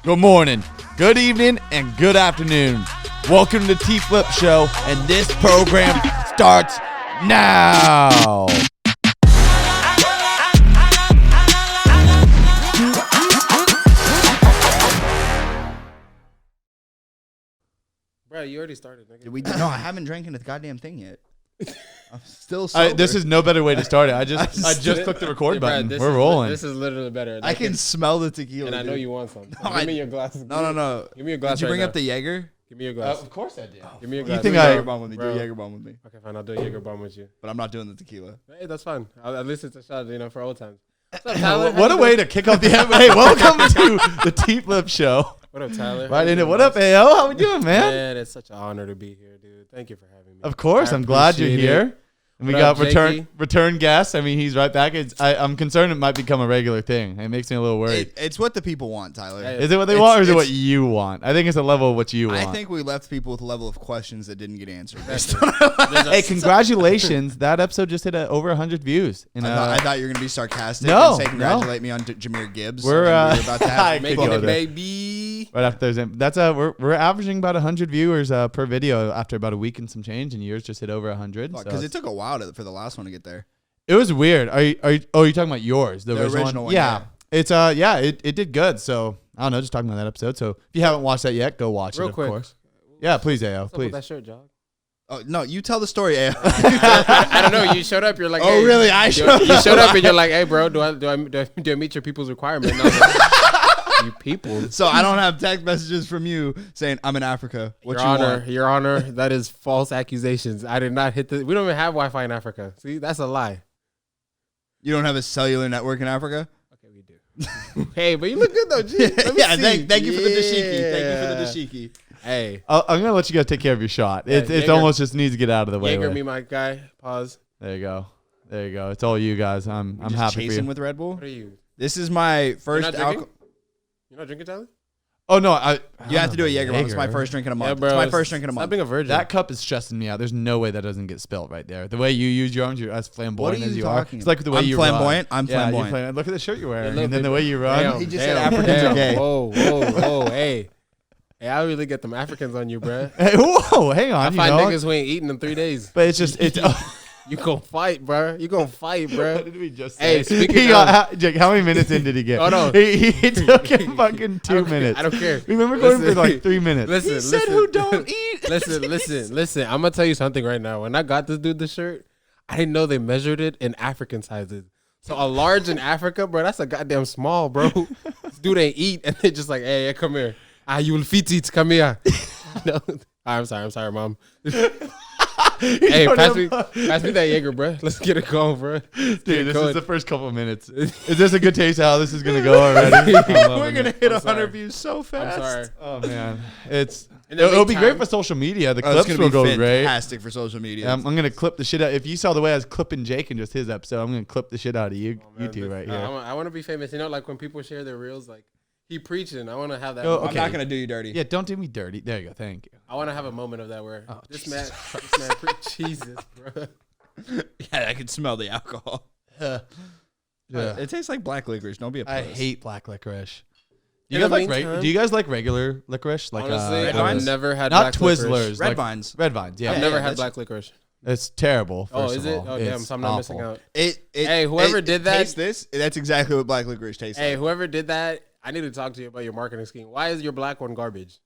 good morning, good evening, and good afternoon. Welcome to the Tflip show, and this program starts now. Bro, you already started. Nigga. Did we? No, I haven't drank a goddamn thing yet. I'm still sober. This is no better way to start it. I just clicked the record button. We're rolling. This is literally better. I can smell the tequila. And I know you want some. No, Give me your glass. No. Give me your glass. Did you bring right up the Jaeger? Give me your glass. Of course I did. Give me your glass. You think do a I- Jaeger bomb with me? Bro. Do a Jaeger bomb with me. Okay, fine. I'll do a Jaeger bomb with you. But I'm not doing the tequila. Hey, that's fine. At least it's a shot, for old times. What's up, Tyler? What a way to kick off the episode. Hey, welcome to the Tflip show. What up, Tyler? Right in it. What up, AO? How we doing, man? Man, it's such an honor to be here, dude. Thank you for having me. Of course, I I'm glad you're appreciate here. it. And we What got up, Jakey? return guests. I mean, he's right back. I'm concerned it might become a regular thing. It makes me a little worried. It's what the people want, Tyler. Hey, Is it what they want or is it what you want? I think it's a level of what you want. I think we left people with a level of questions that didn't get answered. Hey, congratulations. That episode just hit over 100 views. And, I thought you were gonna be sarcastic No, and say no. congratulate me on Jameer Gibbs. We're, and we were about to have I a could Making go it, there. baby. Right after we're averaging about 100 viewers per video after about a week and some change, and yours just hit over 100. because it took a while for the last one to get there. It was weird. You're talking about yours, the original one? yeah. It's it did good. So I don't know, just talking about that episode. So if you haven't watched that yet, go watch Real it. Of quick. course. Yeah, please, AO, What's up with please. that shirt, Jog? Oh no, you tell the story. AO. I don't know. You showed up. You're like, Oh, hey, really? You showed up and you're like, hey, bro, do I meet your people's requirement? And I was like, you people. So I don't have text messages from you saying I'm in Africa. What Your you Honor, want? Your Honor, that is false accusations. I did not hit the. We don't even have Wi-Fi in Africa. See, that's a lie. You don't have a cellular network in Africa? Okay, we do. Hey, but you look good though. Gee, let me see. Thank you for the dashiki. Yeah. Thank you for the dashiki. Hey, I'm gonna let you guys take care of your shot. Yeah, It's Jaeger- almost just needs to get out of the way. Jaeger, me, my guy. Pause. There you go. It's all you guys. I'm Just happy for chasing you. with Red Bull. What are you? This is my first not drinking? alcohol. You're not drinking, Tyler? Oh no, You have to do a Jaeger bomb. It's my first drink in a month. bro. It's my first drink in a Stop month. being a virgin. That cup is stressing me out. There's no way that doesn't get spilled right there. The way you use your arms, you're as flamboyant What are as you you are. talking It's like the way I'm you flamboyant? run. I'm Yeah, you're flamboyant. Look at the shirt you're wearing, look, and then the way you run. Damn, He just damn, said Africans damn. are gay. Whoa, hey. Hey, I really get them Africans on you, bruh. Hey, whoa, hang on. I you find know? niggas who ain't eating in 3 days. But it's just You gon' fight, bruh. You gon' fight, What bruh. did we just Hey, say? speaking He got, Jake, how many minutes in did he get? Oh, no. He took him fucking 2 minutes. I don't care. Remember going for Listen. like 3 minutes. Listen, He said listen. who don't eat. Listen. I'm gonna tell you something right now. When I got this dude the shirt, I didn't know they measured it in African sizes. So a large in Africa, bro, that's a goddamn small, bro. This dude ain't eat, and they just like, hey, come here. You will fit it. Come here. No. I'm sorry, mom. Hey, pass me that Jaeger, bro. Let's get it going, bro. Dude, this is the first couple of minutes. Is this a good taste of how this is gonna go already? We're gonna hit I'm 100 sorry. views so fast. I'm sorry. Oh man, it'll the be great meantime- for social media. The Oh, it's clips gonna will be go great. fantastic for social media. I'm gonna clip the shit out. If you saw the way I was clipping Jake in just his episode, I'm gonna clip the shit out of you, you two right here. I want to be famous. You know, like when people share their reels, like he preaching. I want to have that. Oh, moment. I'm not gonna do you dirty. Yeah, don't do me dirty. There you go. Thank you. I want to have a moment of that where Oh, this Jesus man, Jesus, bro. Yeah, I can smell the alcohol. Yeah. It tastes like black licorice. Don't be a puss. I hate black licorice. Do In you the guys like meantime- do you guys like regular licorice? Like Honestly, Red I've Vines? never had not black licorice. Twizzlers, Red like Vines. Red Vines. Yeah, I've never yeah, had that's- black licorice. it's terrible. Oh, First is of it? all. Oh, damn. It's So I'm not missing awful. out. Hey, whoever did that- taste this. That's exactly what black licorice tastes Hey, like. whoever did that, I need to talk to you about your marketing scheme. Why is your black one garbage?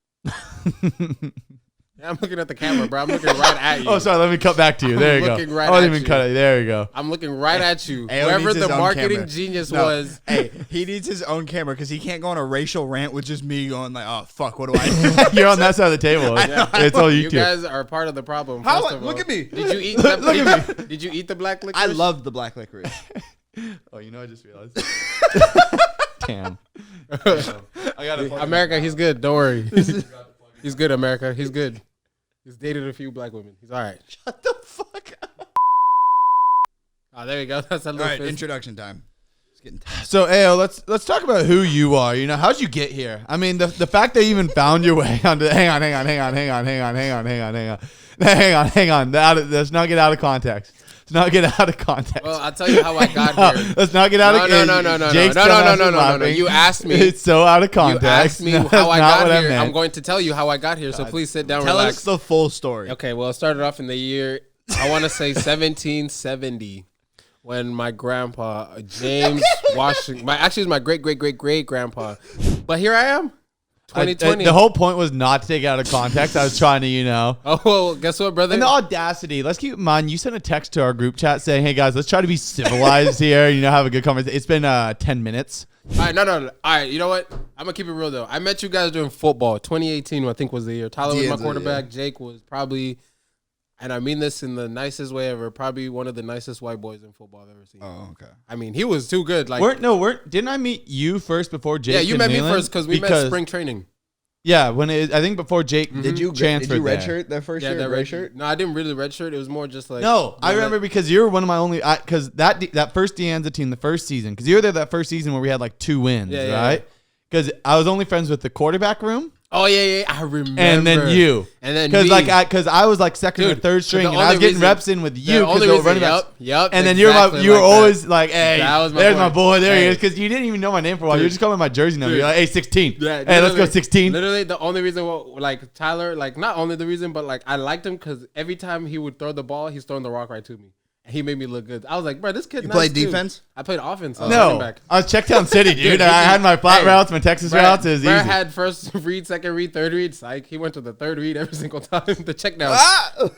Yeah, I'm looking at the camera, bro. I'm looking right at you. Oh, sorry. Let me cut back to you. There you go. looking right I wasn't at even you. cut it. There you go. I'm looking right at you. AO Whoever needs his the own marketing camera. genius No. was. Hey, he needs his own camera because he can't go on a racial rant with just me going like, "Oh fuck, what do I?" You're on that side of the table. It's all you You two. guys are part of the problem. How? first of Look all. at me. Did you eat? Look at Did you eat the black licorice? I love the black licorice. Oh, you know, I just realized. Damn. I got to America. He's good. Don't worry. He's good, America. He's good. He's dated a few black women. He's all right. Shut the fuck up. Oh, there you go. That's a All little right, fist. introduction time. It's getting tight. So, AO, let's talk about who you are. You know, how'd you get here? I mean, the fact that you even found your way onto. Hang on. Let's not get out of context. Let's not get out of context. Well, I'll tell you how I got here. Let's not get out of No. You asked me. It's so out of context. You asked me No, how I that's not got what here. meant. I'm going to tell you how I got here. So please sit down, Tell relax. us the full story. Okay, well, it started off in the year, I want to say 1770, when my grandpa, James Washington, actually it was my great grandpa. But here I am, 2020. The whole point was not to take it out of context. I was trying to, Oh, well, guess what, brother? And the audacity. Let's keep in mind, you sent a text to our group chat saying, hey, guys, let's try to be civilized here. Have a good conversation. It's been 10 minutes. All right, no. All right, you know what? I'm going to keep it real, though. I met you guys doing football. 2018, I think, was the year. Tyler was my quarterback. Yeah. Jake was probably, and I mean this in the nicest way ever, probably one of the nicest white boys in football I've ever seen. Oh, okay. I mean, he was too good. Like, didn't I meet you first before Jake? Yeah, you met me Nayland? first because we met spring training. Yeah, I think before Jake Did you transferred redshirt that first year? That red shirt? No, I didn't really redshirt. It was more just like no. I remember because you were one of my only because that first De Anza team, the first season, because you were there that first season where we had like 2 wins, right? Because I was only friends with the quarterback room. Oh yeah, I remember. And then you, and then because I was like second or third string, and I was getting reps in with you because they were running backs. Yep. And then you were always like, "Hey, there's my boy. There he is." Because you didn't even know my name for a while. You were just calling my jersey number. You're like, "Hey, 16. Yeah, hey, let's go 16." Literally, the only reason, like Tyler, like not only the reason, but like I liked him because every time he would throw the ball, he's throwing the rock right to me. He made me look good. I was like, bro, this kid. You nice played too. defense? I played offense. No, I was Checktown City, dude. I had my flat routes, my Texas routes. It was easy. I had first read, second read, third read. Psych. He went to the third read every single time. The check down,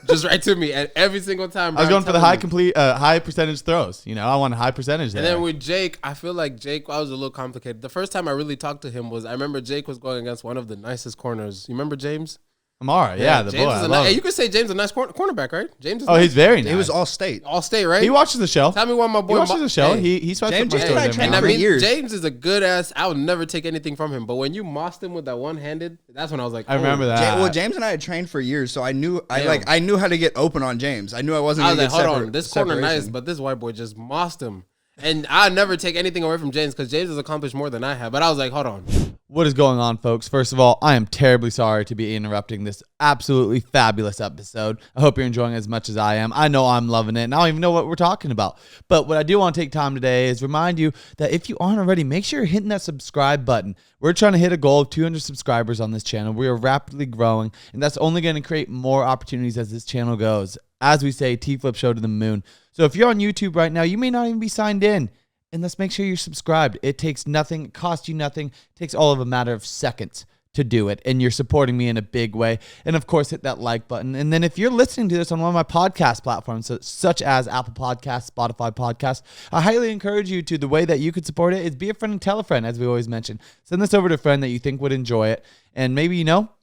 just right to me, and every single time. I was going for the high percentage throws. I wanted high percentage there. And then with Jake, I feel like Jake, I was a little complicated. The first time I really talked to him was I remember Jake was going against one of the nicest corners. You remember James? Amara, yeah, the James boy. You could say James is a nice cornerback, right? James is he's very nice. He was all state. All state, right? He watches the show. Tell me why my boy. He watches the show. He swipes James up my story. and I years. James is a good ass. I would never take anything from him. But when you mossed him with that one-handed, that's when I was like, I remember that. James and I had trained for years, so I knew I knew how to get open on James. I knew I wasn't going to get hold on, this corner nice, but this white boy just mossed him. And I never take anything away from James because James has accomplished more than I have. But I was like, hold on. What is going on, folks? First of all, I am terribly sorry to be interrupting this absolutely fabulous episode. I hope you're enjoying it as much as I am. I know I'm loving it, and I don't even know what we're talking about. But what I do want to take time today is remind you that if you aren't already, make sure you're hitting that subscribe button. We're trying to hit a goal of 200 subscribers on this channel. We are rapidly growing, and that's only going to create more opportunities as this channel goes. As we say, Tflip show to the moon. So if you're on YouTube right now, you may not even be signed in. And let's make sure you're subscribed. It takes nothing. It costs you nothing. It takes all of a matter of seconds to do it. And you're supporting me in a big way. And, of course, hit that like button. And then if you're listening to this on one of my podcast platforms, such as Apple Podcasts, Spotify Podcasts, I highly encourage you to, the way that you could support it is be a friend and tell a friend, as we always mention. Send this over to a friend that you think would enjoy it. And maybe, they'll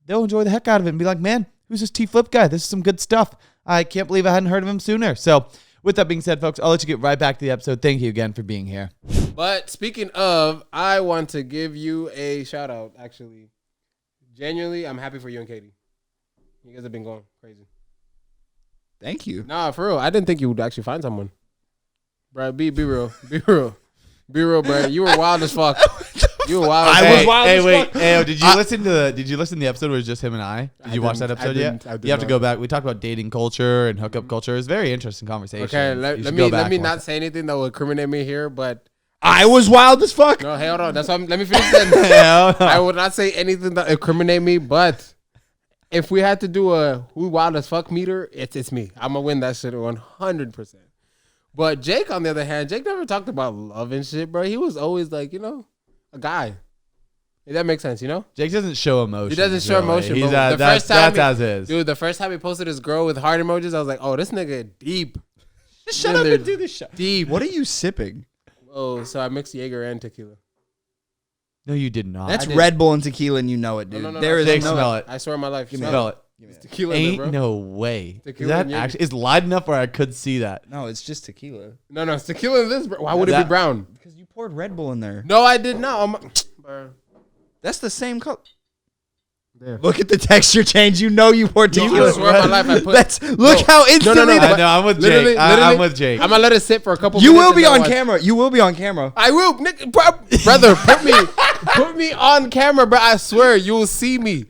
enjoy the heck out of it and be like, man, who's this Tflip guy? This is some good stuff. I can't believe I hadn't heard of him sooner. So, with that being said, folks, I'll let you get right back to the episode. Thank you again for being here. But speaking of, I want to give you a shout out, actually. Genuinely, I'm happy for you and Katie. You guys have been going crazy. Thank you. Nah, for real. I didn't think you would actually find someone. Bro, be real. Be real. Be real, bro. You were wild as fuck. You were wild as fuck. I was wild as fuck. Hey, did you listen to the episode where it was just him and I? Did you watch that episode yet? You have to go back. We talked about dating culture and hookup culture. It was a very interesting conversation. Okay, let me not say anything that will incriminate me here, but I was wild as fuck. No, hey, hold on. That's why let me finish that. I would not say anything that incriminate me, but if we had to do a who wild as fuck meter, it's me. I'm gonna win that shit 100%. But Jake, on the other hand, Jake never talked about love and shit, bro. He was always like, a guy. If that makes sense, Jake doesn't show emotion. He doesn't show emotion. He's but that's as is. Dude, the first time he posted his girl with heart emojis, I was like, oh, this nigga deep. Just shut up and do this shit. Deep. What are you sipping? Oh, so I mixed Jaeger and tequila. No, you did not. That's Red Bull and tequila, and you know it, dude. No, there is Jake, no smell it. I swear on my life. Smell it. It's tequila, Ain't bro. no way. Tequila Is that actually? It's light enough where I could see that. No, it's just tequila. No, it's tequila in this, bro. Why would it be brown? Because you poured Red Bull in there. No, I did not. Bro. That's the same color. There. Look at the texture change. You know you poured tequila. I swear on my life, I put. Look how instantly. No, I'm with Jake. I'm with Jake. I'm gonna let it sit for a couple. You minutes will be on camera. You will be on camera. I will, brother. Put me on camera, bro. I swear you will see me.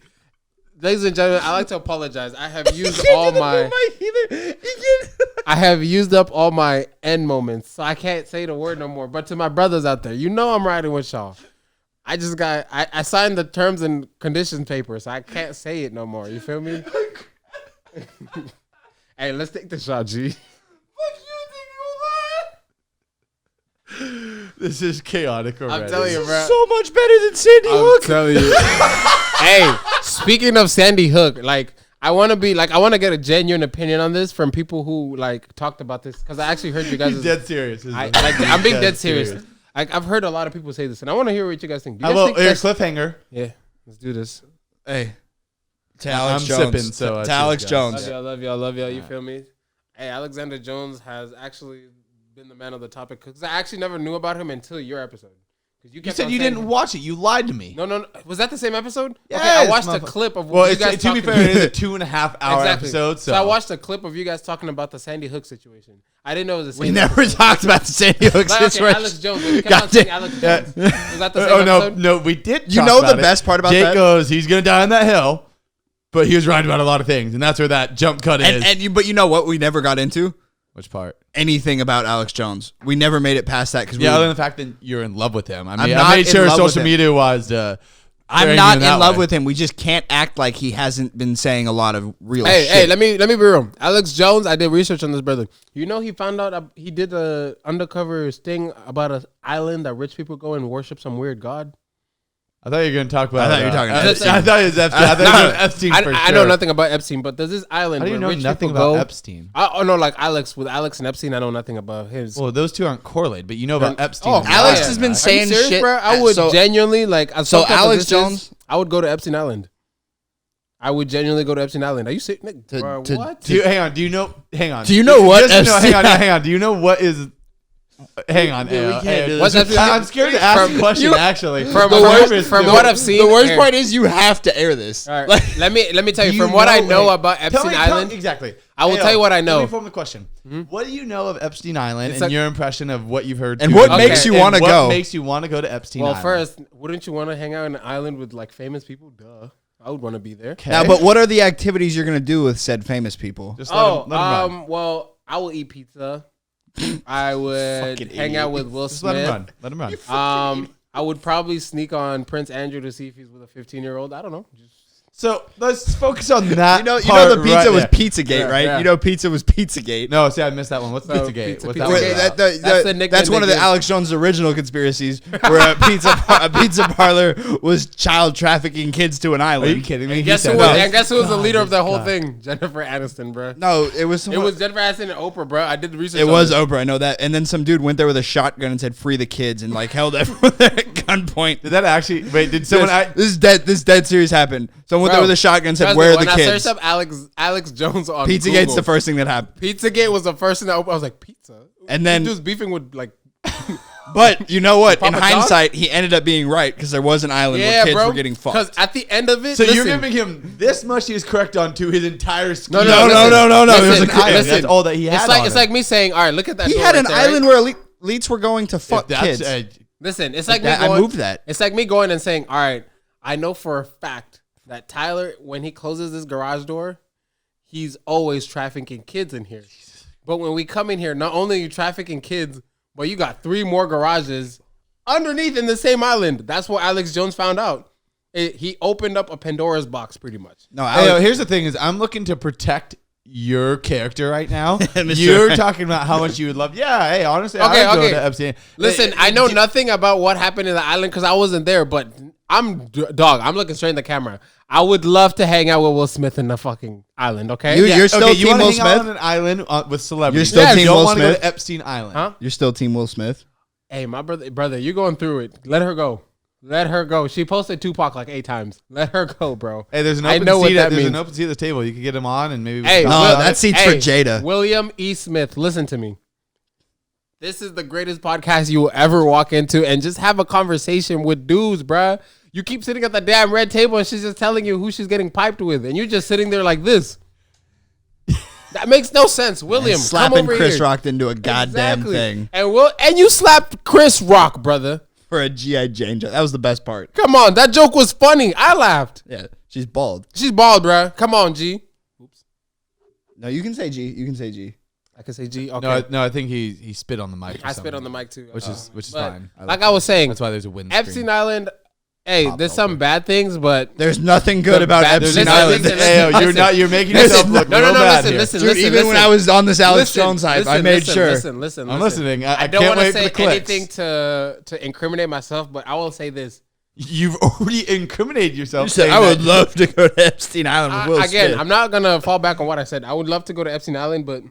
Ladies and gentlemen, I like to apologize. I have used all my. I have used up all my end moments, so I can't say the word no more. But to my brothers out there, you know I'm riding with y'all. I signed the terms and conditions paper, so I can't say it no more. You feel me? Hey, let's take the shot, G. This is chaotic already. I'm telling you, bro. So much better than Sandy Hook. I'm telling you. Hey, speaking of Sandy Hook, like I want to get a genuine opinion on this from people who like talked about this because I actually heard you guys. He's dead serious. I'm being dead serious. Like I've heard a lot of people say this, and I want to hear what you guys think. Do you guys think Here's cliffhanger. Yeah, let's do this. Hey, to I'm Alex Jones. sipping, so to Alex Jones. Love y'all. You feel me? Hey, Alexander Jones has actually been the man of the topic because I actually never knew about him until your episode. You said you didn't watch it. You lied to me. No. Was that the same episode? Yes, okay, I watched a clip of well, you guys to be fair, it is a 2.5 hour episode. So I watched a clip of you guys talking about the Sandy Hook situation. I didn't know it was the same. We never talked about the Sandy Hook Like, okay, situation. Alex Jones. We kept on saying Alex Jones. Was that the same episode? No, we did. You know the best part about Jake that? goes, he's gonna die on that hill, but he was right about a lot of things, and that's where that jump cut is. But you know what? We never got into Which part? anything about Alex Jones. We never made it past that because Yeah, other than the fact that you're in love with him. I mean, not I made in sure love with social him. media was. I'm not in love with him. We just can't act like he hasn't been saying a lot of real shit. Hey, let me be real. Alex Jones, I did research on this brother. You know, he found out he did a undercover sting about an island that rich people go and worship some weird god. I thought you were going to talk about. I thought you were talking I Epstein. thought it was Epstein. I thought you were Epstein for sure. I know nothing about Epstein, but there's this island How do you where know rich nothing people about go. Epstein? I know, like Alex with Alex and Epstein. I know nothing about his. Well, those two aren't correlated, but you know about Epstein. Oh, as Alex well. has been Are you saying serious, shit. bro? I would So- genuinely like. so Alex Jones- I would go to Epstein Island. I would genuinely go to Epstein Island. Are you serious? Bro, to- what? Hang on. Do you know? Hang on. Do you know what Just Epstein- hang on. Do you know what is? Hang on. Dude, we AO, can't AO. do What's this. Epstein? I'm scared to ask a question. Actually, From The what I've seen, The worst here. part is you have to air this. All right, let me tell you Do from what I know hey, about tell Epstein me- Island. exactly. I will AO, tell you what I know. Let me form the question. What do you know of Epstein Island It's and like- your impression of what you've heard? And to what and makes you and wanna what go? makes you want to go to Epstein Well, Island? first, wouldn't you want to hang out on an island with like famous people? Duh, I would want to be there. Okay. Now, but what are the activities you're going to do with said famous people? Just let him run. Well, I will eat pizza. I would Fucking hang idiot. out with Will Just let him Smith. run. Let him run. I would probably sneak on Prince Andrew to see if he's with a 15-year-old. I don't know. So let's focus on that. You know part the pizza right was there. Pizzagate, Yeah, right? yeah. You know pizza was Pizzagate. No, see, I missed that one. What's So, Pizzagate? pizza- What's Pizzagate. that Wait, one about? That's the nickname that's one of they the give. Alex Jones' original conspiracies, where a pizza parlor was child trafficking kids to an Are you island. kidding me? Guess He who said was? that. And guess who was the God, leader of this the whole guy. thing? Jennifer Aniston, bro. No, it was It was Jennifer Aniston and Oprah, bro. I did the research. It on was this. Oprah, I know that. And then some dude went there with a shotgun and said, "Free the kids," and like held everyone there at gunpoint. Did that actually? Wait, did someone? This is dead. This is dead serious happened. Someone went there Bro, with a shotgun and said, trust "Where me, are the when I kids?" searched up Alex Jones on Pizzagate's Google, the first thing that happened. Pizzagate was the first thing that opened. I was like, pizza. And then- he was beefing with like, But you know what? In Papa John's? hindsight, he ended up being right because there was an island where yeah, kids bro. were getting Because fucked. at the end of it, So listen, you're giving him this much? He is correct on to his entire scheme. No, No, listen, no. It was listen, an island. listen. That's all that he had. It's like me saying, all right, look at that. He door had right an there, right? island where elites were going to fuck kids. Listen, it's like that- me I going. moved that. It's like me going and saying, all right, I know for a fact that Tyler, when he closes this garage door, he's always trafficking kids in here. But when we come in here, not only are you trafficking kids, but you got 3 more garages underneath in the same island. That's what Alex Jones found out. He opened up a Pandora's box, pretty much. No, Hey, Alex, here's the thing: is I'm looking to protect your character right now. Mr. You're Right. talking about how much you would love. Yeah, hey, honestly, Okay, I would okay. go to Epstein. Listen, I know nothing about what happened in the island because I wasn't there, but I'm looking straight in the camera. I would love to hang out with Will Smith in the fucking island, okay? You're still you Team wanna Will hang out Smith? on an island with celebrities. You're still You Team don't Will wanna go Smith? to Epstein Island. Huh? you're still Team Will Smith. Hey, my brother, you're going through it. Let her go. Let her go. She posted Tupac like 8 times. Let her go, bro. Hey, there's an I open know what seat. that There's means. an open seat at the table. You could get him on, and maybe. We Hey, can No, talk about that it. seat's for Jada. William E. Smith, listen to me. This is the greatest podcast you will ever walk into and just have a conversation with dudes, bruh. You keep sitting at the damn red table and she's just telling you who she's getting piped with, and you're just sitting there like this. That makes no sense, William. Come Slapping over Chris here. Rock into a goddamn Exactly. thing And you slapped Chris Rock, brother. for a G.I. Jane joke. That was the best part. Come on, that joke was funny. I laughed. Yeah, she's bald. She's bald, bruh. Come on, G. No, you can say G. You can say G. I can say G. Okay. No, I think he spit on the mic. I spit on the mic too. which is But fine. Like I was saying, That's why there's a wind. Epstein Island. Hey, there's some bad things, but There's nothing good about Epstein listen, Island. listen, You're making yourself look real bad here. listen. Dude, even when I was on this Alex Jones hype, I made sure. Listen. I'm listening. I don't can't want to wait for say the clicks. anything to incriminate myself, but I will say this. You've already incriminated yourself. You said, saying I would that- love to go to Epstein Island with Will Again, Smith. I'm not gonna fall back on what I said. I would love to go to Epstein Island, but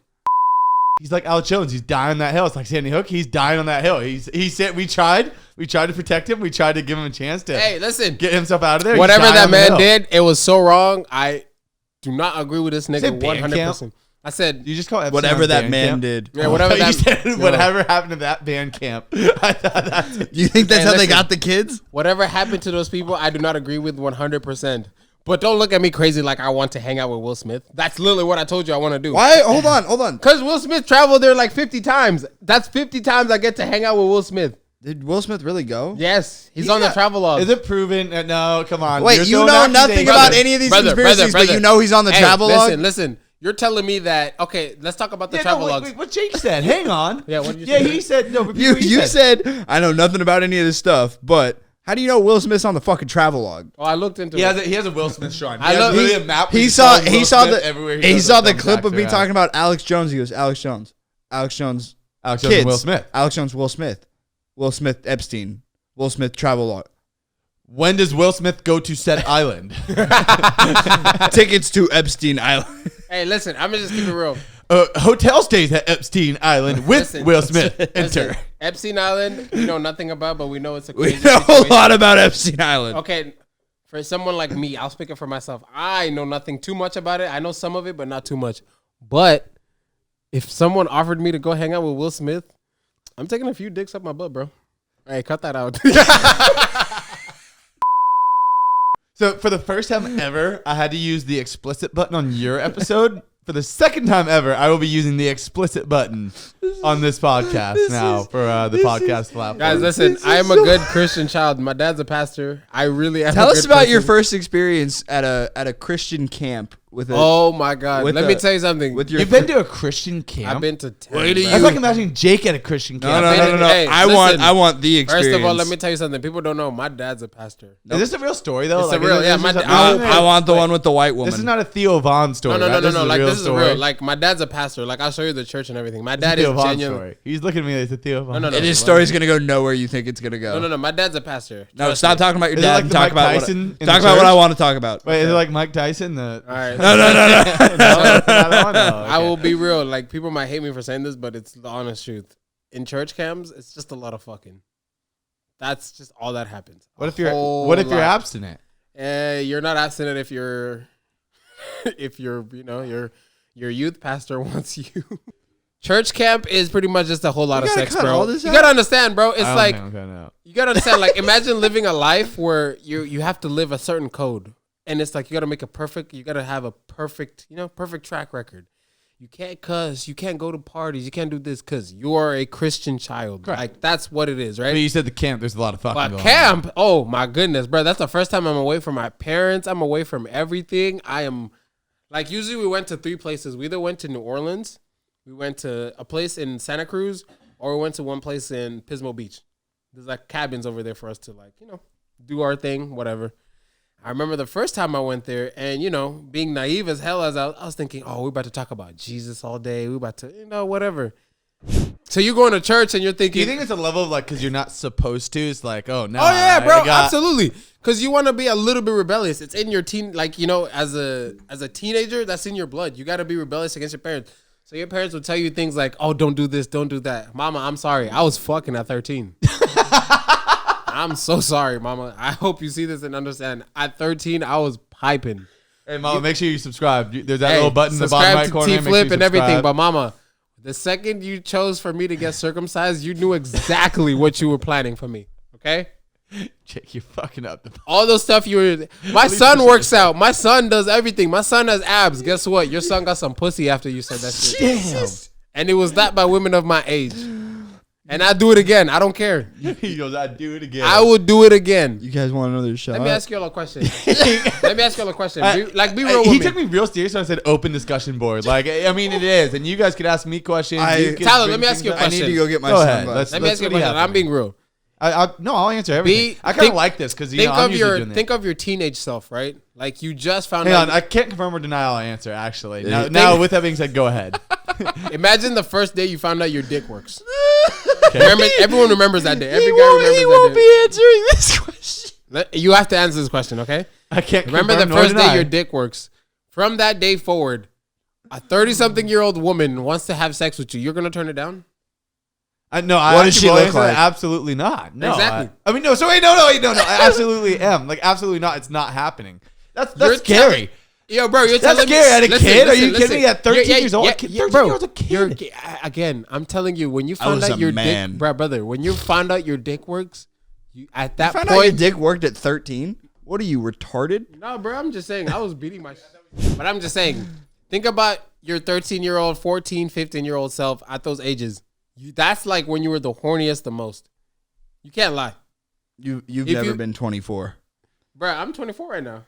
He's like Alex Jones. He's dying on that hill. It's like Sandy Hook. He's dying on that hill. He said we tried to protect him. We tried to give him a chance to hey, listen. get himself out of there. Whatever He's dying that on the man hill. did, it was so wrong. I do not agree with this nigga Say band 100%. I said You just call Epstein Whatever Island that band man camp? did. yeah, whatever You that said whatever happened to that band camp. I thought that's Do you think that's Hey, how they listen. got the kids? whatever happened to those people, I do not agree with 100%. But don't look at me crazy like I want to hang out with Will Smith. That's literally what I told you I want to do. Why? Hold on. Because Will Smith traveled there like 50 times. That's 50 times I get to hang out with Will Smith. Did Will Smith really go? Yes, he's on the travel log. Is it proven? No, come on. Wait, You're you throwing know nothing accusations. about any of these conspiracies, but you know he's on the travel log? Listen. You're telling me that, okay, let's talk about the travel logs. Wait, what Jake said. Hang on. Yeah, what did you Yeah, say? he said no. repeat You what you said, I know nothing about any of this stuff, but how do you know Will Smith's on the fucking travel log? Oh, I looked into he it. has a Will Smith shrine. I He love- has literally a map. where He you saw follow Will Smith everywhere he goes saw with the thumbs clip back of to me their talking house. about Alex Jones. He goes, Alex Jones Alex Jones kids. and Will Smith. Alex Jones, Will Smith Epstein, Will Smith travel log. When does Will Smith go to said island? Tickets to Epstein Island. Hey, listen, I'm going to just keep it real. Hotel stays at Epstein Island with Listen. Will Smith. Enter. Listen, Epstein Island, we know nothing about, but we know it's a We crazy know a situation. lot about Epstein Island. Okay, for someone like me, I'll speak it for myself. I know nothing too much about it. I know some of it, but not too much. But if someone offered me to go hang out with Will Smith, I'm taking a few dicks up my butt, bro. Hey, cut that out. So for the first time ever, I had to use the explicit button on your episode. For the second time ever, I will be using the explicit button on this podcast for the podcast platform. Guys, listen, I am a good Christian child. My dad's a pastor. I really am. Tell a us good about your person. first experience at a Christian camp with a Oh my God! with Let a- me tell you something. with your You've been to a Christian camp? I've been to 10. Wait till bro. That's like imagining Jake at a Christian No, camp. no. Hey, I listen. want the experience. First of all, let me tell you something. People don't know. My dad's a pastor. Is this a real story though? It's a real- is it- yeah, is my this dad- a- I want the one with the white woman. This is not a Theo Vaughn story. No. right? This is a Like real this is story. real. Like my dad's a pastor. Like I'll show you the church and everything. My dad Theo is Vaughn genuine. story. He's looking at me like it's a Theo Vaughn. No. And his story's gonna go nowhere you think it's gonna go. No. My dad's a pastor. No, Trust stop me. talking about your Is it dad like and the talk Mike about Tyson in what, the talk about what church? I want to talk about. Wait, is it like Mike Tyson? All right. No. I will be real. Like people might hate me for saying this, but it's the honest truth. In church camps, it's just a lot of fucking. That's just all that happens. What if A you're whole What if you're lot. abstinent? You're not abstinent if you're your youth pastor wants you. Church camp is pretty much just a whole lot of gotta sex, cut bro. all this You out? gotta understand, bro. It's I don't like think I'm cutting out. you gotta understand. Like imagine living a life where you have to live a certain code, and it's like you gotta make a perfect. You gotta have a perfect, perfect track record. You can't cuss. You can't go to parties. You can't do this because you are a Christian child. Correct. Like that's what it is, right? But you said the camp. There's a lot of fucking But going camp, oh my goodness, bro. That's the first time I'm away from my parents. I'm away from everything. I am like usually we went to 3 places. We either went to New Orleans, we went to a place in Santa Cruz, or we went to one place in Pismo Beach. There's like cabins over there for us to like, do our thing, whatever. I remember the first time I went there and, being naive as hell as I was thinking, oh, we're about to talk about Jesus all day. We're about to, whatever. So you're going to church and you're Do thinking, you think it's a level of like because you're not supposed to? It's like, oh no. oh yeah, I bro, got- absolutely. Because you want to be a little bit rebellious. It's in your teen, like as a teenager, that's in your blood. You got to be rebellious against your parents. So your parents will tell you things like, "Oh, don't do this, don't do that." Mama, I'm sorry, I was fucking at 13. I'm so sorry, Mama. I hope you see this and understand. At 13, I was piping. Hey, mama, make sure you subscribe. There's that little button in the bottom subscribe right to corner. Make sure Tflip you and everything. subscribe. But Mama, the second you chose for me to get circumcised, you knew exactly what you were planning for me. Okay. Jake, you're fucking up. All those stuff you were. My son works out. My son does everything. My son has abs. Guess what? Your son got some pussy after you said that shit. Damn. And it was that by women of my age. And I do it again. I don't care. He goes, I do it again. I will do it again. You guys want another shot? Let me ask you all a question. Be real with He me. took me real serious when I said open discussion board. Like, I mean, it is. And you guys could ask me questions. Tyler, let me ask you a I question. need to go get my Go ahead. sunglasses. Let me ask you a question. I'm being real. No, I'll answer everything. I kind of like this because I'm usually doing think of your teenage self, right? Like you just found Hang out. on, I can't confirm or deny I'll answer, actually. Now, with that being said, go ahead. Imagine the first day you found out your dick works. Okay. Everyone remembers that day. Every guy remembers that day. He won't be answering this question. You have to answer this question, okay? I can't remember confirm the nor first day deny. your dick works. From that day forward, a 30-something-year-old woman wants to have sex with you. You're gonna turn it down? No, What does she look like? Absolutely not. No, Exactly. I mean, no. So wait, no. I absolutely am. Like, absolutely not. It's not happening. That's scary. Yo, bro, you're That's telling me. scary. At a kid? Are you kidding me? At 13 years old? 13 years bro, old's a kid. Again, I'm telling you, when you I found was out a your man. dick, brother, when you found out your dick works, at that Found out your point, dick worked at 13? What are you, retarded? no, bro, I'm just saying, I was beating my but I'm just saying, think about your 13-year-old, 14, 15-year-old self at those ages. That's like when you were the horniest the most. You can't lie. You've never been 24. Bro, I'm 24 right now.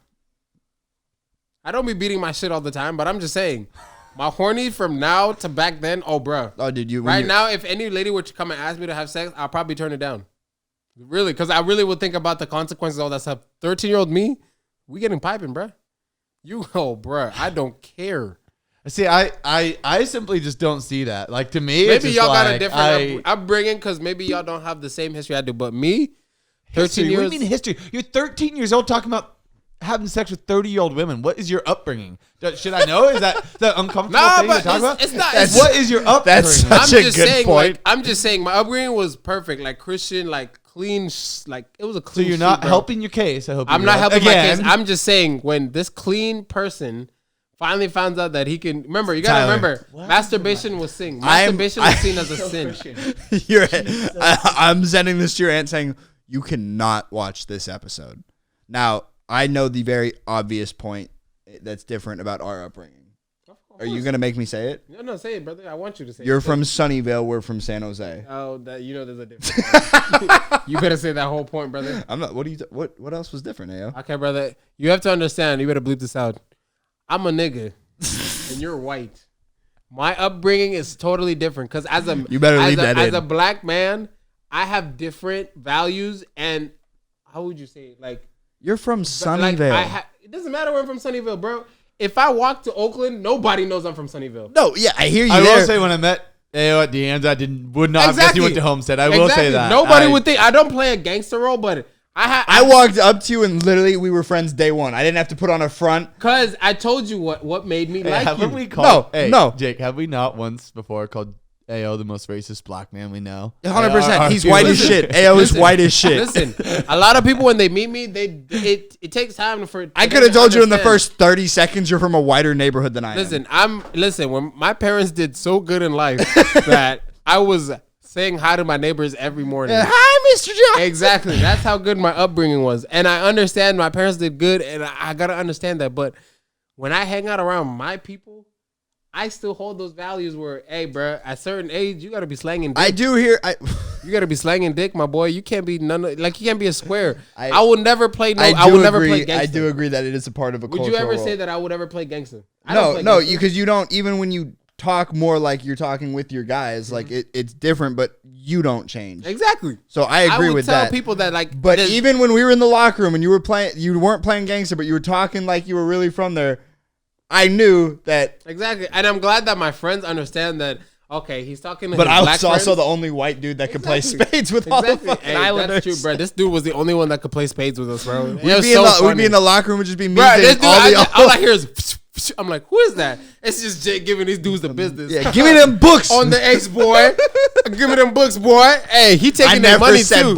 I don't be beating my shit all the time, but I'm just saying, my horny from now to back then, oh, bro. Oh, did you? Right now, if any lady were to come and ask me to have sex, I'll probably turn it down. Really, because I really would think about the consequences of all that stuff. 13-year-old me, we getting piping, bro. Bro, I don't care. See, I simply just don't see that. Like, to me, Maybe y'all got a like, different upbringing because maybe y'all don't have the same history I do. But me, 13 history. years. What do you mean history? You're 13 years old talking about having sex with 30-year-old women. What is your upbringing? Should I know? Is that the uncomfortable thing to talk about? It's not. What is your upbringing? That's such a good point. I'm just saying, my upbringing was perfect, like Christian, like clean, like it was a So clean. you're not bro. helping your case. I hope I'm you're not right. helping Again. my case. I'm just saying, when this clean person finally finds out that he can, remember, you gotta Tyler, remember, masturbation was sin. Masturbation was seen as a sin. I'm sending this to your aunt saying, you cannot watch this episode. Now, I know the very obvious point that's different about our upbringing. Are you going to make me say it? No, say it, brother. I want you to say it. You're from Sunnyvale. We're from San Jose. Oh, there's a difference. You better say that whole point, brother. I'm not. What else was different, AO? Okay, brother. You have to understand. You better bleep this out. I'm a nigga, and you're white. My upbringing is totally different because You better leave that as in. a black man, I have different values and how would you say it? Like You're from like Sunnyvale. it doesn't matter where I'm from, Sunnyvale, bro. If I walk to Oakland, nobody knows I'm from Sunnyvale. No, yeah, I hear you. I there. will say when I met AO at Deanne's, would not have guessed he went to Homestead. I will say that. Nobody would think I don't play a gangster role, but I walked up to you and literally we were friends day one. I didn't have to put on a front. Because I told you what made me like haven't you. we called? No. Jake, have we not once before called AO the most racist black man we know? 100%. He's white as shit. AO is white as shit. Listen, a lot of people when they meet me, it takes time for. I could have told you in the first 30 seconds you're from a whiter neighborhood than I am. Listen. When my parents did so good in life that I was saying hi to my neighbors every morning. Hi, Mr. John. Exactly. That's how good my upbringing was, and I understand my parents did good, and I gotta understand that. But when I hang out around my people, I still hold those values where, hey, bro, at a certain age, you gotta be slanging dick. I do hear. You gotta be slanging dick, my boy. You can't be you can't be a square. I will never play. I will never play gangster. I do agree that it is a part of a culture. Would you ever say that I would ever play gangster? No, because you don't. Even when you talk more like you're talking with your guys, like it's different, but you don't change. Exactly. So I agree with that. I would tell people that like. But even when we were in the locker room and you weren't playing gangster, but you were talking like you were really from there. I knew that. Exactly. And I'm glad that my friends understand that, okay, he's talking to but his I black was also friends. the only white dude that could play spades with all the fucking Hey, Islanders. that's true, bro. This dude was the only one that could play spades with us, bro. We'd be in the locker room and just be me. Bro, this dude, all I the hear is, I'm like, who is that? It's just Jake giving these dudes the business. Yeah, give me them books. On the X, boy. Give me them books, boy. Hey, he taking their money, too.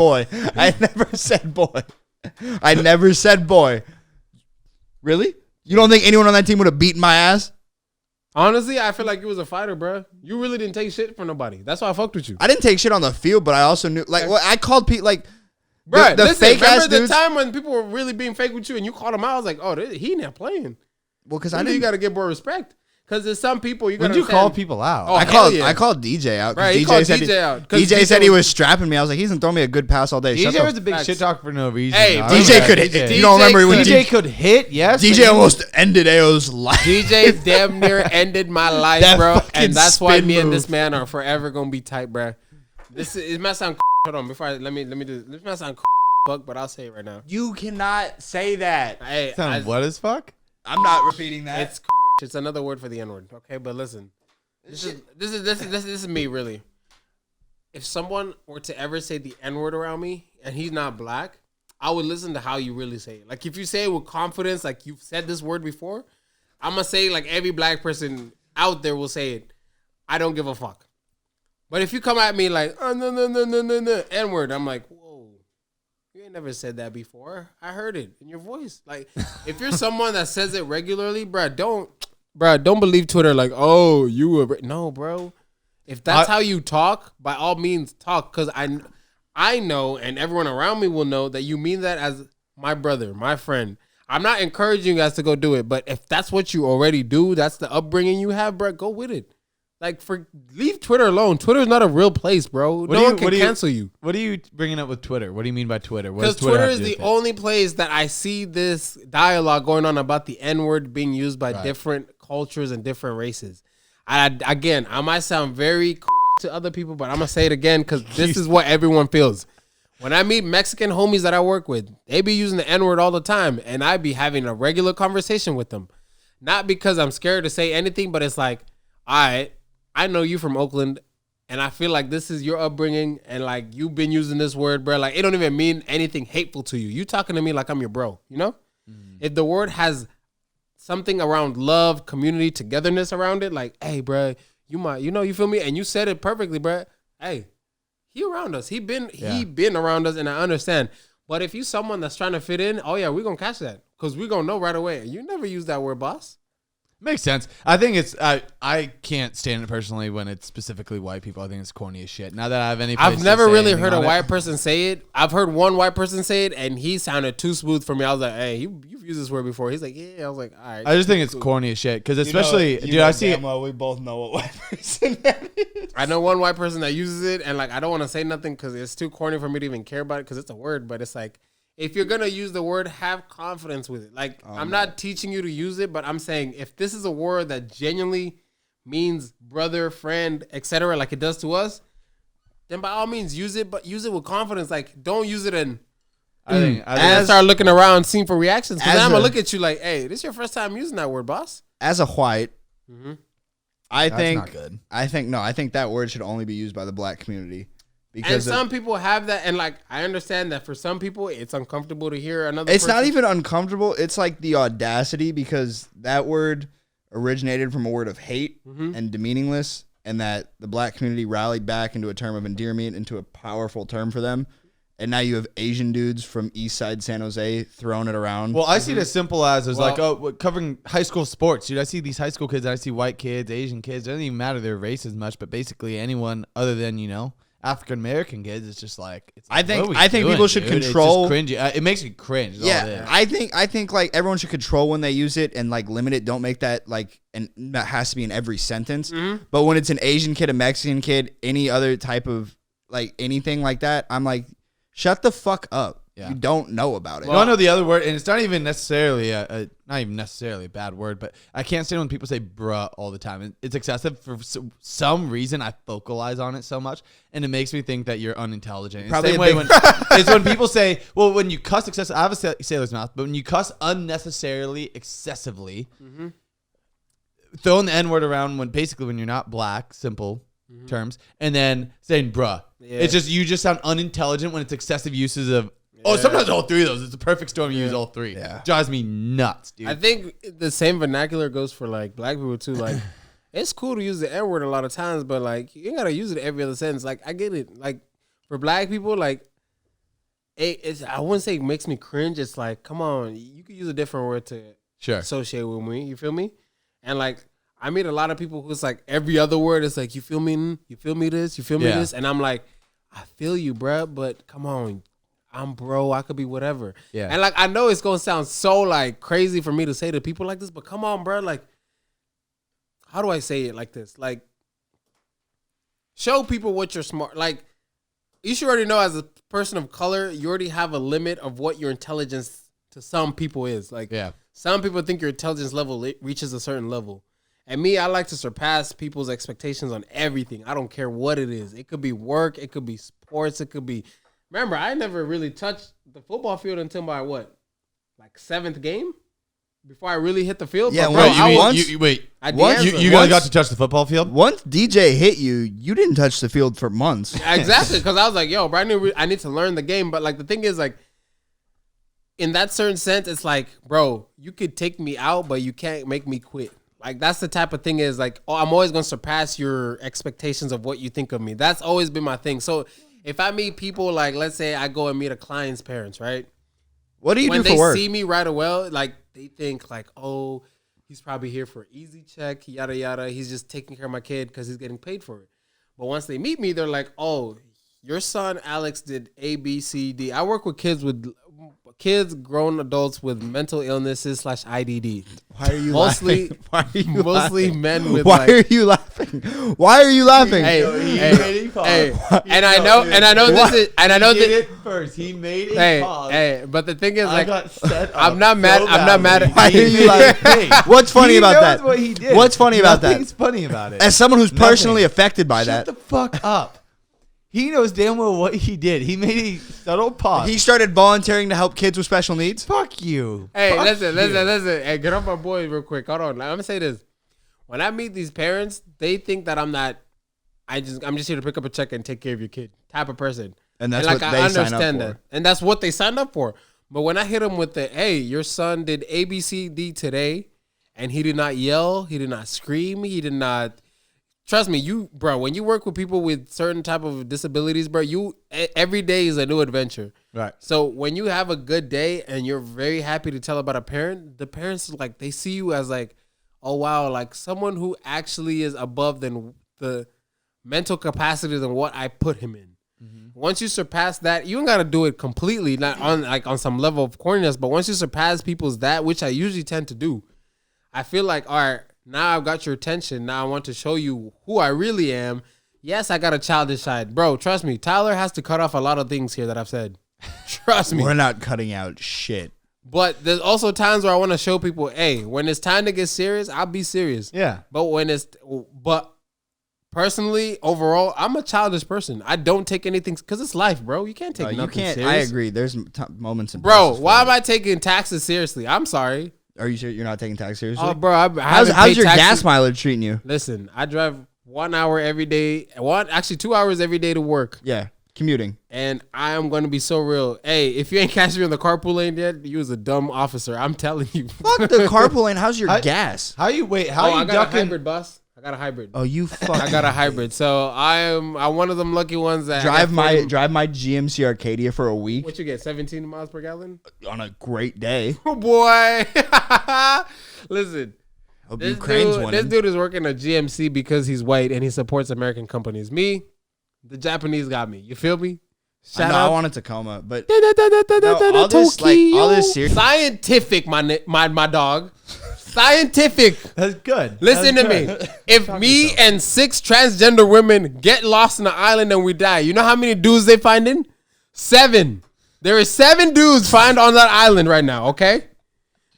I never said boy. I never said boy. Really? You don't think anyone on that team would have beaten my ass? Honestly, I feel like you was a fighter, bro. You really didn't take shit from nobody. That's why I fucked with you. I didn't take shit on the field, but I also knew, like, I called Pete, like, bro, the fake ass remember dudes. the time when people were really being fake with you and you called him out? I was like, oh, he not playing. Well, because I knew you got to get more respect. Because there's some people you When gotta do you call understand. people out? Oh, I hell called DJ out. 'Cause Right, he called DJ out. 'Cause DJ said DJ he was strapping me. I was like, he's gonna throw me a good pass all day. Shut DJ the was a big facts. shit talker for no reason. Hey, though. I DJ remember could that. hit. You don't remember when DJ could hit, yes. DJ but almost ended AO's life. DJ damn near ended my life, That bro. fucking And that's why spin me and move. this man are forever gonna be tight, bro. It might sound hold on before let me do this might sound fuck, but I'll say it right now. You cannot say that. Hey, Sound what as fuck? I'm not repeating that. it's another word for the N-word. Okay, but listen. This is me really. If someone were to ever say the N-word around me and he's not black, I would listen to how you really say it. Like if you say it with confidence, like you've said this word before, I'm gonna say like every black person out there will say it. I don't give a fuck. But if you come at me like, oh, no, N-word, I'm like, whoa, you ain't never said that before. I heard it in your voice. Like, if you're someone that says it regularly, don't believe Twitter like, oh, you were, no, bro. If that's how you talk, by all means talk. Because I know, and everyone around me will know that you mean that as my brother, my friend. I'm not encouraging you guys to go do it, but if that's what you already do, that's the upbringing you have, bro, go with it. Like, leave Twitter alone. Twitter's not a real place, bro. No one can cancel you. What are you bringing up with Twitter? What do you mean by Twitter? Because Twitter is the only place that I see this dialogue going on about the N-word being used by different cultures and different races. I might sound very to other people, but I'm going to say it again because this is what everyone feels. When I meet Mexican homies that I work with, they be using the N-word all the time, and I be having a regular conversation with them. Not because I'm scared to say anything, but it's like, all right, I know you from Oakland, and I feel like this is your upbringing, and like you've been using this word, bro. Like it don't even mean anything hateful to you. You talking to me like I'm your bro, you know? If the word has something around love, community, togetherness around it, like, hey, bro, you feel me? And you said it perfectly, bro. Hey, he around us. He been around us, and I understand. But if you someone that's trying to fit in, oh yeah, we're gonna catch that because we're gonna know right away. You never use that word, boss. Makes sense. I think it's I can't stand it personally when it's specifically white people. I think it's corny as shit. Now that I have any, I've never really heard a white person say it. I've heard one white person say it, and he sounded too smooth for me. I was like, "Hey, you've used this word before." He's like, "Yeah." I was like, "All right." I just think it's corny as shit because especially, dude, I see. Well, we both know what white person that is. I know one white person that uses it, and like I don't want to say nothing because it's too corny for me to even care about it because it's a word. But it's like, if you're gonna use the word, have confidence with it. Like I'm not teaching you to use it, but I'm saying if this is a word that genuinely means brother, friend, etc., like it does to us, then by all means use it, but use it with confidence. Like don't use it and start looking around, seeing for reactions. Because I'm gonna look at you like, hey, this is your first time using that word, boss. As a white, I That's think not good. I think that word should only be used by the black community. Because and some people have that, and like I understand that for some people it's uncomfortable to hear another. It's not person. even uncomfortable. It's like the audacity because that word originated from a word of hate and demeaningless, and that the black community rallied back into a term of endearment, into a powerful term for them. And now you have Asian dudes from East Side San Jose throwing it around. Well, I see it as simple as covering high school sports, dude. I see these high school kids, I see white kids, Asian kids. It doesn't even matter their race as much, but basically anyone other than African American kids, it's just like I think people should control. It's just cringy. It makes me cringe. Yeah, I think like everyone should control when they use it and like limit it. Don't make that like, and that has to be in every sentence. But when it's an Asian kid, a Mexican kid, any other type of like anything like that, I'm like, shut the fuck up. Yeah. You don't know about it. Well, I know the other word, and it's not even necessarily not even necessarily a bad word, but I can't stand when people say bruh all the time. It's excessive. For some reason, I focalize on it so much, and it makes me think that you're unintelligent. Probably the same way it's when people say, well, when you cuss excessively, I have a sailor's mouth, but when you cuss unnecessarily, excessively, throwing the N-word around when you're not black, simple terms, and then saying bruh. Yeah. It's just, you just sound unintelligent when it's excessive uses of, sometimes all three of those. It's a perfect storm. You use all three. Yeah. Drives me nuts, dude. I think the same vernacular goes for like black people too. Like, it's cool to use the N-word a lot of times, but like you ain't gotta use it every other sentence. Like, I get it. Like for black people, like I wouldn't say it makes me cringe. It's like, come on, you could use a different word to associate with me. You feel me? And like I meet a lot of people who's like every other word is like, you feel me? You feel me this? You feel me this? And I'm like, I feel you, bruh, but come on. I'm bro, I could be whatever. Yeah. And like I know it's gonna sound so like crazy for me to say to people like this, but come on, bro. Like how do I say it like this? Like, show people what you're smart. Like, you should already know as a person of color, you already have a limit of what your intelligence to some people is. Like, some people think your intelligence level reaches a certain level. And me, I like to surpass people's expectations on everything. I don't care what it is. It could be work. It could be sports. It could be... Remember, I never really touched the football field until my, what? Like 7th game? Before I really hit the field? Yeah, but bro, you guys got to touch the football field? Once DJ hit you, you didn't touch the field for months. Exactly, because I was like, yo, bro, I need to learn the game. But, like, the thing is, like, in that certain sense, it's like, bro, you could take me out, but you can't make me quit. Like, that's the type of thing is like, oh, I'm always going to surpass your expectations of what you think of me. That's always been my thing. So if I meet people, like, let's say I go and meet a client's parents, right? What do you do for work? When they see me right away, like, they think like, oh, he's probably here for an easy check, yada, yada. He's just taking care of my kid because he's getting paid for it. But once they meet me, they're like, oh, your son, Alex, did A, B, C, D. I work with kids, grown adults with mental illnesses / IDD. Why are you laughing? Why are you mostly laughing? men with. Why are you laughing? Why are you laughing? Hey, and I know this is, and I know he did it first. He made a pause. But the thing is, like, I'm not mad. I'm not mad at. Why are you laughing? What's funny about that? What he did. What's funny about that? Nothing's funny about it. As someone who's personally affected by that, shut the fuck up. He knows damn well what he did. He made a subtle pause. He started volunteering to help kids with special needs. Fuck you. Hey, Fuck listen. you. Hey, get off my boy real quick. Hold on. I'm gonna say this. When I meet these parents, they think that I'm not. I'm just here to pick up a check and take care of your kid type of person. And that's like, what they sign up for. that. And that's what they signed up for. But when I hit them with the, hey, your son did A, B, C, D today, and he did not yell, he did not scream, he did not. Trust me, bro, when you work with people with certain type of disabilities, bro, every day is a new adventure. Right. So when you have a good day and you're very happy to tell about a parent, the parents, like, they see you as like, oh, wow, like someone who actually is above than the mental capacity than what I put him in. Mm-hmm. Once you surpass that, you don't got to do it completely, not on some level of corniness, but once you surpass people's that, which I usually tend to do, I feel like, all right, now I've got your attention. Now I want to show you who I really am. Yes, I got a childish side. Bro, trust me. Tyler has to cut off a lot of things here that I've said. Trust me. We're not cutting out shit. But there's also times where I want to show people, hey, when it's time to get serious, I'll be serious. Yeah. But personally, overall, I'm a childish person. I don't take anything because it's life, bro. You can't take nothing serious. I agree. There's moments in bro, why am I taking taxes seriously? I'm sorry. Are you sure you're not taking tax seriously? Oh, bro, how's your gas mileage treating you? Listen, I drive 1 hour every day. 2 hours every day to work. Yeah, commuting. And I am going to be so real. Hey, if you ain't catch me in the carpool lane yet, you was a dumb officer. I'm telling you. Fuck the carpool lane. How's your gas? How you I got a hybrid bus. I got a hybrid. Oh, you fuck. I got a hybrid. So I'm one of them lucky ones that drive my GMC Arcadia for a week. What you get? 17 miles per gallon on a great day. Oh boy. Listen. Hope Ukraine's winning. This dude is working at GMC because he's white and he supports American companies. Me, the Japanese got me. You feel me? I wanted Tacoma, but all this serious. Scientific, my dog. Scientific. That's good. Listen to me. If me and 6 transgender women get lost in an island and we die, you know how many dudes they finding? 7. There is 7 dudes found on that island right now, okay?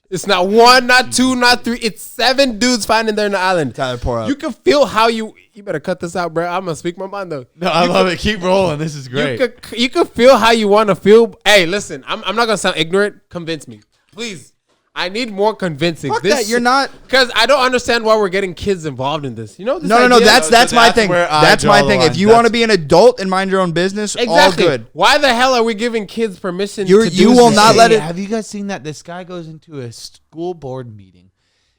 It's not 1, not 2, not 3. It's 7 dudes finding there in the island. Tyler, pour up. You can feel how you better cut this out, bro. I'm going to speak my mind, though. No, I love it. Keep rolling. This is great. You can feel how you want to feel. Hey, listen, I'm not going to sound ignorant. Convince me. Please. I need more convincing. Fuck that. You're not. Because I don't understand why we're getting kids involved in this. You know? No. That's my thing. That's my thing. If you want to be an adult and mind your own business, exactly. All good. Why the hell are we giving kids permission you will not let it. Have you guys seen that? This guy goes into a school board meeting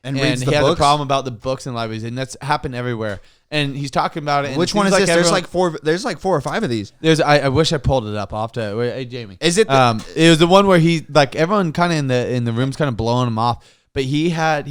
and reads the books? He has a problem about the books in libraries, and that's happened everywhere. And he's talking about it. And which one is this? There's like 4 or 5 of these. I wish I pulled it up. I'll have to. Hey, Jamie. Is it? It was the one where he like everyone kind of in the room's kind of blowing him off. But he had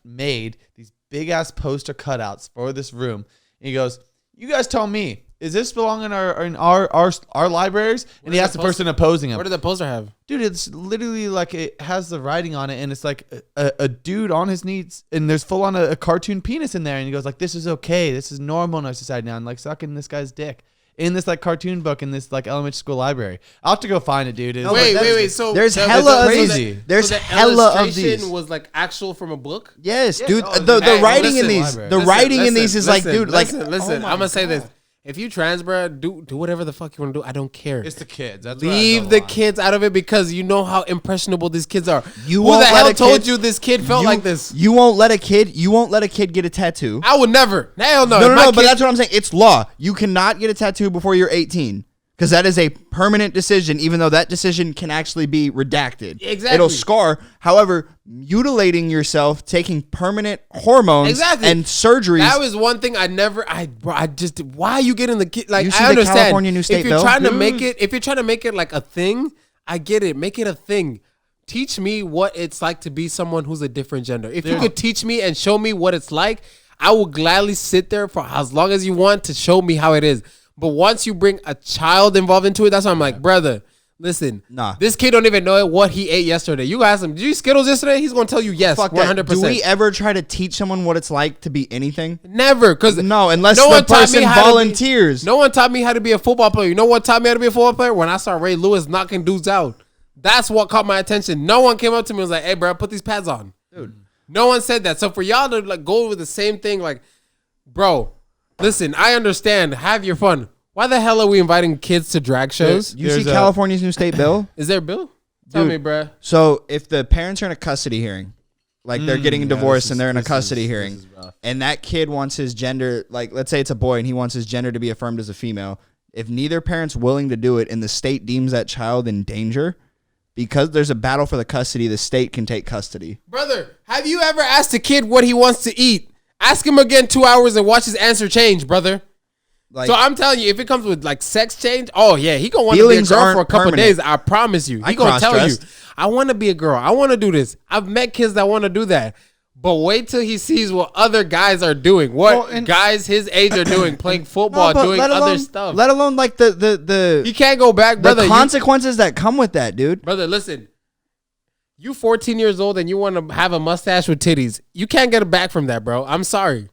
made these big ass poster cutouts for this room. And he goes, "You guys tell me, is this belong in our libraries? And he asked the person opposing him. What did the poster have? Dude, it's literally like it has the writing on it, and it's like a dude on his knees, and there's full on a cartoon penis in there, and he goes like, "This is okay, this is normal in our society now," and like sucking this guy's dick in this like cartoon book in this like elementary school library. I'll have to go find it, dude. No, Wait. So there's the- hella the- crazy. so the- There's so the hella of illustration these. was like actual from a book. Yes, Yeah, dude. oh, The hey, writing in listen, these, library. the writing in these is like, listen, dude, like, listen. oh I'm my gonna say this. God. If you trans, bro, do whatever the fuck you want to do. I don't care. It's the kids. That's where I Leave draw the line. kids out of it because you know how impressionable these kids are. You Who won't the let hell a told kid- you this kid felt like this? You won't let a kid get a tattoo. I would never. Hell no. No, If my but kid- that's what I'm saying. It's law. You cannot get a tattoo before you're 18 because that is a permanent decision, even though that decision can actually be redacted. Exactly. It'll scar. However, mutilating yourself, taking permanent hormones Exactly. and surgeries. That was one thing I never. I just. Why are you getting the kid? Like You see I the understand. California new state if you're bill? trying to Dude. make it, if you're trying to make it like a thing, I get it. Make it a thing. Teach me what it's like to be someone who's a different gender. If you could teach me and show me what it's like, I will gladly sit there for as long as you want to show me how it is. But once you bring a child involved into it, that's why I'm like, brother, listen, Nah. this kid don't even know what he ate yesterday. You ask him, did you eat Skittles yesterday? He's gonna tell you yes, Fuck 100%. that. Do we ever try to teach someone what it's like to be anything? Never, because No, unless no the one taught person me how to be- volunteers. No one taught me how to be a football player. You know what taught me how to be a football player? When I saw Ray Lewis knocking dudes out. That's what caught my attention. No one came up to me and was like, hey, bro, put these pads on. Dude. No one said that. So for y'all to like go with the same thing, like, bro, listen, I understand. Have your fun. Why the hell are we inviting kids to drag shows? You see There's a- California's new state bill? Is there a bill? Tell Dude. me, bro. So if the parents are in a custody hearing, like they're getting a yeah, divorce this and is- they're in a this custody is- hearing, this is rough. and that kid wants his gender, like let's say it's a boy and he wants his gender to be affirmed as a female, if neither parent's willing to do it and the state deems that child in danger, because there's a battle for the custody, the state can take custody. Brother, have you ever asked a kid what he wants to eat? Ask him again 2 hours and watch his answer change, brother. Like, So I'm telling you, if it comes with like sex change, oh yeah, he gonna want to be a Feelings girl for a aren't couple permanent. days. I promise you. I He gonna tell you, cross-dressed. I want to be a girl. I want to do this. I've met kids that want to do that. But wait till he sees what other guys are doing. What Well, and- guys his age are doing, playing football, but doing let other alone- stuff. Let alone like the He can't go back, brother. consequences that come with that, dude. Brother, listen. You 14 years old and you want to have a mustache with titties. You can't get it back from that, bro. I'm sorry.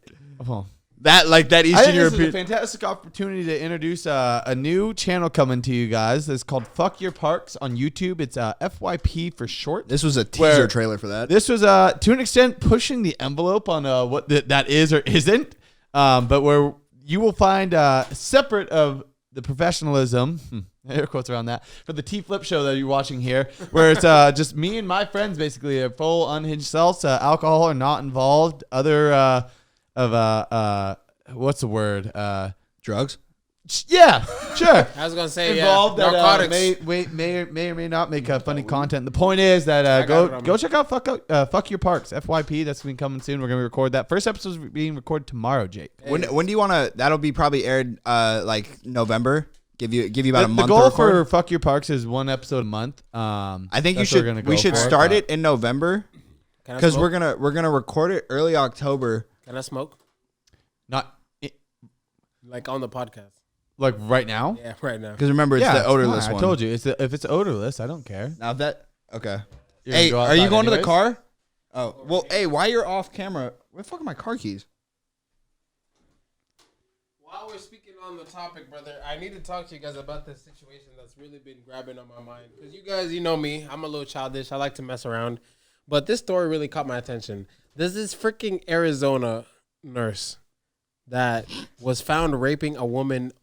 Oh. That I Eastern think this is a European. fantastic opportunity to introduce a new channel coming to you guys. It's called Fuck Your Parks on YouTube. It's FYP for short. This was a teaser Where- trailer for that. This was to an extent pushing the envelope on what that is or isn't, but where you will find separate of the professionalism, air quotes around that, for the Tflip show that you're watching here, where it's just me and my friends, basically a full unhinged selves. Alcohol are not involved. Other what's the word? Drugs. Yeah, sure. I was gonna say Involved that narcotics. may or may not make funny content. The point is that I got it on go me. check out Fuck Your Parks FYP. That's gonna be coming soon. We're gonna record that. First episode's being recorded tomorrow, Jake. When do you want to? That'll be probably aired like November. Give you about a The month. goal to record. for Fuck Your Parks is one episode a month. I think you that's what we're should. gonna We go should for. start it in November Can I because smoke? we're gonna record it early October. Can I smoke? Not Like on the podcast. like right now. Yeah, right now. Because remember, it's Yeah, the odorless fine. one. I told you, if it's odorless, I don't care. Now that okay. You're Hey, gonna go are you outside going to the anyways? car? Oh well. Hey, while you're off camera, where the fuck are my car keys? While we're speaking on the topic, brother, I need to talk to you guys about this situation that's really been grabbing on my mind. Because you guys, you know me, I'm a little childish. I like to mess around. But this story really caught my attention. There's this freaking Arizona nurse that was found raping a woman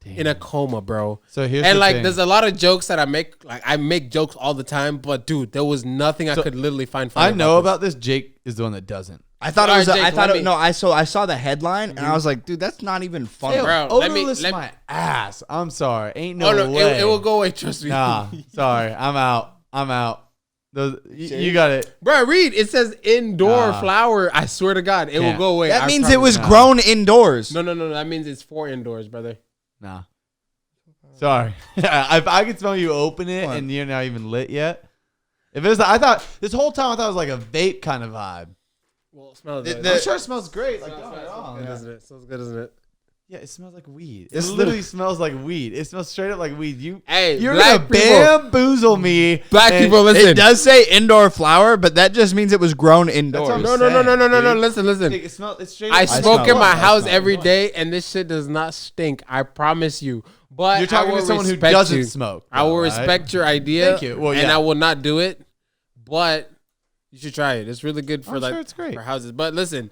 in a coma, bro. So here's And the like, thing. there's a lot of jokes that I make. Like, I make jokes all the time, but dude, there was nothing I could literally find funny. I know this. about this. Jake is the one that doesn't. I thought All it was. right, Jake, I thought let it, me- no. I saw the headline and I was like, dude, that's not even funny. Ew. Bro, odorless let- my ass. I'm sorry. Ain't no Oh no, way. it will go away. Trust me. Nah, sorry. I'm out. Those, you got it. Bro, read. It says indoor Nah. flower. I swear to God, it will Can't. go away. That I means promise. it was Nah. grown indoors. No. That means it's for indoors, brother. Nah. Sorry. If I could smell you open it What? and you're not even lit yet. If it was, I thought this whole time I thought it was like a vape kind of vibe. Well, smell The- it. the- I'm sure it smells great. Like, Smells don't get me good, wrong. isn't it? Smells good, isn't it? Yeah, it smells like weed. It This literally smells like weed. It smells straight up like weed. You're black gonna bamboozle me. Black and- people, listen. It does say indoor flower, but that just means it was grown indoors. what I'm No. saying, Listen. It smells. It's straight. I up- smoke smell in my it. house I smell every it. day, and this shit does not stink. I promise you. But You're talking I will to someone who respect doesn't you. smoke. I will though, right? respect your idea. Thank you. Well, and yeah. I will not do it. But you should try it. It's really good for I'm like sure it's great. for houses. But listen,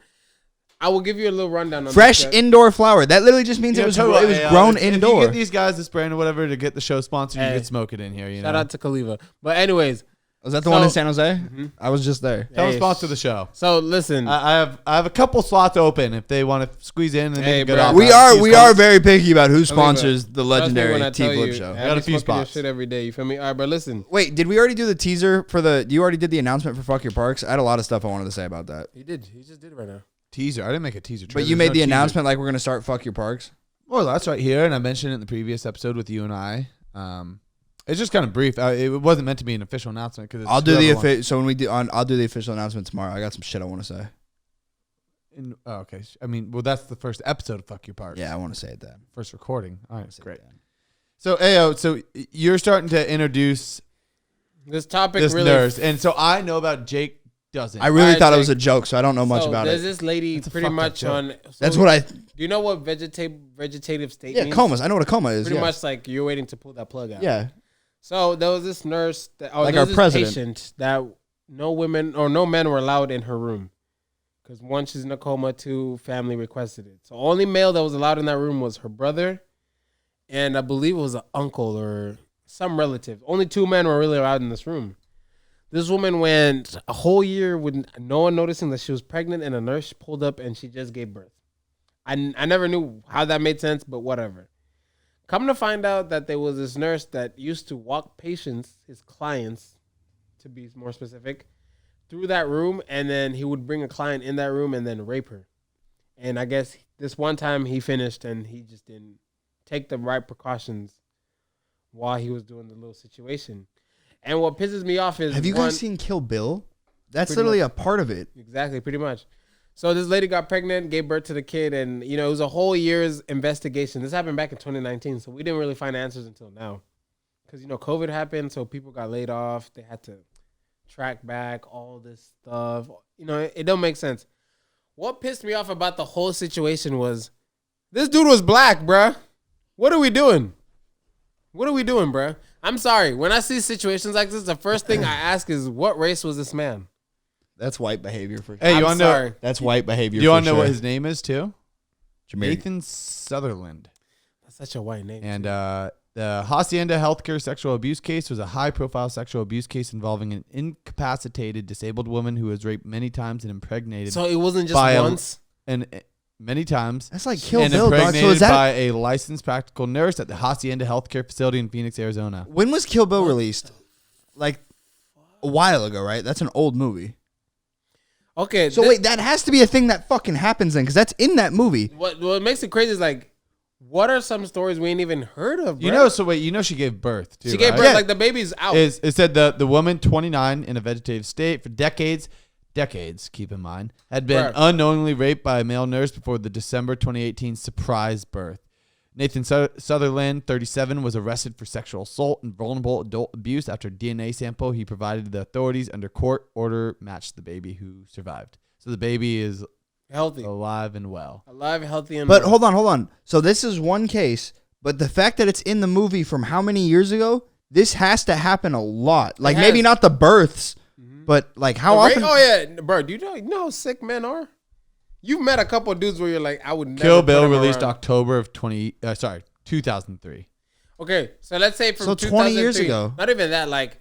I will give you a little rundown on Fresh this. indoor flower. That literally just means You it know, was tell you what, hey, grown if you indoor. get these guys this brand or whatever to get the show sponsored, you Hey. can smoke it in here. You Shout know, out to Kaliva. But anyways, Was that the one in So- San Jose? I was just there. tell them Hey, sponsor the show. so listen. I have a couple slots open if they want to squeeze in and Hey, make a good bro. offer. We are very picky about who sponsors the Trust me legendary when I tell Tflip you, show. I got a be few smoking your spots. shit every day. You feel me? All right, but listen. Wait, did we already do the teaser for the? You already did the announcement for Fuck Your Parks. I had a lot of stuff I wanted to say about that. He did. He just did it right now. teaser. I didn't make a teaser. But you made the announcement like we're gonna start Fuck Your Parks. Well, that's right here, and I mentioned it in the previous episode with you and I. It's just kind of brief. It wasn't meant to be an official announcement because I'll do the so when we do I'll do the official announcement tomorrow. I got some shit I want to say. Okay. I mean, well, that's the first episode of Fuck Your Parts. Yeah, I want to say it then. First recording. All right, Say it great. then. So, AO, so you're starting to introduce This topic this really. nurse, and so I know about Jake doesn't. I really Alright, thought it Jake. was a joke, so I don't know much So about there's it. this lady That's a pretty fucked up much joke. on. That's so what I. Do you know what vegetative state Yeah, means? comas. I know what a coma is. Pretty Yeah. much like you're waiting to pull that plug out. Yeah. So there was this nurse, Like there our was this president. patient that no women or no men were allowed in her room because one, she's in a coma, two, family requested it. So only male that was allowed in that room was her brother, and I believe it was an uncle or some relative. Only two men were really allowed in this room. This woman went a whole year with no one noticing that she was pregnant, and a nurse pulled up and she just gave birth. I never knew how that made sense, but whatever. Come to find out that there was this nurse that used to walk patients, his clients, to be more specific, through that room, and then he would bring a client in that room and then rape her. And I guess this one time he finished and he just didn't take the right precautions while he was doing the little situation. And what pisses me off is Have you guys seen Kill Bill? That's Pretty literally a part of it. Exactly, pretty much. So this lady got pregnant, gave birth to the kid, and it was a whole year's investigation. This happened back in 2019, so we didn't really find answers until now. Because COVID happened, so people got laid off. They had to track back all this stuff. It don't make sense. What pissed me off about the whole situation was this dude was black, bruh. What are we doing? What are we doing, bruh? I'm sorry. When I see situations like this, the first thing I ask is, what race was this man? That's white behavior for sure. Hey, you I'm want to know? sorry. That's white behavior. Do you want to for know what sure. his name is too? Jameer. Nathan Sutherland. That's such a white name. And the Hacienda healthcare sexual abuse case was a high-profile sexual abuse case involving an incapacitated disabled woman who was raped many times and impregnated. So it wasn't just by once? Many times. That's like Kill and Bill, dog. So impregnated is that by a licensed practical nurse at the Hacienda healthcare facility in Phoenix, Arizona. when was Kill Bill released? Like a while ago, right? That's an old movie. Okay. So wait, that has to be a thing that fucking happens then, because that's in that movie. What makes it crazy is like, what are some stories we ain't even heard of, bro? She gave birth too. She gave right? birth, Yeah. like the baby's out. It said the woman, 29, in a vegetative state for decades, keep in mind, had been Right. unknowingly raped by a male nurse before the December 2018 surprise birth. Nathan Sutherland, 37, was arrested for sexual assault and vulnerable adult abuse after a DNA sample he provided to the authorities under court order matched the baby who survived. So the baby is Healthy. alive and well. Alive, healthy, and But well. hold on. So this is one case, but the fact that it's in the movie from how many years ago, this has to happen a lot. Like maybe has. not the births, but like how often? Oh yeah, bro. Do you know how sick men are? You've met a couple of dudes where you're like, I would never. Kill put Bill them released around. October of 2003. Okay, so let's say from So 20 years 2003, ago. Not even that. Like,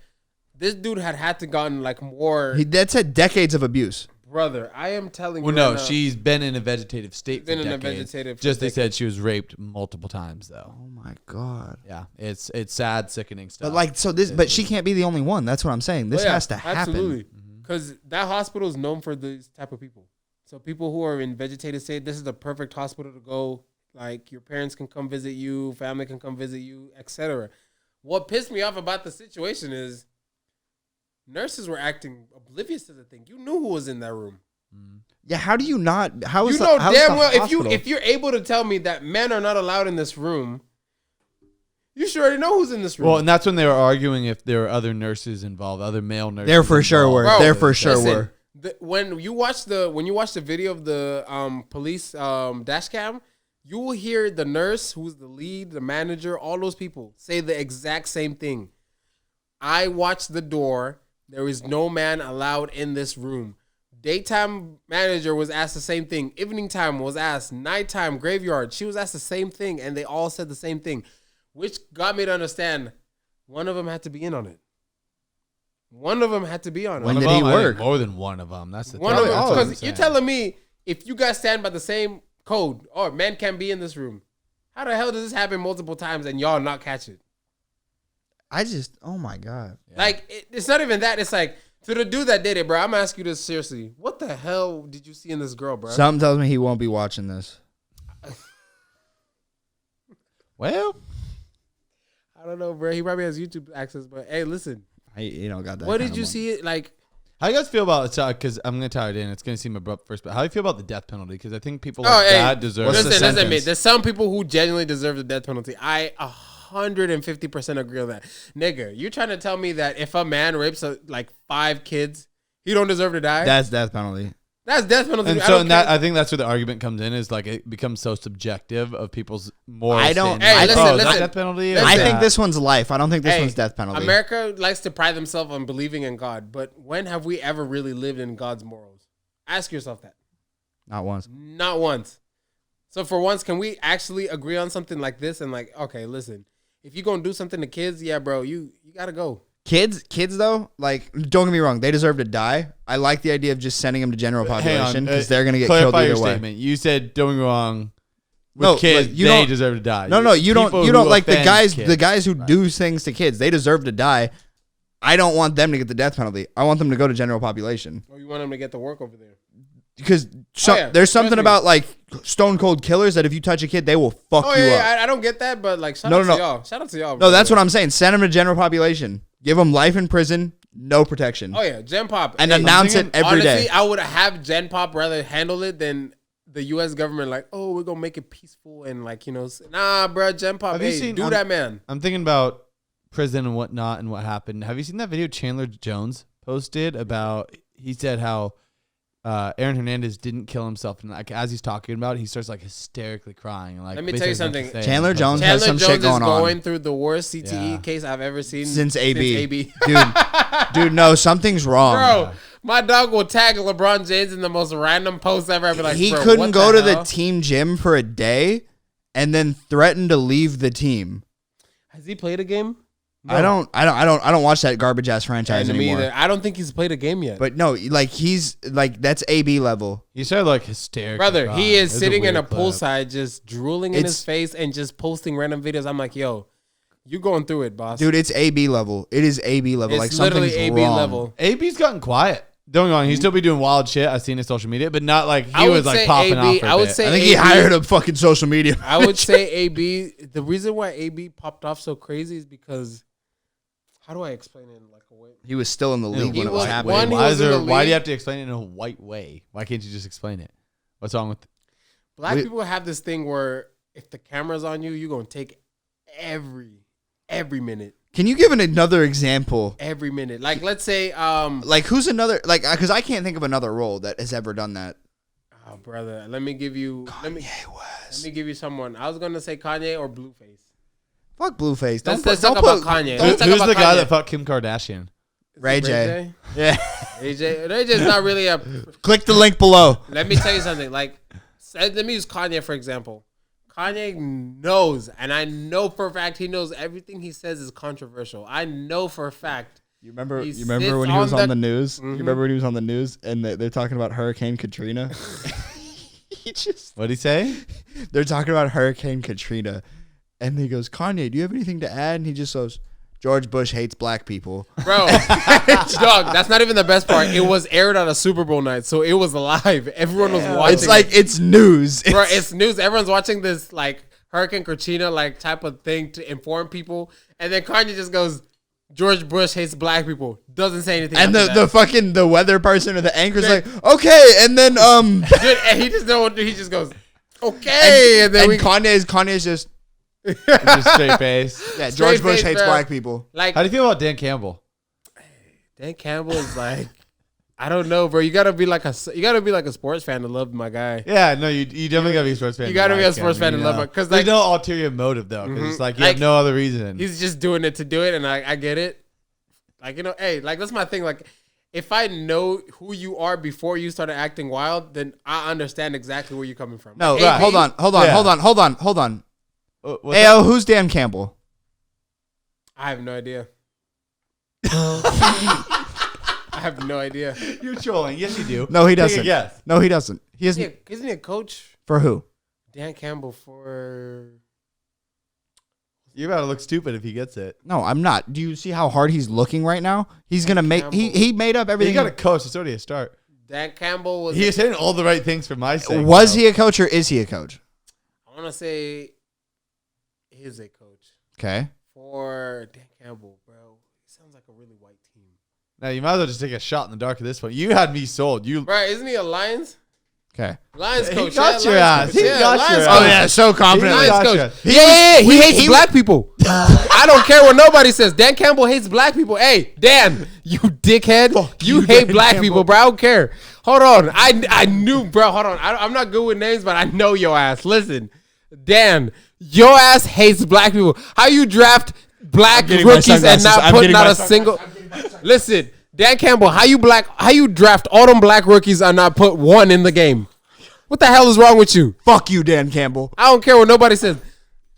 this dude had to gotten like more. That's a decades of abuse. Brother, I am telling Well, you. no, right now, she's been in a vegetative state Been for in a decades. vegetative for Just they decades. said she was raped multiple times, though. Oh my god. Yeah, it's sad, sickening stuff. But like, so this, but she can't be the only one. That's what I'm saying. This Oh, yeah, has to happen. Absolutely. Because that hospital is known for these type of people. So people who are in vegetative state, this is the perfect hospital to go. Like, your parents can come visit you, family can come visit you, etc. What pissed me off about the situation is nurses were acting oblivious to the thing. You knew who was in that room. Yeah, how do you not? How is You know how is damn the well hospital? if you're able to tell me that men are not allowed in this room, you should already know who's in this room. Well, and that's when they were arguing if there were other nurses involved, other male nurses. there for sure involved. were. Bro, There for sure listen, were. when you watch the video of the police dash cam, you will hear the nurse, who's the lead, the manager, all those people say the exact same thing. I watched the door. There is no man allowed in this room. Daytime manager was asked the same thing. Evening time was asked. Nighttime, graveyard. She was asked the same thing, and they all said the same thing, which got me to understand one of them had to be in on it. One of them had to be on it. When One did of he them, I think work? more than one of them. That's the One thing. of them, That's what I'm because you're saying. telling me if you guys stand by the same code, or men can't be in this room, how the hell does this happen multiple times and y'all not catch it? Oh my God. Yeah. Like, it's not even that. It's like, to the dude that did it, bro, I'm asking you this seriously. What the hell did you see in this girl, bro? Something tells me he won't be watching this. Well, I don't know, bro. He probably has YouTube access, but hey, listen. Got that. What kind did of you money. see it like? how you guys feel about it? Because I'm going to tie it in. It's going to seem abrupt first, but how do you feel about the death penalty? Because I think people like that deserve What's the Listen, sentence? admit, there's some people who genuinely deserve the death penalty. I 150% agree on that. Nigga, you're trying to tell me that if a man rapes like 5 kids, he don't deserve to die? That's death penalty. That's death penalty. And so, I think that's where the argument comes in, is like it becomes so subjective of people's moral. I don't- standing. Hey, listen, Is that listen. death penalty. Listen. I think this one's life. I don't think this Hey, one's death penalty. America likes to pride themselves on believing in God, but when have we ever really lived in God's morals? Ask yourself that. Not once. Not once. So for once, can we actually agree on something like this and like, okay, listen, if you're going to do something to kids, yeah, bro, you got to go. Kids though, like, don't get me wrong, they deserve to die. I like the idea of just sending them to general population because they're gonna get killed clarify either your way. statement. You said don't get me wrong. With No, kids, like, you they don't- deserve to die. No, you don't. People You who don't like the offend guys. kids. The guys who do things to kids, they deserve to die. I don't want them to get the death penalty. I want them to go to general population Or you want them to get to work over there. because yeah, there's something trust me. about like stone cold killers that if you touch a kid, they will fuck Oh, you yeah, up. I don't get that, but like, shout No, out no, to no. y'all. Shout out to y'all. No, that's what I'm saying. Send them to general population. Give them life in prison, no protection, Oh, yeah, Gen Pop. and Hey, announce thinking- it every day. honestly, I would have Gen Pop rather handle it than the U.S. government. Like, oh, we're gonna make it peaceful and like, nah, bro, Gen Pop. Have you Hey, seen- do that, man. I'm thinking about prison and whatnot and what happened. Have you seen that video Chandler Jones posted about? He said how Aaron Hernandez didn't kill himself, and like as he's talking about it, he starts like hysterically crying. And, like, Let me tell you basically something. saying- Chandler Jones has Chandler some Jones shit going is on. going through the worst CTE Yeah. case I've ever seen Since AB. AB. Dude, no, something's wrong. Bro, my dog will tag LeBron James in the most random post ever. I'd be like, He bro, couldn't what go to the hell? team gym for a day and then threatened to leave the team. Has he played a game? I don't watch that garbage ass franchise And me anymore. either. I don't think he's played a game yet. But no, like he's like that's AB level. He started like hysterical. Brother, crying. he is It was sitting in a weird clip. poolside just drooling in It's- his face and just posting random videos. I'm like, yo, you going through it, boss. Dude, it's AB level. It is AB level. it's Like literally something's AB wrong. level. AB's gotten quiet. Don't get me wrong, he still be doing wild shit. I've seen his social media, but not like I he would was like say popping AB off. For a I would bit. say I think he AB hired a fucking social media. I would say AB. The reason why AB popped off so crazy is because, how do I explain it in like a way? He was still in the league He when it was was happening. one- he Why, was in the why do league. you have to explain it in a white way? Why can't you just explain it? What's wrong with? Black We- people have this thing where if the camera's on you, you're gonna take every minute. Can you give another example? Every minute. Like let's say, Like who's another like because I can't think of another role that has ever done that. oh brother, let me give you let me give you someone. I was gonna say Kanye or Blueface. Fuck Blueface. Let's talk about Kanye. Who- Let's talk who's about the guy Kanye. that fucked Kim Kardashian? Ray J. Yeah. Ray J's not really a. Click the link below. Let me tell you something. Like, let me use Kanye for example. Kanye knows, and I know for a fact he knows everything he says is controversial. I know for a fact. You remember? He You remember sits when he was on on the- the news? Mhm. You remember when he was on the news and they're talking about Hurricane Katrina? What'd he say? They're talking about Hurricane Katrina, and he goes, "Kanye, do you have anything to add?" And he just goes, "George Bush hates black people." Bro, dog, that's not even the best part. It was aired on a Super Bowl night, so it was live. Everyone was watching. It's like it's news. bro, it's news. Everyone's watching this like Hurricane Katrina like type of thing to inform people, and then Kanye just goes, George Bush hates black people. Doesn't say anything. And after the that. fucking the weather person or the anchor's like, okay, and then Dude, and he just don't. He just goes, okay, and then Kanye's just Just straight face. yeah. Straight George Bush face, hates bro. black people. like How do you feel about Dan Campbell? Dan Campbell is like, I don't know, bro. You gotta be like a sports fan to love my guy. Yeah, no, you definitely gotta be a sports fan. You gotta be a like sports him, fan you to love know? him, 'cause, there's like- no ulterior motive though, because it's like you Like, have no other reason. He's just doing it to do it, and I get it. Like, you know, hey, like that's my thing. Like, if I know who you are before you started acting wild, then I understand exactly where you're coming from. No, Like, hold on. Yeah. What's AO, up? who's Dan Campbell? I have no idea. I have no idea. You're trolling. Yes, you do. No, he Take a doesn't. guess. No, he doesn't. He isn't. Isn't he a coach? For who? Dan Campbell for. You're about to look stupid if he gets it. No, I'm not. Do you see how hard he's looking right now? He's gonna make. He made up You everything. got a coach. It's already a start. Dan Campbell was. He is saying all the right things for my sake. Was though. he a coach or is he a coach? I want to say, is a coach Okay. for Dan Campbell, bro. He sounds like a really white team. Now you might as well just take a shot in the dark at this point. You had me sold. You. Bro, isn't he a Lions? Okay. Lions He coach. got yeah, your Lions ass. coach. He Yeah, got Lions your coach. ass. Oh yeah, so confidently. Lions Gotcha. coach. Yeah, he hates black people. I don't care what nobody says. Dan Campbell hates black people. Hey, Dan, you dickhead. You hate Dan black Campbell. people, bro. I don't care. Hold on. I knew, bro. Hold on. I'm not good with names, but I know your ass. Listen, Dan, your ass hates black people. How you draft black getting my rookies and sunglasses. not I'm put getting not my a single. Listen, Dan Campbell, how you draft all them black rookies and not put one in the game? What the hell is wrong with you? Fuck you, Dan Campbell. I don't care what nobody says.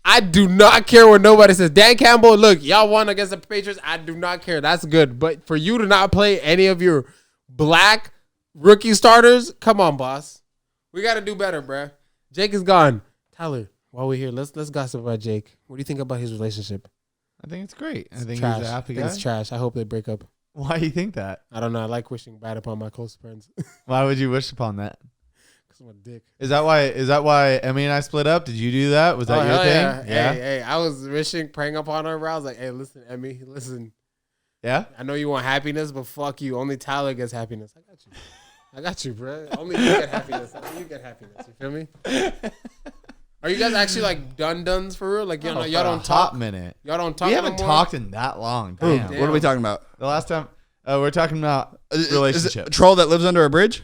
I do not care what nobody says. Dan Campbell, look, y'all won against the Patriots. I do not care. That's good. But for you to not play any of your black rookie starters, come on, boss. We got to do better, bruh. Jake is gone. Tyler, while we're here, let's gossip about Jake. What do you think about his relationship? I think it's great. I think Trash. he's a happy I think guy. it's trash. I hope they break up. Why do you think that? I don't know. I like wishing bad upon my close friends. Why would you wish upon that? Because I'm a dick. Is that why Emmy and I split up? Did you do that? Was that your hell thing? yeah. Hey, I was wishing, praying upon her, bro. I was like, hey, listen, Emmy, listen. Yeah? I know you want happiness, but fuck you. Only Tyler gets happiness. I got you, bro. Only you get happiness. Only you get happiness. You feel me? Are you guys actually like done-dones for real? Like y'all For don't a talk. hot minute. Y'all don't talk. We haven't no more? talked in that long. Who? Damn. What are we talking about? The last time we're talking about Is it a relationships. troll that lives under a bridge?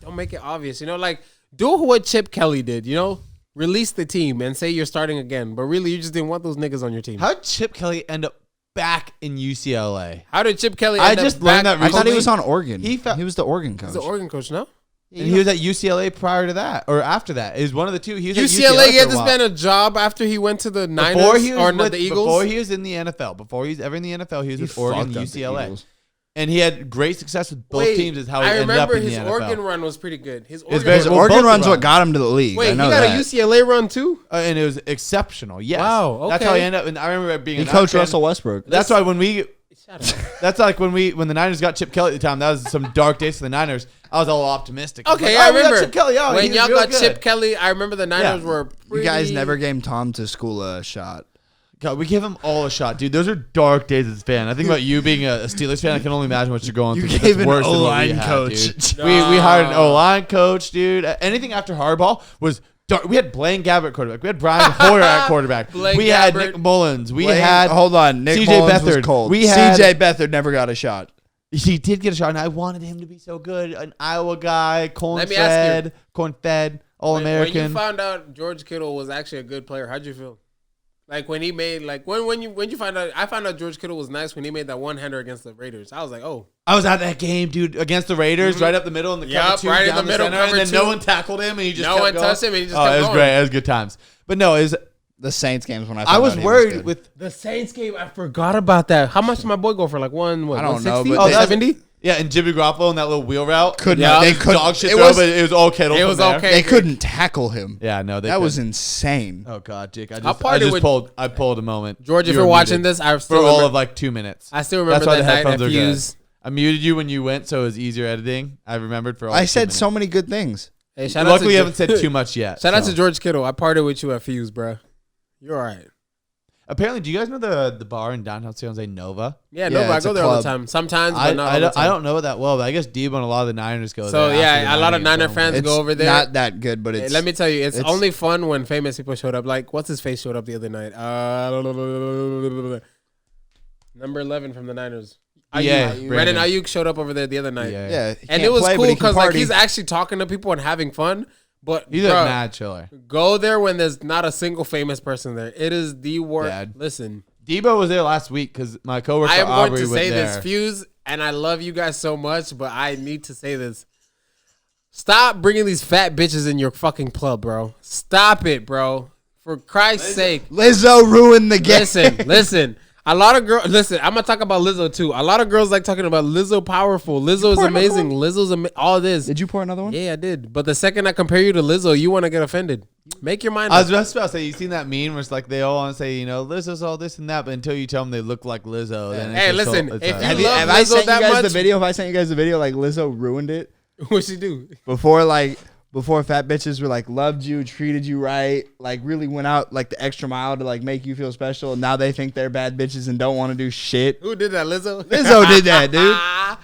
Don't make it obvious. You know, like do what Chip Kelly did. You know, release the team and say you're starting again. But really, you just didn't want those niggas on your team. How did Chip Kelly end up back in UCLA? How did Chip Kelly? I end just up learned back? that I thought he recently. was on Oregon. He He was the Oregon coach. He's the Oregon coach, no? And he was at UCLA prior to that, or after that. It was one of the two. He was at UCLA UCLA gave for this while. man a job after he went to the Niners Before he was or no, with- the Eagles. Before he was in the NFL, before he was ever in the NFL, he was He with Oregon, fucked up the UCLA, Eagles. and he had great success with both Wait, teams. Is how he I ended up remember in the his NFL. Oregon run was pretty good. His It's Oregon very- His well, Oregon both run's of what them. got him to the league. Wait, I he know got that. a UCLA run too? And it was exceptional. Yes. Wow, That's how okay. he ended up. And I remember it being. He a coached Niners fan. Russell Westbrook. That's why when we. Shut up. That's like when the Niners got Chip Kelly at the time. That was some dark days for the Niners. I was all optimistic. I was Okay, like, I we got remember Chip Kelly. Oh, when he's y'all real got good. Chip Kelly. I remember the Niners Yeah. were pretty. You guys never gave Tom to school a shot. God, we give him all a shot, dude. Those are dark days as a fan. I think about you being a Steelers fan. I can only imagine what you're going You through. gave That's an worse than what we O-line had, coach. dude. We hired an O-line coach, dude. Anything after Harbaugh was dark. We had Blaine Gabbert at quarterback. We had Brian Hoyer at quarterback. Blaine We had Gabbert. Nick Mullins. We Blaine- had hold on, Nick CJ Mullins was Beathard. cold. We had CJ Beathard never got a shot. He did get a shot, and I wanted him to be so good. An Iowa guy, Let me ask you. corn-fed, All-American. When you found out George Kittle was actually a good player, how'd you feel? Like when he made when you find out, I found out George Kittle was nice when he made that one-hander against the Raiders. I was like, oh, I was at that game, dude, against the Raiders, right up the middle in the cover Yup, two, right in down the middle, center, cover and then two. no one tackled him, and he just No kept one going. touched him, and he just oh, kept it was going. great. It was good times. But no, The Saints games when I I was found out he worried good. with the Saints game. I forgot about that. How much did my boy go for? Like I don't know, 160? but Oh, that's- 70? yeah, and Jimmy Garoppolo and that little wheel route. Couldn't Yeah. they It was couldn't dog shit it throw, was, but it was all Kittle. It from was there. okay. they couldn't tackle him. Yeah, no, they That was couldn't. insane. Oh god, Jake, I partied with- pulled a moment. George, if You you're were watching muted this, I for still all remember, of like 2 minutes. I still remember That's why that the night headphones at are good. Fuse. I muted you when you went, so it was easier editing. I remembered for all. I 2 said minutes. so many good things. Hey, shout out Luckily, to you haven't said too much yet. Shout out so. to George Kittle. I partied with you at Fuse, bro. You're all right. Apparently, do you guys know the bar in downtown San Jose, Nova? Yeah, no, but I it's go a there all the club. time. Sometimes, but not all the time. I don't know it that well, but I guess Debo and a lot of the Niners go So there. yeah, a lot of Niner fans It's go over there. not that good, but it's. Let me tell you, it's only fun when famous people showed up. Like, what's his face showed up the other night? Number 11 from the Niners. Brandon Ayuk showed up over there the other night. Yeah, he and can't it was play, but cool he can because like party. he's actually talking to people and having fun. But He's a bruh, mad chiller. go there when there's not a single famous person there. It is the worst. Dad. Listen, Debo was there last week because my coworker I am going Aubrey to went say there. this, Fuse, and I love you guys so much, but I need to say this. Stop bringing these fat bitches in your fucking club, bro. Stop it, bro. For Christ's sake. Lizzo ruined the game. Listen. A lot of girls. Listen, I'm gonna talk about Lizzo too. A lot of girls like talking about Lizzo powerful. Lizzo is pour another amazing. Lizzo's all this. Did you pour another one? Yeah, I did. But the second I compare you to Lizzo, you want to get offended. Make your mind I up. was just about to say, you seen that meme where it's like they all want to say, Lizzo's all this and that, but until you tell them they look like Lizzo, then Hey, it's just listen, it's if a- you Have, love have I Lizzo sent you that guys the much? video? If I sent you guys the video, like Lizzo ruined it What'd she do? before fat bitches were like loved you, treated you right, like really went out like the extra mile to like make you feel special. And now they think they're bad bitches and don't want to do shit. Who did that, Lizzo? Lizzo did that, dude.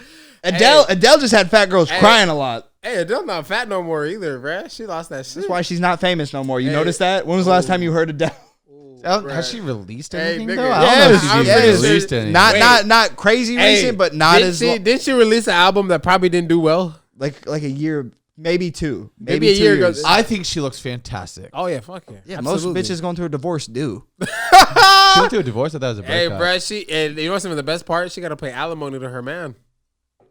Adele just had fat girls crying a lot. Hey, Adele not fat no more either, bruh. She lost that shit. That's why she's not famous no more. You notice that? When was the last time you heard Adele? Has she released Hey, anything nigga, though? I don't know if I'm she's pretty sure- released anything. Not crazy recent, but not as Didn't she release an album that probably didn't do well? like a year, maybe two, Maybe a 2 year ago. years. I think she looks fantastic. Oh yeah, fuck yeah. Yeah, Absolutely. most bitches going through a divorce do. She went through a divorce. I thought it was a Hey, breakup. bruh, and you know some of the best part? She got to pay alimony to her man.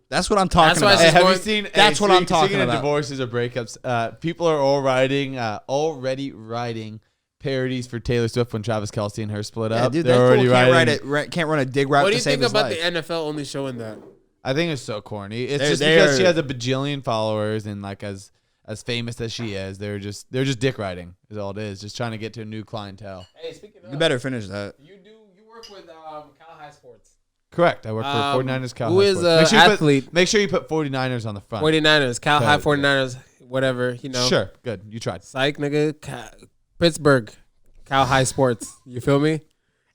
That's what I'm talking That's why about. she's Hey, have going- you seen? That's what I'm talking speaking about. of divorces or breakups, people are already writing parodies for Taylor Swift when Travis Kelce and her split Yeah, up. dude, They're that already fool can't writing. can't run a dig route What do to you save think his about life. the NFL only showing that? I think it's so corny. It's They're- just they because are- she has a bajillion followers and like as famous as she is, they're just dick writing is all it is. Just trying to get to a new clientele. Hey, speaking of, You better finish that. you work with Cal High Sports. Correct. I work for 49ers Cal who High is Sports. a athlete? Make sure you put 49ers on the front. 49ers, Cal High Good. 49ers, whatever, you know. Sure. Good. You tried. Psych, nigga. Pittsburgh, Cal High Sports. You feel me?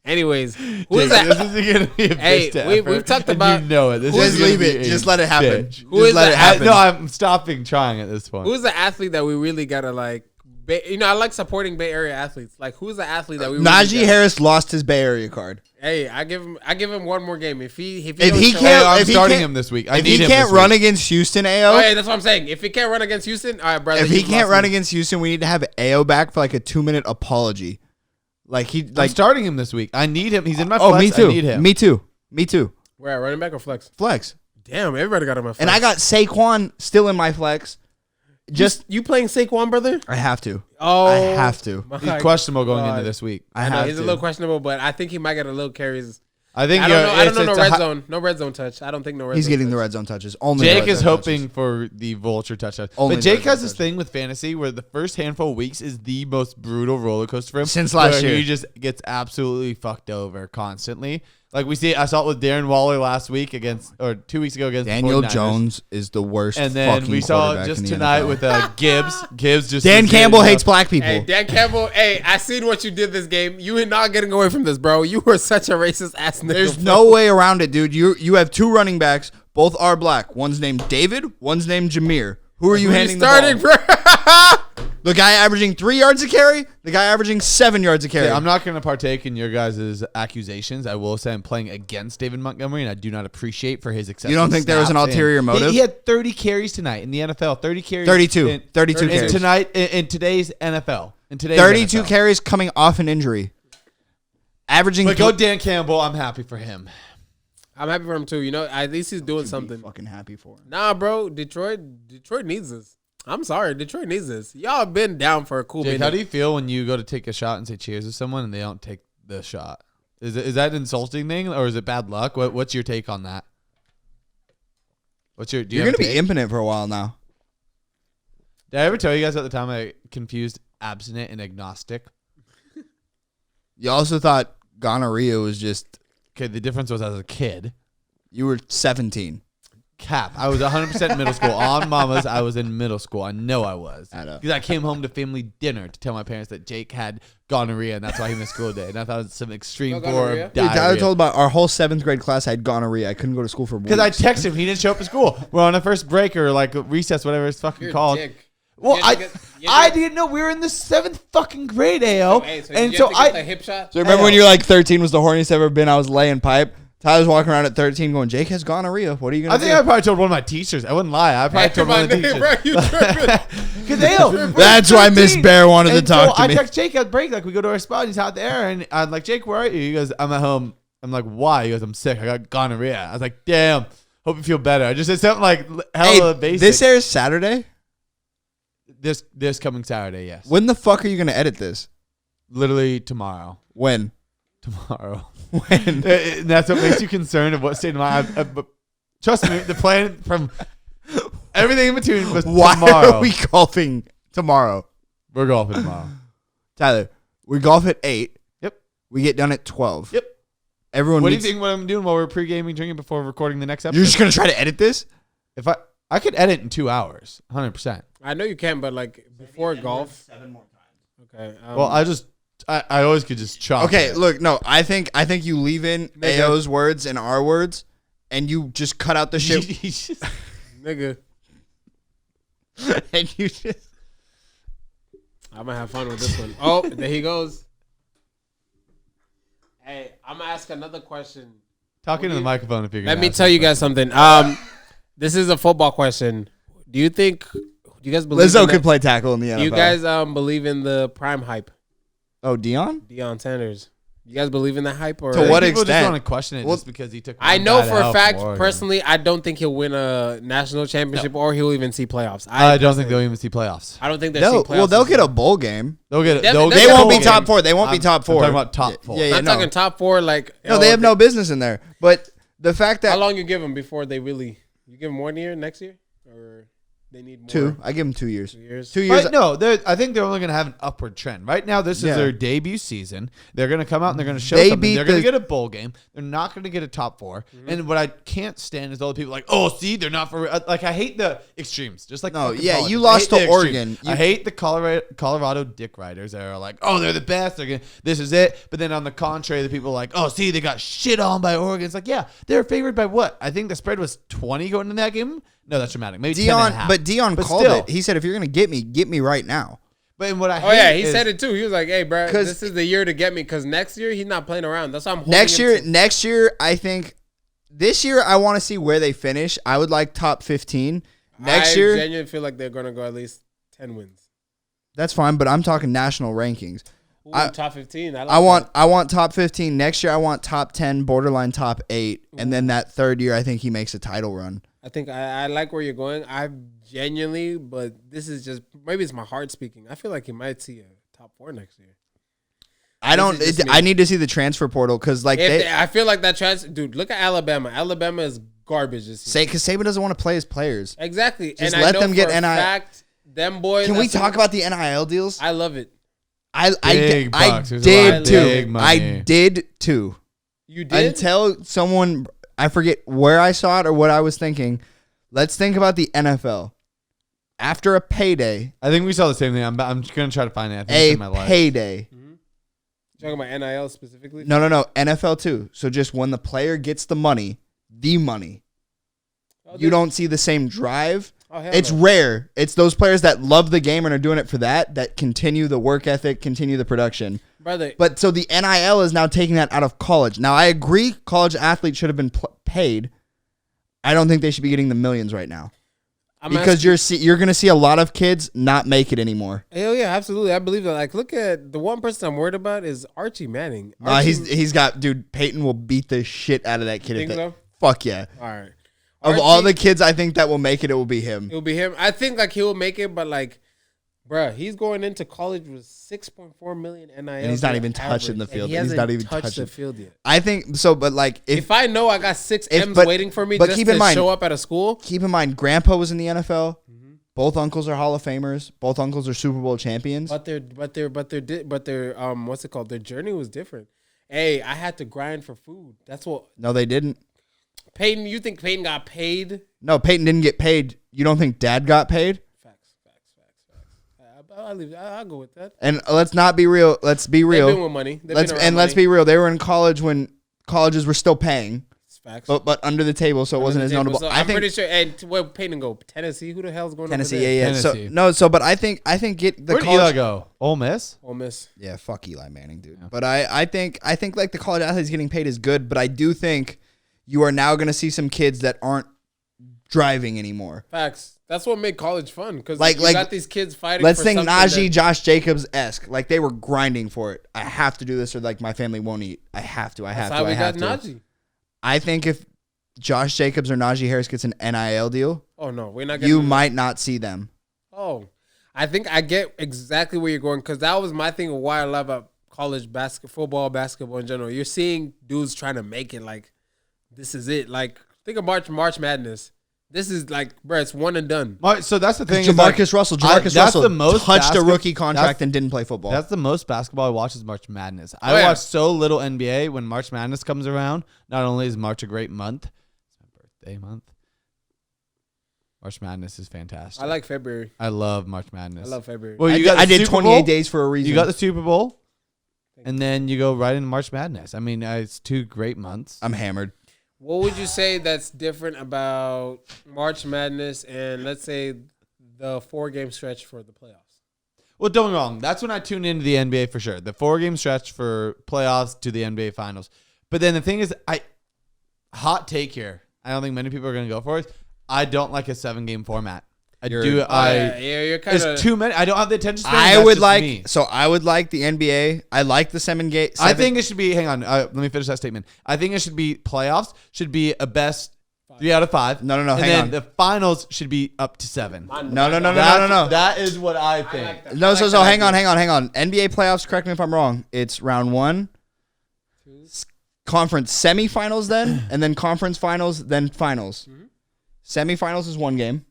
Anyways, who is This that? is gonna be a Hey, bitch we've effort, talked and about- You know it. This Just is gonna leave be it. a Just let it happen. bitch. Who Just is let the it happen. No, I'm stopping trying at this point. Who's the athlete that we really gotta like? I like supporting Bay Area athletes. Like, who's the athlete that we? Really Najee gotta- Harris lost his Bay Area card. Hey, I give him one more game. If he If don't he show can't- up- I'm if he starting can't- him this week. I If need he him can't this run week. against Houston, AO. Oh, yeah, that's what I'm saying. If he can't run against Houston, all right, brother. If he you've can't lost run me. against Houston, we need to have AO back for like a 2-minute apology. Like he I'm like. starting him this week. I need him. He's in my Oh, flex. me too. I need him. Me too. Me too. Where running back or flex? Flex. Damn, everybody got him at flex. And I got Saquon still in my flex. Just you playing Saquon, brother? I have to. Oh, I have to. my He's questionable going God. into this week. I I know have he's to. a little questionable, but I think he might get a little carries. I think I don't know. I don't know no it's a red hi- zone. No red zone touch. I don't think no red He's zone getting touch. the red zone touches. Only the Jake red is zone hoping touches. for the vulture touchdown. Only But the Jake red has zone this thing with fantasy where the first handful of weeks is the most brutal roller coaster for him. Since last where year. He just gets absolutely fucked over constantly. Like I saw it with Darren Waller last week 2 weeks ago against Daniel the 49ers. Jones is the worst. And then fucking we saw quarterback it just in the tonight NFL. with Gibbs. Gibbs just Dan is Campbell getting hates up. black people. Hey, Dan Campbell. Hey, I seen what you did this game. You are not getting away from this, bro. You were such a racist ass nigga. There's bro. no way around it, dude. You have two running backs. Both are black. One's named David. One's named Jameer. Who are you Who handing starting, the ball? bro? The guy averaging 3 yards a carry. The guy averaging 7 yards a carry. Yeah, I'm not going to partake in your guys' accusations. I will say I'm playing against David Montgomery, and I do not appreciate for his excessive You don't think there was an snaps. ulterior And motive? He had 30 carries tonight in the NFL. 30 carries. 32. 32 in carries. tonight in today's NFL. In today's 32 NFL. carries coming off an injury. Averaging. But go Dan Campbell. I'm happy for him. I'm happy for him too. You know, at least he's doing something. Fucking happy for him. Nah, bro. Detroit needs this. I'm sorry, Detroit needs this. Y'all have been down for a cool Jake, minute. how do you feel when you go to take a shot and say cheers to someone and they don't take the shot? Is that an insulting thing or is it bad luck? What's your take on that? You're going to be impotent for a while now. Did I ever tell you guys at the time I confused abstinent and agnostic? You also thought gonorrhea was just. Okay, the difference was as a kid. You were 17. Cap. I was 100% in middle school. On mamas, I was in middle school. I know I was. I know. Because I came home to family dinner to tell my parents that Jake had gonorrhea, and that's why he missed school today. And I thought it was some extreme form gonorrhea? of Dude, Tyler diarrhea. told about our whole 7th grade class had gonorrhea. I couldn't go to school for weeks. Because I texted him. He didn't show up to school. We're on a first break or like recess, whatever it's fucking You're a called. dick. Well, You have to get- I didn't know we were in the 7th fucking grade, AO. Hey, so and you so have to get the I hip shot. So remember when you were like 13 was the horniest I've ever been? I was laying pipe. Tyler's walking around at 13 going, Jake has gonorrhea. What are you going to do? think I probably told one of my teachers. I wouldn't lie. I probably told one of the teachers. Bro, you tripping. Because AO. That's why Miss Bear wanted to And talk to I me. text Jake at break, like we go to our spot, and he's out there, and I'm like, Jake, where are you? He goes, I'm at home. I'm like, why? He goes, I'm sick. I got gonorrhea. I was like, damn. Hope you feel better. I just said something like hella basic. This airs Saturday? This coming Saturday, yes. When the fuck are you going to edit this? Literally tomorrow. When? Tomorrow. When? And that's what makes you concerned of what state of mind. But trust me, the plan from everything in between was Why tomorrow. are we golfing tomorrow? We're golfing tomorrow. Tyler, we golf at 8. Yep. We get done at 12. Yep. Everyone What do you meets- think? What I'm doing while we're pre-gaming, drinking before recording the next episode? You're just going to try to edit this? If I could edit in 2 hours, 100%. I know you can, but like before golf. 7 more times. Okay. Well, I always could just chop. Okay, it. look, no, I think you leave in Nigga. AO's words and our words, and you just cut out the shit, He's just- nigga, and you just. I'm gonna have fun with this one. Oh, there he goes. Hey, I'm gonna ask another question. Talking to the microphone if you're gonna Let me ask tell me you guys something. This is a football question. Do you guys believe Lizzo in could the, play tackle in the NFL. do you guys believe in the prime hype? Oh, Dion? Deion Sanders. You guys believe in that hype or To what People just extent? want to question it Well, just because he took. I one know guy to for a help fact, Oregon. personally, I don't think he'll win a national championship or he'll even see playoffs. I don't think they'll even see playoffs. I don't think they'll see playoffs. Well, they'll get a bowl game. They'll get. They- They'll they get They a won't bowl be game. top 4. They won't be top 4. I'm talking about top 4. Yeah, I'm no. talking top 4. Like No, they have no business in there. But the fact How that long you give them before they really? You give them 1 year next year, or they need more? 2, I give them 2 years. 2 years. 2 years. Right, no, I think they're only going to have an upward trend. Right now, this Yeah. is their debut season. They're going to come out and they're going to show They something. beat They're going to the- get a bowl game. They're not going to get a top 4. And what I can't stand is all the people like, oh, see, they're not for like. I hate the extremes. Just like No, fucking yeah, politics. you I lost hate to the extremes. Oregon. I hate the Colorado dick riders that are like, oh, they're the best. They're gonna, this is it. But then on the contrary, the people are like, oh, see, they got shit on by Oregon. It's like, yeah, they're favored by what? I think the spread was 20 going into that game. No, that's dramatic. Maybe 10 and a half. But Dion But called still. it. He said, if you're going to get me right now. But what I Oh yeah, hate he is- said it too. He was like, "Hey, bro, 'Cause- this is the year to get me." Because next year he's not playing around. That's why I'm holding Next year, I think this year I want to see where they finish. I would like top 15. Next I year, genuinely feel like they're gonna go at least 10 wins. that's fine, but I'm talking national rankings. Ooh, I- top 15. I want top 15. Next year I want top 10, borderline top 8, and then that third year I think he makes a title run. I think I like where you're going. I genuinely, but this is just maybe it's my heart speaking. I feel like he might see a top 4 next year. I don't. is just me. I need to see the transfer portal because like I feel like that dude. Look at Alabama. Alabama is garbage this year. say because Saban doesn't want to play his players. Exactly. Just and let I know them get for a NIL. fact, them boys. Can we that's- talk about the NIL deals? I love it. I Big bucks. There's a lot of did big too. money. I did too. You did. Until someone, I forget where I saw it or what I was thinking. Let's think about the NFL. After a payday, I think we saw the same thing. I'm just gonna try to find it. I think it's a in my life. payday. Talking about NIL specifically. No, NFL too. So just when the player gets the money, Oh, you don't see the same drive. Oh, hell It's no. rare. It's those players that love the game and are doing it for that continue the work ethic, continue the production. brother. But so the NIL is now taking that out of college. Now I agree, college athletes should have been paid. I don't think they should be getting the millions right now I'm because asking- you're going to see a lot of kids not make it anymore. Hell yeah, absolutely. I believe that. Like, look at the one person I'm worried about is Archie Manning. He's got dude. Peyton will beat the shit out of that kid. Think so? Fuck yeah. All right. Of all the kids, I think that will make it will be him. It'll be him. I think like he'll make it, but like, bruh, he's going into college with 6.4 million NIL, And he's not even touching the field. He He's hasn't not even touched touching the field yet. I think so, but like If I know I got 6 M's but- waiting for me but just keep to in mind- show up at a school, keep in mind, Grandpa was in the NFL. Mm-hmm. Both uncles are Hall of Famers. Both uncles are Super Bowl champions. but their what's it called? Their journey was different. Hey, I had to grind for food. That's what No, they didn't. Peyton, you think Peyton got paid? No, Peyton didn't get paid. You don't think Dad got paid? Facts. I'll go with that. And let's not be real. Let's be real. They've been with money. Let's be real. They were in college when colleges were still paying. Facts. But under the table, so it wasn't as notable. So I I'm think pretty sure. And where Peyton go? Tennessee. Who the hell's going Tennessee. over there? Yeah. Tennessee. But I think get the Where'd college. Eli go? Ole Miss. Ole Miss. Yeah, fuck Eli Manning, dude. Yeah. But I think like the college athletes getting paid is good, but I do think you are now going to see some kids that aren't driving anymore. Facts. That's what made college fun because Like- you got these kids fighting. Let's for think something Najee, that- Josh Jacobs-esque. Like they were grinding for it. I have to do this or like my family won't eat. I have to. That's how we got Najee. I think if Josh Jacobs or Najee Harris gets an NIL deal, Oh no, we're not. Getting you might not see them. Oh, I think I get exactly where you're going because that was my thing of why I love college basketball in general. You're seeing dudes trying to make it like this is it. Like think of March Madness. This is like, bro, it's one and done. So that's the thing. Jamarcus Russell that's Russell the most touched a basket- rookie contract that's- and didn't play football. That's the most basketball I watch is March Madness. Oh, I yeah. watch so little NBA. When March Madness comes around, not only is March a great month, it's my birthday month. March Madness is fantastic. I like February. I love March Madness. I love February. Well, I did Super 28 Bowl, days for a reason. You got the Super Bowl, and then you go right into March Madness. I mean, it's 2 great months. I'm hammered. What would you say that's different about March Madness and let's say the 4-game stretch for the playoffs? Well, don't get me wrong. That's when I tune into the NBA for sure. The 4-game stretch for playoffs to the NBA Finals. But then the thing is, hot take here. I don't think many people are going to go for it. I don't like a 7-game format. You're kind of. It's too many. I don't have the attention span. I That's would just like me. so I would like the NBA. I like the 7-game. I think it should be. Hang on. Let me finish that statement. I think it should be playoffs. Should be a best 3 out of 5. No, And hang then on. the finals should be up to 7. No. That is what I think. No, so hang on. NBA playoffs, correct me if I'm wrong. It's round 1, conference semifinals then, and then conference finals, then finals. Semifinals is 1 game.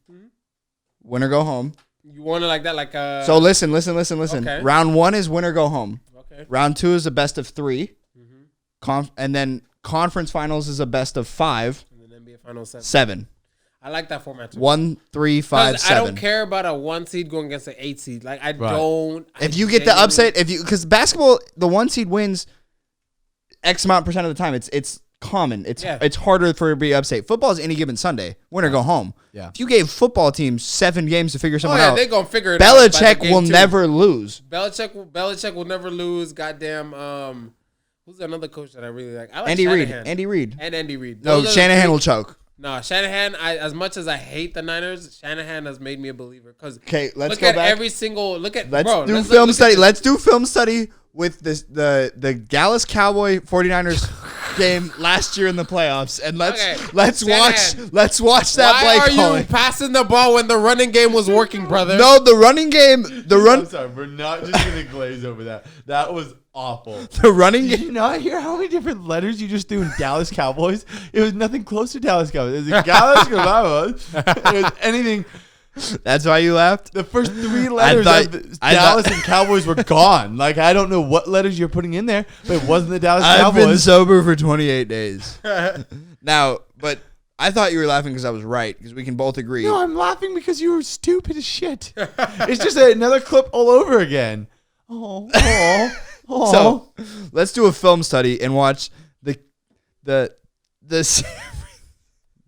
Winner go home. You want it like that? Like So listen. Okay. Round 1 is winner go home. Okay. Round 2 is a best of 3. And then conference finals is a best of 5. And then NBA Finals 7. I like that format too. 1, 3, 5, 'Cause I 7. don't care about a 1 seed going against an 8 seed. Like I don't. If you get the upset, because basketball, the 1 seed wins X amount % of the time. It's common. It's harder for it to be upset. Football is any given Sunday. Winner go home. Yeah. If you gave football teams 7 games to figure someone out, they're gonna figure it out. by the Belichick game will 2. never lose. Belichick will never lose. Goddamn. Who's another coach that I really like? I like Andy Reid. Shanahan. Andy Reid. And Andy Reid. No, Those are the Shanahan three- will choke. No, Shanahan. As much as I hate the Niners, Shanahan has made me a believer. Because Okay, let's look go at back. every single. Let's do look film at study. this. Let's do film study with the Dallas Cowboy 49ers game last year in the playoffs, and let's Shanahan. watch that Why play are calling. you passing the ball when the running game was working, brother? No, the running game, I'm sorry. We're not just gonna glaze over that. That was awful. the running Did game. you not hear how many different letters you just threw in Dallas Cowboys? It was nothing close to Dallas Cowboys. It was Dallas Cowboys. It was anything. That's why you laughed. The first 3 letters thought- of the I Dallas thought- and Cowboys were gone. Like, I don't know what letters you're putting in there, but it wasn't the Dallas I've been Cowboys. sober for 28 days. Now, but I thought you were laughing because I was right, because we can both agree. No, I'm laughing because you were stupid as shit. It's just another clip all over again. Oh. So let's do a film study and watch the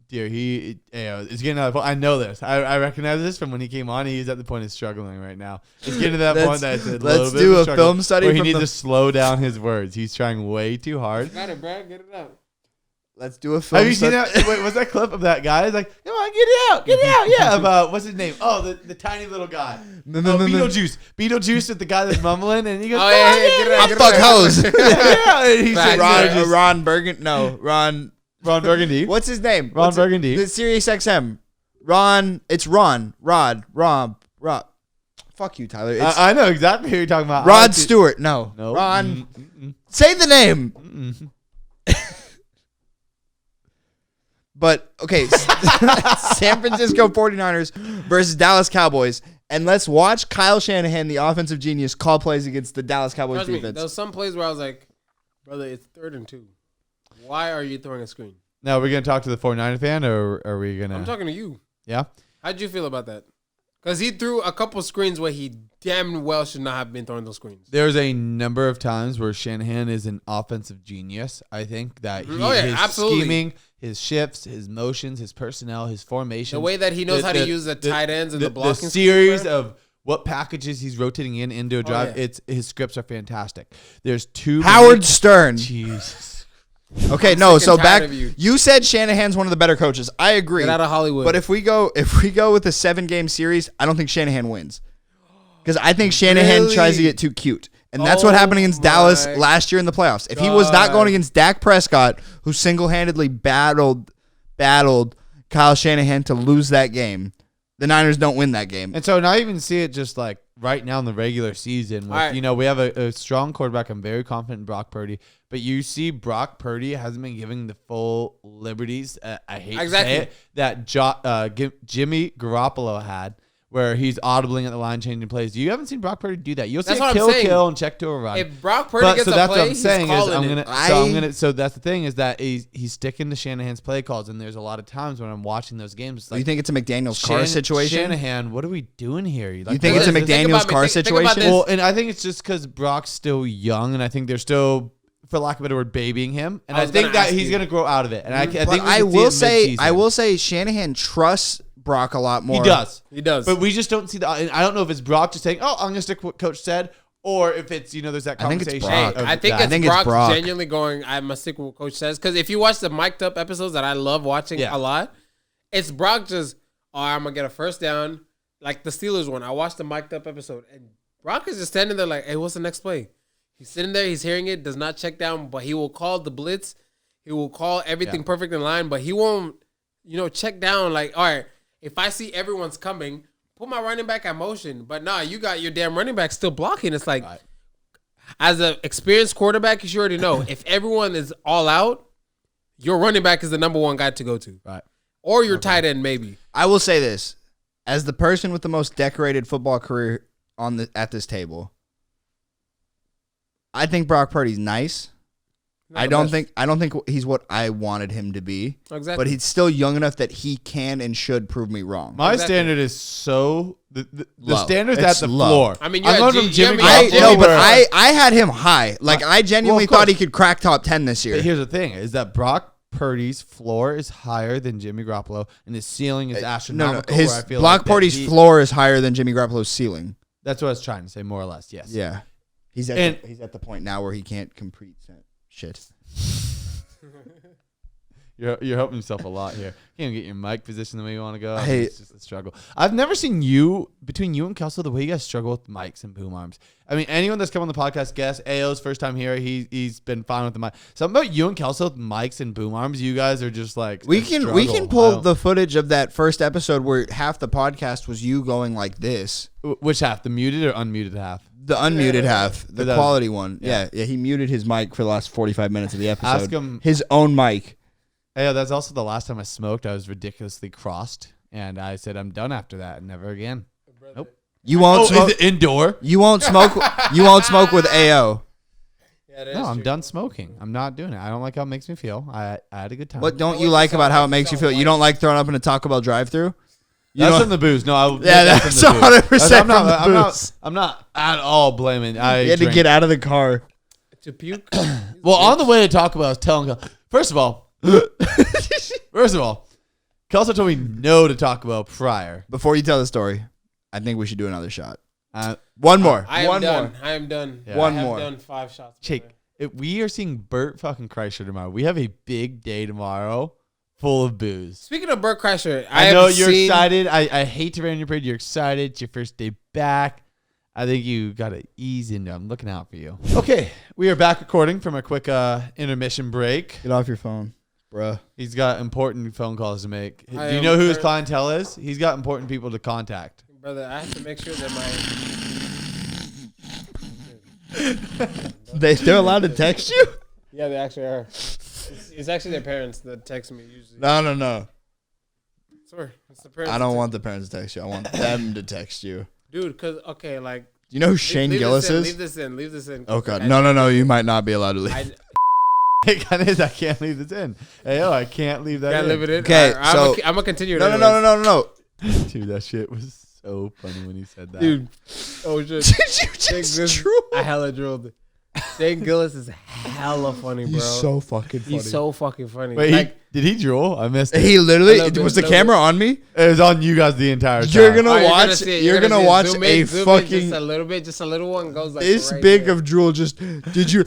Dear, it's getting to that point. I know this. I recognize this from when he came on. He's at the point of struggling right now. It's getting to that point that it's a little let's bit do of a struggle film study where he from needs the- to slow down his words. He's trying way too hard. Got it, Brad. Get it out. Let's do a film Have you seen study. that? Wait, what's that clip of that guy? He's like, come on, get it out. Yeah, about what's his name? Oh, the tiny little guy. Beetlejuice. Beetlejuice with the guy that's mumbling, and he goes, Oh, "Come on, yeah, get it out, I get it fuck out. hoes. yeah." And he's Facts. like, Ron Burgundy. No, Ron. Ron Burgundy. What's his name? Ron Burgundy. The Sirius XM. Ron. It's Ron. Rob. Fuck you, Tyler. It's I know exactly who you're talking about. Rod Stewart. No. Nope. Ron. Say the name. But, okay. San Francisco 49ers versus Dallas Cowboys. And let's watch Kyle Shanahan, the offensive genius, call plays against the Dallas Cowboys Trust me, defense. there was some plays where I was like, brother, it's 3rd and 2. Why are you throwing a screen? Now, we're going to talk to the 49er fan, or are we going to? I'm talking to you. Yeah? How'd you feel about that? Because he threw a couple screens where he damn well should not have been throwing those screens. There's a number of times where Shanahan is an offensive genius. I think that his absolutely. scheming, his shifts, his motions, his personnel, his formation. The way that he knows how to use the tight ends and the blocking. The series of what packages he's rotating into a drive. His scripts are fantastic. There's two. Howard Stern. Jesus. Okay, so back. You said Shanahan's one of the better coaches. I agree. Get out of Hollywood. But if we go with a 7-game series, I don't think Shanahan wins. Because I think Shanahan tries to get too cute. And that's what happened against Dallas last year in the playoffs. If he was not going against Dak Prescott, who single-handedly battled Kyle Shanahan to lose that game, the Niners don't win that game. And so now you even see it just like right now in the regular season. With, we have a strong quarterback. I'm very confident in Brock Purdy. But you see Brock Purdy hasn't been giving the full liberties, I hate to say it, that Jimmy Garoppolo had, where he's audibling at the line, changing plays. You haven't seen Brock Purdy do that. You'll see a kill and check to a run. If Brock Purdy gets a play, he's calling it. So that's the thing is that he's sticking to Shanahan's play calls, and there's a lot of times when I'm watching those games. Like, you think it's a McDaniels Carr situation? Shanahan, what are we doing here? You think it's a McDaniels Carr situation? Well, and I think it's just because Brock's still young, and I think they're still, for lack of a better word, babying him, and I think that he's going to grow out of it. And I think I will say Shanahan trusts Brock a lot more. He does. But we just don't see I don't know if it's Brock just saying, "Oh, I'm going to stick with what Coach said," or if it's there's that conversation. I think it's Brock genuinely going, "I'm going to stick with what Coach says." Because if you watch the mic'd up episodes that I love watching a lot, it's Brock just, I'm going to get a first down, like the Steelers one. I watched the mic'd up episode, and Brock is just standing there like, "Hey, what's the next play?" He's sitting there, he's hearing it, does not check down, but he will call the blitz. He will call everything perfect in line, but he won't, check down like, all right, if I see everyone's coming, put my running back at motion. But nah, you got your damn running back still blocking. It's like, as an experienced quarterback, you should already know, if everyone is all out, your running back is the number one guy to go to. Right. Or your tight end, maybe. I will say this. As the person with the most decorated football career at this table, I think Brock Purdy's nice. I don't think he's what I wanted him to be. Exactly. But he's still young enough that he can and should prove me wrong. My standard is so the standard's at the floor. I mean, I'm going from Jimmy. I had him high. Like I genuinely thought he could crack top 10 this year. But here's the thing: is that Brock Purdy's floor is higher than Jimmy Garoppolo, and his ceiling is astronomical. His Brock Purdy's floor is higher than Jimmy Garoppolo's ceiling. That's what I was trying to say, more or less. Yes. Yeah. He's at the point now where he can't complete shit. You're helping yourself a lot here. You can't get your mic position the way you want to go. Hey, it's just a struggle. I've never seen between you and Kelso, the way you guys struggle with mics and boom arms. I mean, anyone that's come on the podcast, guess AO's first time here. He's been fine with the mic. Something about you and Kelso with mics and boom arms. You guys are just like we can pull the footage of that first episode where half the podcast was you going like this. Which half? The muted or unmuted half? The unmuted half, the quality one. Yeah. He muted his mic for the last 45 minutes of the episode. Ask him his own mic. Hey, that's also the last time I smoked. I was ridiculously crossed, and I said I'm done after that, and never again. Nope. You won't smoke. Is it indoor? You won't smoke. You won't smoke with AO. No, I'm done smoking. I'm not doing it. I don't like how it makes me feel. I had a good time. What don't you like about how it makes you feel? You don't like throwing up in a Taco Bell drive-thru? That's from the booze. No, that's 100%. I'm not at all blaming. You had to get out of the car to puke. Well, on the way to Taco Bell, I was telling. First of all, Kelso told me no to Taco Bell prior. Before you tell the story, I think we should do another shot. One more. I am done. Yeah. One more. I have done 5 shots. Jake, we are seeing Bert fucking Kreischer tomorrow. We have a big day tomorrow. Full of booze. Speaking of Bert Kreischer, I know you're excited. I hate to rain on your parade. You're excited. It's your first day back. I think you got to ease into. I'm looking out for you. Okay, we are back recording from a quick intermission break. Get off your phone, bruh. He's got important phone calls to make. Do you know who his clientele is? He's got important people to contact. Brother, I have to make sure that they're allowed to text you? Yeah, they actually are. It's actually their parents that text me usually. No. Sorry, it's the parents. I don't want the parents to text you. I want them to text you. Dude, because, okay, like. You know who Shane Gillis is? Leave this in. Oh, God. No. You might not be allowed to leave. It kind of is. I can't leave this in. Hey, I can't leave that Can't in. leave it in. Okay, I'm so gonna continue. No. Dude, that shit was so funny when he said that. Dude. Oh shit. Did you just drool? I hella drilled. Shane Gillis is hella funny, bro. He's so fucking funny. He's so fucking funny. Wait, like, did he drool? I missed it. He literally A little bit, was the little camera on me. It was on you guys the entire time. You're gonna oh, watch. see it, You're gonna watch zoom a in, zoom in fucking just a little bit, just a little one goes like this right big there. of drool. Just did you?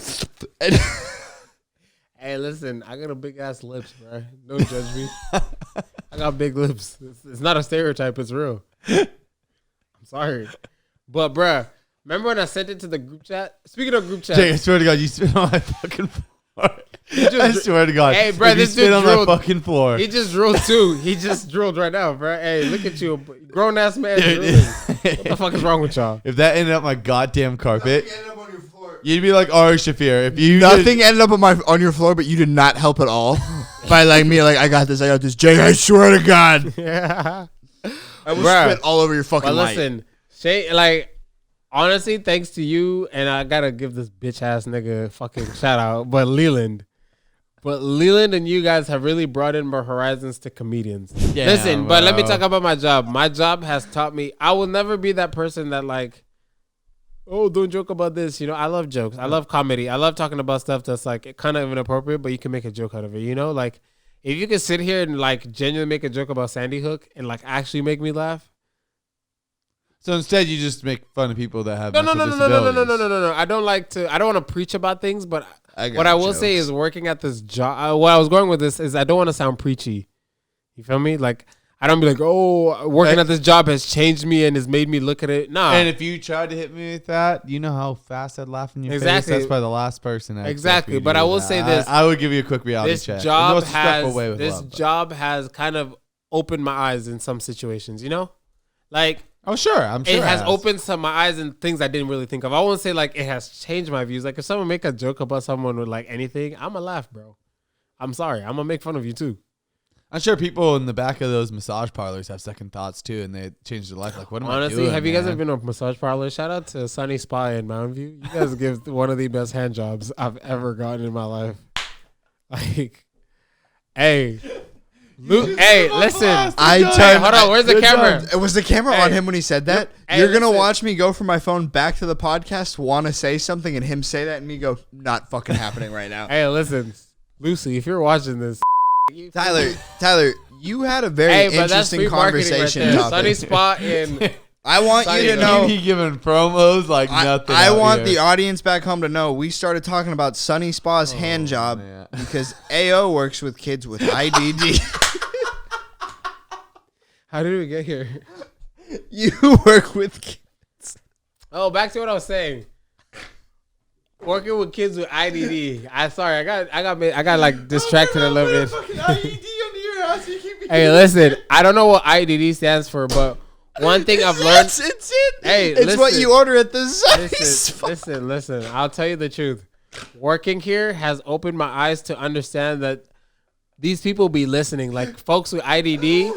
Hey, listen, I got a big ass lips, bro. Don't judge me. I got big lips. It's not a stereotype. It's real. I'm sorry, but bruh, remember when I sent it to the group chat? Speaking of group chat, Jake, I swear to God, you spit on my fucking floor. just I swear to God. Hey, bro, if you this spit dude on drooled. my fucking floor. he just drooled too. He just drooled right now, bro. Hey, look at you, grown ass man. Dude. Drooling. What the fuck is wrong with y'all? If that ended up my goddamn carpet, you'd be like Ari Shafir. If you Nothing ended up on your floor, but you did not help at all. By like me, like I got this. Jake, I swear to God, Yeah. I will Bruh. spit all over your fucking But light. listen, Shay, like, honestly, thanks to you, and I gotta give this bitch ass nigga fucking shout out, but Leland and you guys have really broadened my horizons to comedians. Yeah, Listen, but let me bro. talk about my job. My job has taught me I will never be that person that like, oh, don't joke about this. You know, I love jokes. I love comedy. I love talking about stuff that's like kind of inappropriate, but you can make a joke out of it. You know, like if you can sit here and like genuinely make a joke about Sandy Hook and like actually make me laugh. So instead, you just make fun of people that have No. mental disabilities. I don't like to. I don't want to preach about things, but I got what I will jokes. say is working at this job. What I was going with this is I don't want to sound preachy. You feel me? Like I don't be like, oh, working at this job has changed me and has made me look at it. Nah, And if you tried to hit me with that, you know how fast I'd laugh in your face. Exactly. That's probably the last person. I'd Exactly, expect you to but do I will that. say this. I would give you a quick reality this check. In the job most respectful has way with this love, but- job has kind of opened my eyes in some situations. You know, like. Oh sure, I'm sure It has opened some my eyes and things I didn't really think of. I won't say like it has changed my views. Like if someone make a joke about someone with like anything, I'ma laugh, bro. I'm sorry, I'm gonna make fun of you too. I'm sure people in the back of those massage parlors have second thoughts too, and they change their life. Like, what am I Honestly, doing? have you guys man? ever been to a massage parlor? Shout out to Sunny Spa in Mountain View. You guys give one of the best hand jobs I've ever gotten in my life. Like, hey. Luke, hey, listen. I Good turned. hold on, where's the Good camera? job. It was the camera Hey. on him when he said that. Hey, You're gonna listen. watch me go from my phone back to the podcast, want to say something, and him say that, and me go, not fucking happening right now. Hey, listen. Lucy, if you're watching this. Tyler, you had a very Hey, but that's interesting free marketing right conversation there. topic. Sunny Spa in. I want Sunny you to Spa. know. He giving promos like nothing. I out want here. the audience back home to know we started talking about Sunny Spa's hand job man. because AO works with kids with IDD. How did we get here? You work with kids. Oh, back to what I was saying. Working with kids with IDD. I got like distracted a little bit. Hey, listen. I don't know what IDD stands for, but one thing I've learned. It's it. Hey, it's what listen. you order at the Sunny Spa. Listen. I'll tell you the truth. Working here has opened my eyes to understand that these people be listening. Like folks with IDD.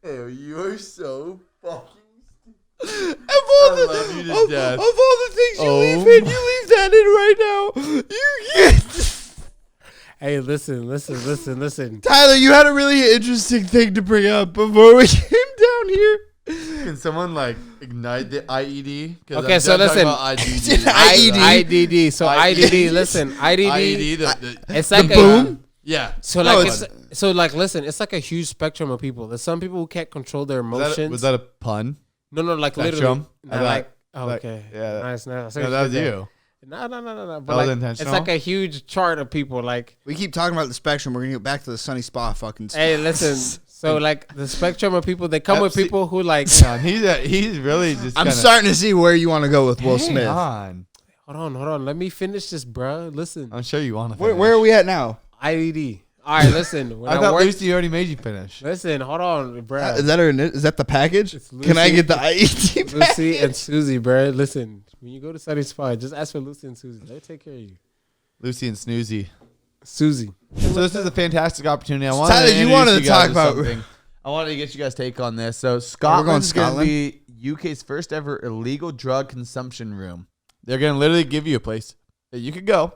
Hey, you are so fucking. Love you to death. Of all the things you Oh leave in, you leave that in right now. You get. Hey, listen. Tyler, you had a really interesting thing to bring up before we came down here. Can someone like ignite the IED? 'Cause Okay, I'm so done talking listen. about It's IED. an IDD. So IDD. Listen, IDD. IED. It's like The boom? Yeah. So No, like it's- so like listen, it's like a huge spectrum of people. There's some people who can't control their emotions. Was that a pun? No, like Spectrum? literally. I like thought- okay. yeah. Nice. No, that was you. No. But That was like, intentional? it's like a huge chart of people. Like, We keep talking about the spectrum. We're gonna get back to the Sunny Spa fucking stuff. hey, listen. So like the spectrum of people, they come with Pepsi- people who like. Hang on, he's really just. I'm kinda, starting to see where you want to go with Will Hang Smith. on. Hold on. Let me finish this, bro. Listen. I'm sure you want to. Where are we at now? IDD. All right, listen. When I thought work- Lucy already made you finish. Listen, hold on, bro. Is that the package? It's Can I Lucy. get the IED Lucy package? and Susie, bro. Listen, when you go to Sunny Spa, just ask for Lucy and Susie. They'll take care of you. Lucy and Snoozy. Susie. So this is a fantastic opportunity. I wanted Tyler, to you introduce wanted to you guys talk about- something. I wanted to get you guys' take on this. So Scotland's going to Scotland? be UK's first ever illegal drug consumption room. They're going to literally give you a place that you could go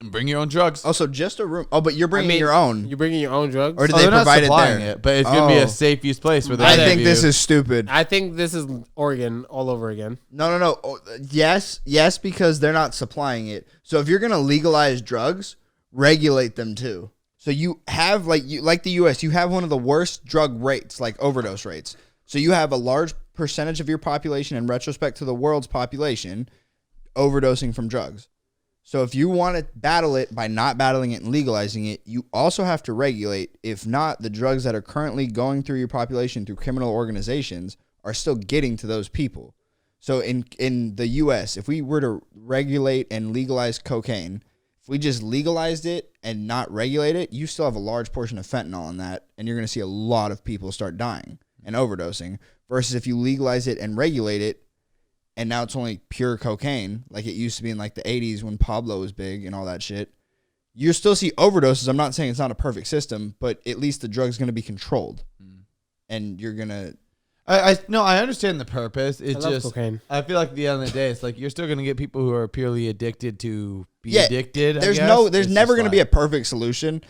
and bring your own drugs. Also, just a room. Oh, but you're bringing your own. You're bringing your own drugs? Or do Oh, they they're not provide it supplying there? it, but it's going to be a safe use place where they I give think this you- is stupid. I think this is Oregon all over again. No. Oh, yes, because they're not supplying it. So if you're gonna legalize drugs, regulate them too. So you have like the U.S. You have one of the worst drug rates, like overdose rates. So you have a large percentage of your population, in retrospect to the world's population, overdosing from drugs. So if you want to battle it by not battling it and legalizing it, you also have to regulate. If not, the drugs that are currently going through your population through criminal organizations are still getting to those people. So in the U.S., if we were to regulate and legalize cocaine, if we just legalized it and not regulate it, you still have a large portion of fentanyl in that, and you're going to see a lot of people start dying and overdosing. Versus if you legalize it and regulate it, and now it's only pure cocaine, like it used to be in like the 80s when Pablo was big and all that shit, you still see overdoses. I'm not saying it's not a perfect system, but at least the drug's going to be controlled. And you're going to... I understand the purpose. It's I love just cocaine. I feel like at the end of the day, it's like you're still going to get people who are purely addicted to be addicted. There's never going to be a perfect solution,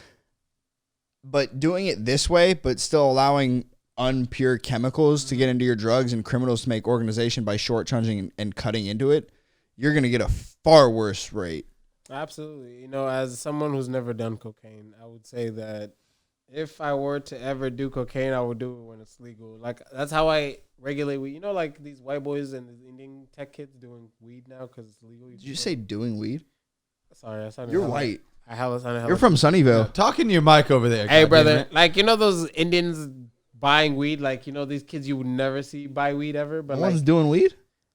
but doing it this way, but still allowing unpure chemicals to get into your drugs and criminals to make organization by shortchanging and cutting into it, you're going to get a far worse rate. Absolutely. You know, as someone who's never done cocaine, I would say that if I were to ever do cocaine, I would do it when it's legal. Like, that's how I regulate weed. You know, like these white boys and the Indian tech kids doing weed now because it's legal. Did you say doing weed? Sorry, I sounded You're hella- white. I hella sounded hella- You're from Sunnyvale. Talking to your mic over there. Hey, goddammit. brother. Like, you know those Indians buying weed? Like, you know, these kids you would never see buy weed ever. But No like, one's doing weed?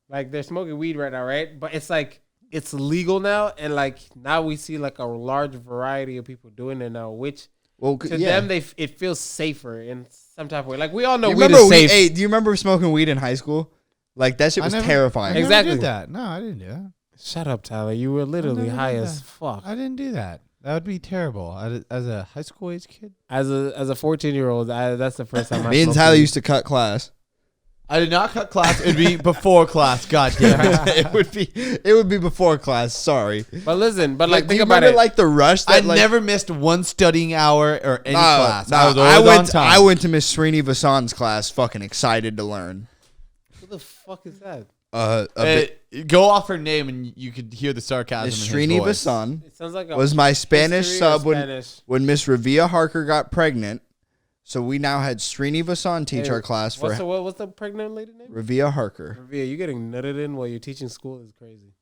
like, they're smoking weed right now, right? But it's like, it's legal now. And like, now we see like a large variety of people doing it now, which Well, to yeah. them, it feels safer in some type of way. Like, we all know You weed remember is safe. Hey, do you remember smoking weed in high school? Like, that shit was terrifying. I never Exactly. did that. No, I didn't do that. Shut up, Tyler. You were literally never high did as that. fuck. I didn't do that. That would be terrible. As a high school age kid, As a 14-year-old, that's the first time I Me and smoked Tyler weed. used to cut class. I did not cut class. It'd be before class. God damn it. it would be before class. Sorry. But listen, but like, Do think you about remember it. like the rush? I That, like, never missed one studying hour or any No, class. no, I was always on time. I went to Miss Srini Vasan's class, fucking excited to learn. What the fuck is that? Go off her name and you could hear the sarcasm Miss in his Srini voice. Vasan It sounds like a was my Spanish history or sub Spanish. when Miss Ravia Harker got pregnant. So we now had Srini Vasan teach Hey, our class for what's the pregnant lady name? Ravia Harker. Ravia, you getting nutted in while you're teaching school is crazy.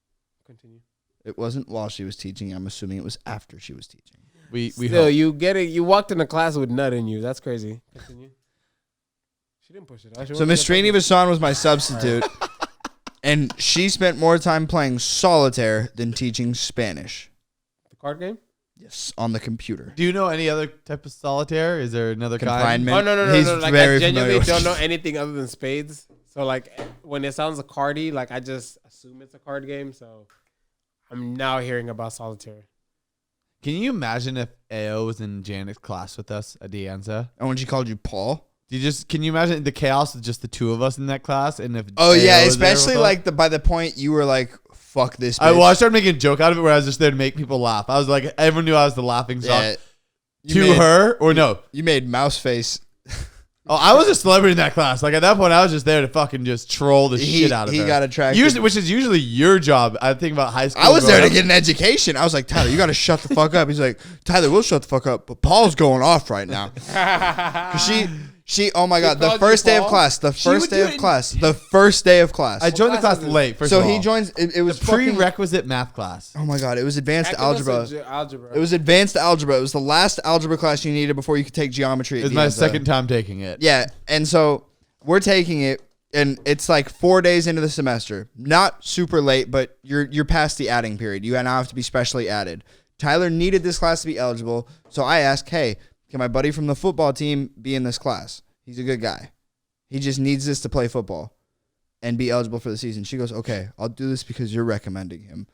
Continue. It wasn't while she was teaching. I'm assuming it was after she was teaching. We Still, hope. you walked in a class with nut in you. That's crazy. Continue. She didn't push it out. She So wanted Miss to get Srini Vasan was my substitute, and she spent more time playing solitaire than teaching Spanish. the card game. Yes, on the computer. Do you know any other type of solitaire? Is there another kind? Confinement. Oh no! He's Like, very I genuinely familiar with don't know this. anything other than spades. So like, when it sounds a cardy, like I just assume it's a card game. So I'm now hearing about solitaire. Can you imagine if AO was in Janet's class with us at Dianza? And when she called you Paul. Can you imagine the chaos of just the two of us in that class? And if Oh AO yeah, was there especially with us? like by the point you were like, "Fuck this." Bitch. I started making a joke out of it where I was just there to make people laugh. I was like, everyone knew I was the laughing stock. Yeah, To her or no? You made mouse face. Oh, I was a celebrity in that class. Like at that point, I was just there to fucking just troll the shit out of her. He got attracted. Usually, which is usually your job. I think about high school. I was there to growing get an education. I was like, Tyler, you got to shut the fuck up. He's like, Tyler, we'll shut the fuck up. But Paul's going off right now. 'Cause she, oh my God, the called first you day of Paul? class, the would first day do of it- class, the first day of class. I joined the class class was it? late. First So of all, he joins, it was the fucking, prerequisite math class. oh my God, it was advanced Calculus algebra. or algebra. It was advanced algebra. It was the last algebra class you needed before you could take geometry. It at was my Dianza. second time taking it. Yeah, and so we're taking it, and it's like 4 days into the semester. Not super late, but you're past the adding period. You now have to be specially added. Tyler needed this class to be eligible, so I asked, hey, can my buddy from the football team be in this class? He's a good guy. He just needs this to play football and be eligible for the season. She goes, okay, I'll do this because you're recommending him.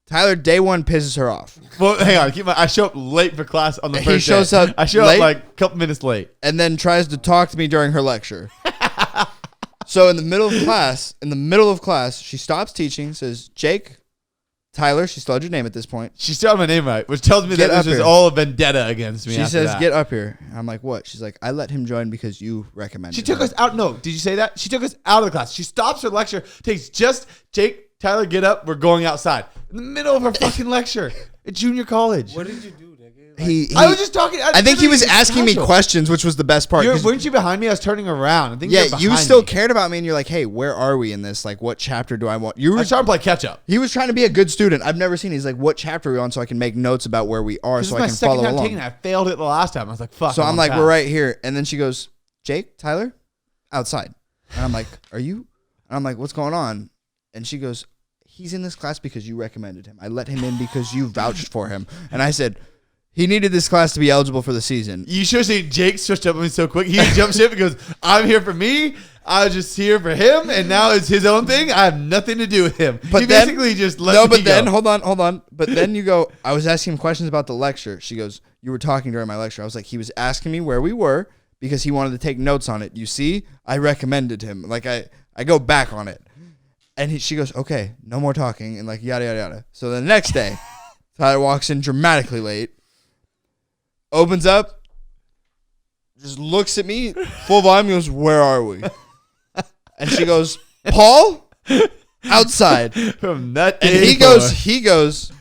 Tyler, day one, pisses her off. Well, hang on. I show up late for class on the He first shows day. up I show late? up like a couple minutes late. And then tries to talk to me during her lecture. So in the middle of class, she stops teaching, says, Jake, Tyler, she still had your name at this point. She still had my name right, which tells me Get that up this was here. all a vendetta against me. She after says, that. get up here. And I'm like, what? She's like, I let him join because you recommended She took him. us out. No, did you say that? She took us out of the class. She stops her lecture, takes just Jake, Tyler, get up. We're going outside. In the middle of her fucking lecture at junior college. What did you do, nigga? I was just talking. I think he was asking me questions, which was the best part. Weren't you behind me? I was turning around. I think Yeah, you you still cared about me, and you're like, hey, where are we in this? Like, what chapter do I want? You I were was trying to play catch up. He was trying to be a good student. I've never seen. He's like, what chapter are we on so I can make notes about where we are so I can follow along. Taking it. I failed it the last time. I was like, fuck. So I'm like, we're right here. And then she goes, Jake, Tyler, outside. And I'm like, are you? And I'm like, what's going on? And she goes, he's in this class because you recommended him. I let him in because you vouched for him. And I said, he needed this class to be eligible for the season. You should have seen Jake switched up on me so quick. He jumped ship and goes, I'm here for me. I was just here for him. And now it's his own thing. I have nothing to do with him. But he then, basically just let no, me but then, go. hold on. But then you go, I was asking him questions about the lecture. She goes, you were talking during my lecture. I was like, he was asking me where we were because he wanted to take notes on it. You see, I recommended him. Like, I go back on it. And she goes, okay, no more talking. And like, yada, yada, yada. So the next day, Tyler walks in dramatically late. Opens up, just looks at me, full volume, goes, where are we? And she goes, Paul? Outside. From that And day he goes,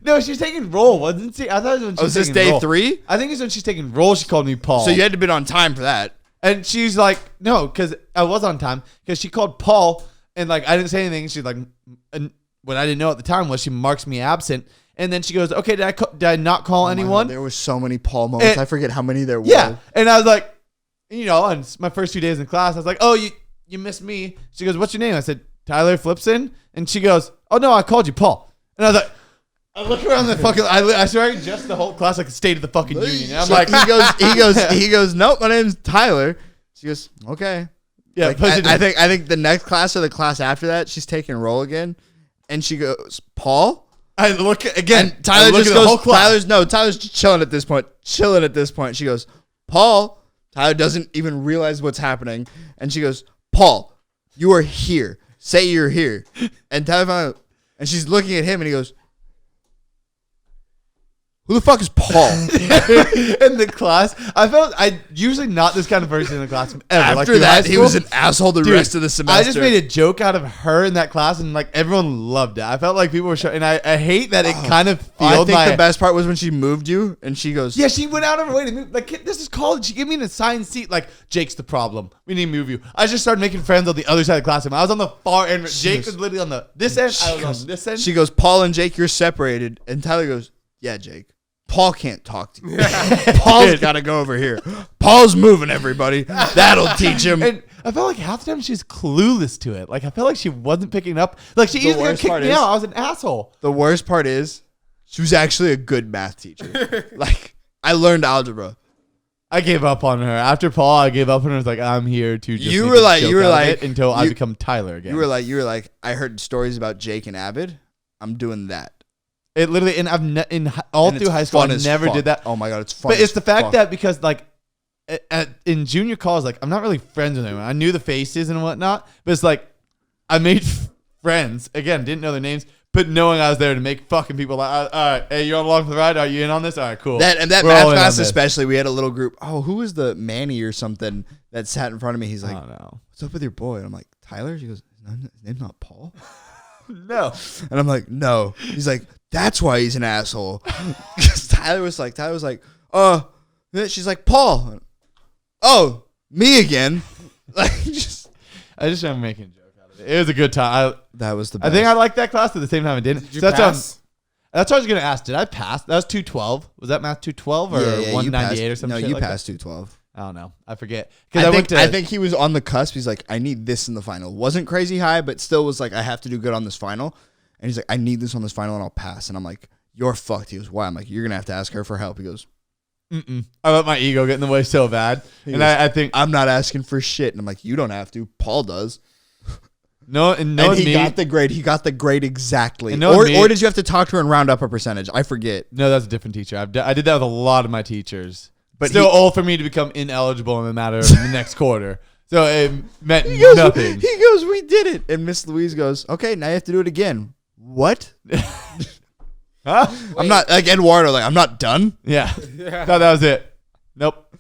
no, she's taking roll, wasn't she? I thought it was when she was this taking day roll. 3? I think it's when she's taking roll, she called me Paul. So you had to be on time for that. And she's like, no, because I was on time. Because she called Paul, and like I didn't say anything. She's like, and what I didn't know at the time was she marks me absent. And then she goes, okay, did I not call anyone? God, there were so many Paul moments. And, I forget how many there were. Yeah. And I was like, on my first 2 days in class, I was like, oh, you missed me. She goes, what's your name? I said, Tyler Flipson. And she goes, oh, no, I called you Paul. And I was like, I look around the fucking, I swear I just the whole class like the state of the fucking union. And I'm like, he goes, nope, my name's Tyler. She goes, okay. Yeah, like, I think the next class or the class after that, she's taking roll again. And she goes, Paul? I look again. And Tyler just goes, Tyler's Tyler's just chilling at this point. She goes, Paul. Tyler doesn't even realize what's happening. And she goes, Paul, you are here. Say you're here. And Tyler finally, and she's looking at him and he goes, who the fuck is Paul? in the class, I usually not this kind of person in the class ever. After like, through high that, he school. was an asshole the rest of the semester. I just made a joke out of her in that class, and like everyone loved it. I felt like people were showing, and I hate that it kind of I fueled think the best part was when she moved you, and she goes, yeah, she went out of her way to move. Like, this is college. She gave me an assigned seat. Like, Jake's the problem. We need to move you. I just started making friends on the other side of the classroom. I was on the far end. Jake was literally on this end. I was on this end. She goes, Paul and Jake, you're separated. And Tyler goes, yeah, Jake. Paul can't talk to you. Paul's got to go over here. Paul's moving everybody. That'll teach him. And I felt like half the time she was clueless to it. Like, I felt like she wasn't picking up. Like, she easily worst kicked part me is- out. I was an asshole. The worst part is she was actually a good math teacher. Like, I learned algebra. I gave up on her. After Paul, I gave up on her. I was like, I'm here to just You make were a like- joke you were out of like- it until I you- become Tyler again. You were like, I heard stories about Jake and Abid. I'm doing that. It literally, and I've all And through it's high school, fun I as never fuck. did that. Oh my God, it's fun. But it's the fact fuck. that because like in junior college, like I'm not really friends with anyone. I knew the faces and whatnot, but it's like I made friends again. Didn't know their names, but knowing I was there to make fucking people like, all right, hey, you're along for the ride. Are you in on this? All right, cool. That We're math all in on class this. especially, we had a little group. Oh, who was the Manny or something that sat in front of me? He's like, I don't know. what's up with your boy? And I'm like, Tyler? She goes, his name's not Paul. No. And I'm like, no. He's like, that's why he's an asshole. Because Tyler was like, she's like, Paul. Oh, me again. Like, I just remember making a joke out of it. It was a good time. that was the I best. think I liked that class. At the same time, I didn't. Did you So pass? That's what I was gonna ask. Did I pass? That was 212. Was that math 212 or you 198 or passed. something? No, you like passed that? 212. I don't know. I forget. Because I think he was on the cusp. He's like, I need this in the final. Wasn't crazy high, but still was like, I have to do good on this final. And he's like, I need this on this final and I'll pass. And I'm like, you're fucked. He goes, why? I'm like, you're going to have to ask her for help. He goes, I let my ego get in the way so bad. He And goes, I think I'm not asking for shit. And I'm like, you don't have to. Paul does. and He got the grade. He got the grade exactly. And knowing me- Or did you have to talk to her and round up a percentage? I forget. No, that's a different teacher. I did that with a lot of my teachers. But But still old for me to become ineligible in the matter of the next quarter. So it meant He goes, nothing. He goes, we did it. And Miss Louise goes, okay, now you have to do it again. What? Huh? I'm not, like Eduardo, like, I'm not done. Yeah. Yeah. No, that was it. Nope.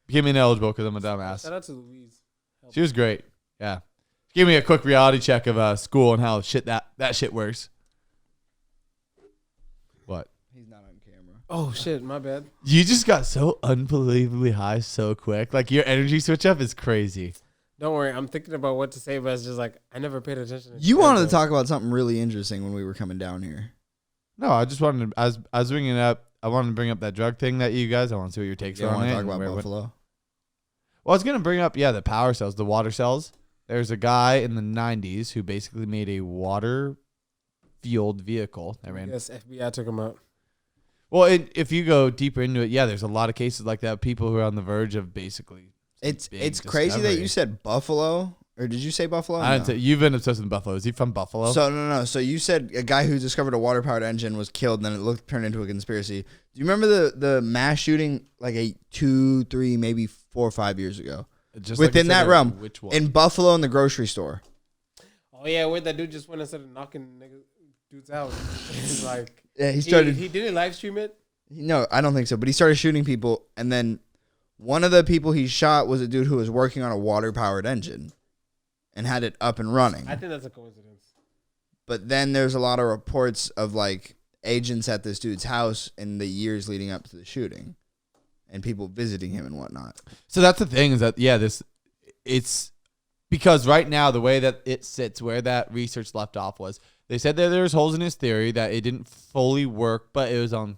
Became ineligible because I'm a dumbass. Shout out to Louise. She was great. Yeah. Give me a quick reality check of school and how that shit works. What? He's not on camera. Oh shit, my bad. You just got so unbelievably high so quick. Like your energy switch up is crazy. Don't worry, I'm thinking about what to say, but it's just like I never paid attention. You wanted to talk about something really interesting when we were coming down here. No, I just wanted to, I was bringing it up. I wanted to bring up that drug thing that you guys. I want to see what your takes You are on want it. to talk about and where- Buffalo? Well, I was gonna bring up the power cells, the water cells. There's a guy in the 90s who basically made a water-fueled vehicle that ran. Yes, FBI took him out. Well, if you go deeper into it, there's a lot of cases like that. People who are on the verge of basically. It's big crazy that discovery. you said Buffalo. Or did you say Buffalo? I didn't say, you've been obsessed with Buffalo. Is he from Buffalo? So no. So you said a guy who discovered a water-powered engine was killed, and then it turned into a conspiracy. Do you remember the mass shooting like 2, 3, maybe 4 or 5 years ago? Just like Within I said, that realm, which one? in Buffalo in the grocery store. Oh yeah, where that dude just went and started knocking dudes out. He's like, Yeah, he started. He didn't live stream it. No, I don't think so. But he started shooting people, and then one of the people he shot was a dude who was working on a water-powered engine, and had it up and running. I think that's a coincidence. But then there's a lot of reports of like agents at this dude's house in the years leading up to the shooting, and people visiting him and whatnot. So that's the thing is that it's because right now the way that it sits, where that research left off was they said that there was holes in his theory, that it didn't fully work, but it was on,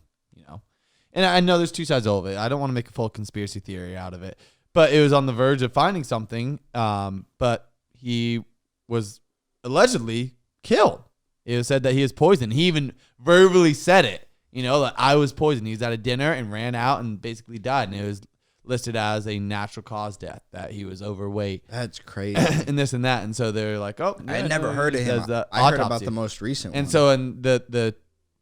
and I know there's two sides of it. I don't want to make a full conspiracy theory out of it, but it was on the verge of finding something. But he was allegedly killed. It was said that he was poisoned. He even verbally said it, that I was poisoned. He was at a dinner and ran out and basically died. And it was listed as a natural cause death, that he was overweight. That's crazy. And this and that. And so they're like, oh, I had never heard of him. I heard about the most recent one. And so in the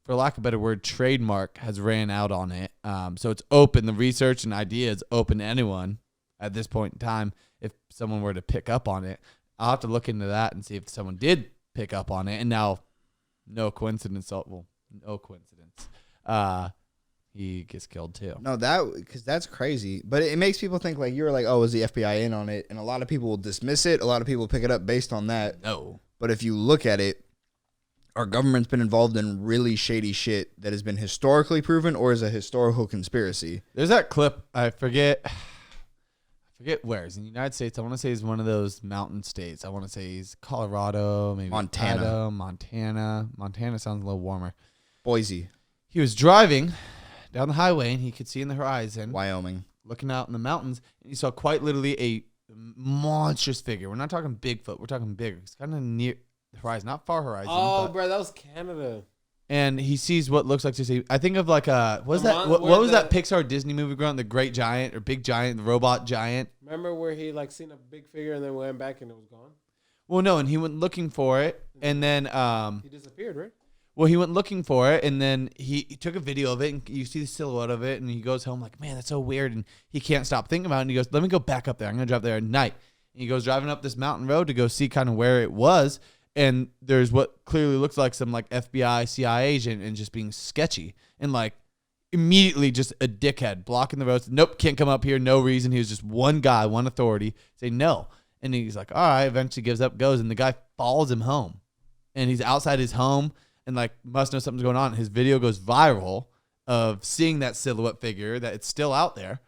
for lack of a better word, trademark has ran out on it. So it's open. The research and idea is open to anyone at this point in time. If someone were to pick up on it, I'll have to look into that and see if someone did pick up on it. And now, no coincidence. He gets killed too. No, because that's crazy. But it makes people think like you're like, oh, is the FBI in on it? And a lot of people will dismiss it. A lot of people pick it up based on that. No. But if you look at it, our government's been involved in really shady shit that has been historically proven or is a historical conspiracy. There's that clip. I forget where. It's in the United States. I want to say it's one of those mountain states. I want to say he's Colorado, maybe Montana. Idaho, Montana. Montana sounds a little warmer. Boise. He was driving down the highway and he could see in the horizon, Wyoming. looking out in the mountains, and he saw quite literally a monstrous figure. We're not talking Bigfoot. We're talking bigger. It's kind of near the horizon, not far horizon. Oh, bro, that was Canada. And he sees what looks like just a. I think of like a. What was The that? mon- What where was the- that Pixar Disney movie growing? The Great Giant or Big Giant, the robot giant. Remember where he like seen a big figure and then went back and it was gone? Well, no, and he went looking for it, and then He disappeared, right? well, he went looking for it, and then he took a video of it, and you see the silhouette of it, and he goes home like, man, that's so weird, and he can't stop thinking about it, and he goes, let me go back up there. I'm gonna drive there at night. And he goes driving up this mountain road to go see kind of where it was. And there's what clearly looks like some like FBI, CIA agent and just being sketchy and like immediately just a dickhead blocking the roads. Nope, can't come up here. No reason. He was just one guy, one authority say no. And he's like, all right, eventually gives up, goes. And the guy follows him home and he's outside his home and like must know something's going on. His video goes viral of seeing that silhouette figure that it's still out there.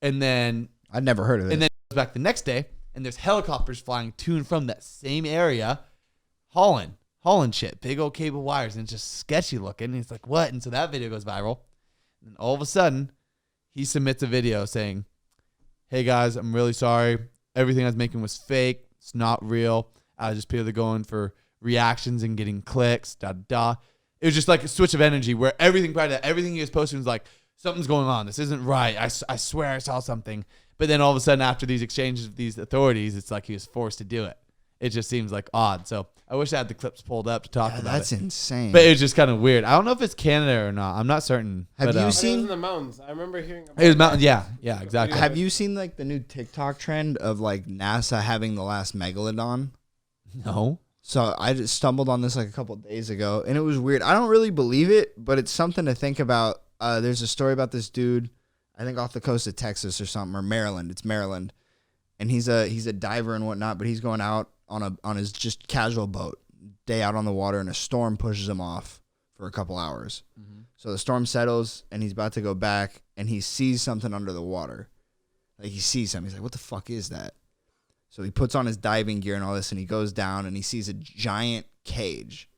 And then I'd never heard of it. and then he goes back the next day and there's helicopters flying to and from that same area. Hauling shit, big old cable wires, and it's just sketchy looking. And he's like, what? And so that video goes viral. And all of a sudden, he submits a video saying, hey guys, I'm really sorry. Everything I was making was fake. It's not real. I was just purely going for reactions and getting clicks, It was just like a switch of energy where everything he was posting was like, something's going on. This isn't right. I swear I saw something. But then all of a sudden, after these exchanges with these authorities, it's like he was forced to do it. it just seems like odd. So I wish I had the clips pulled up to talk about That's it. insane. But it's just kind of weird. I don't know if it's Canada or not. I'm not certain. Have but, you It seen- was in the mountains. I remember hearing about It was mountains. Yeah, exactly. Have you seen like the new TikTok trend of like NASA having the last megalodon? No. So I just stumbled on this like a couple of days ago, and it was weird. I don't really believe it, but it's something to think about. There's a story about this dude, I think off the coast of Texas or something, or Maryland. It's Maryland, and he's a diver and whatnot, but he's going out on his just casual boat, day out on the water, and a storm pushes him off for a couple hours. Mm-hmm. So the storm settles, and he's about to go back, and he sees something under the water. Like he sees something. He's like, "What the fuck is that?" So he puts on his diving gear and all this, and he goes down, and he sees a giant cage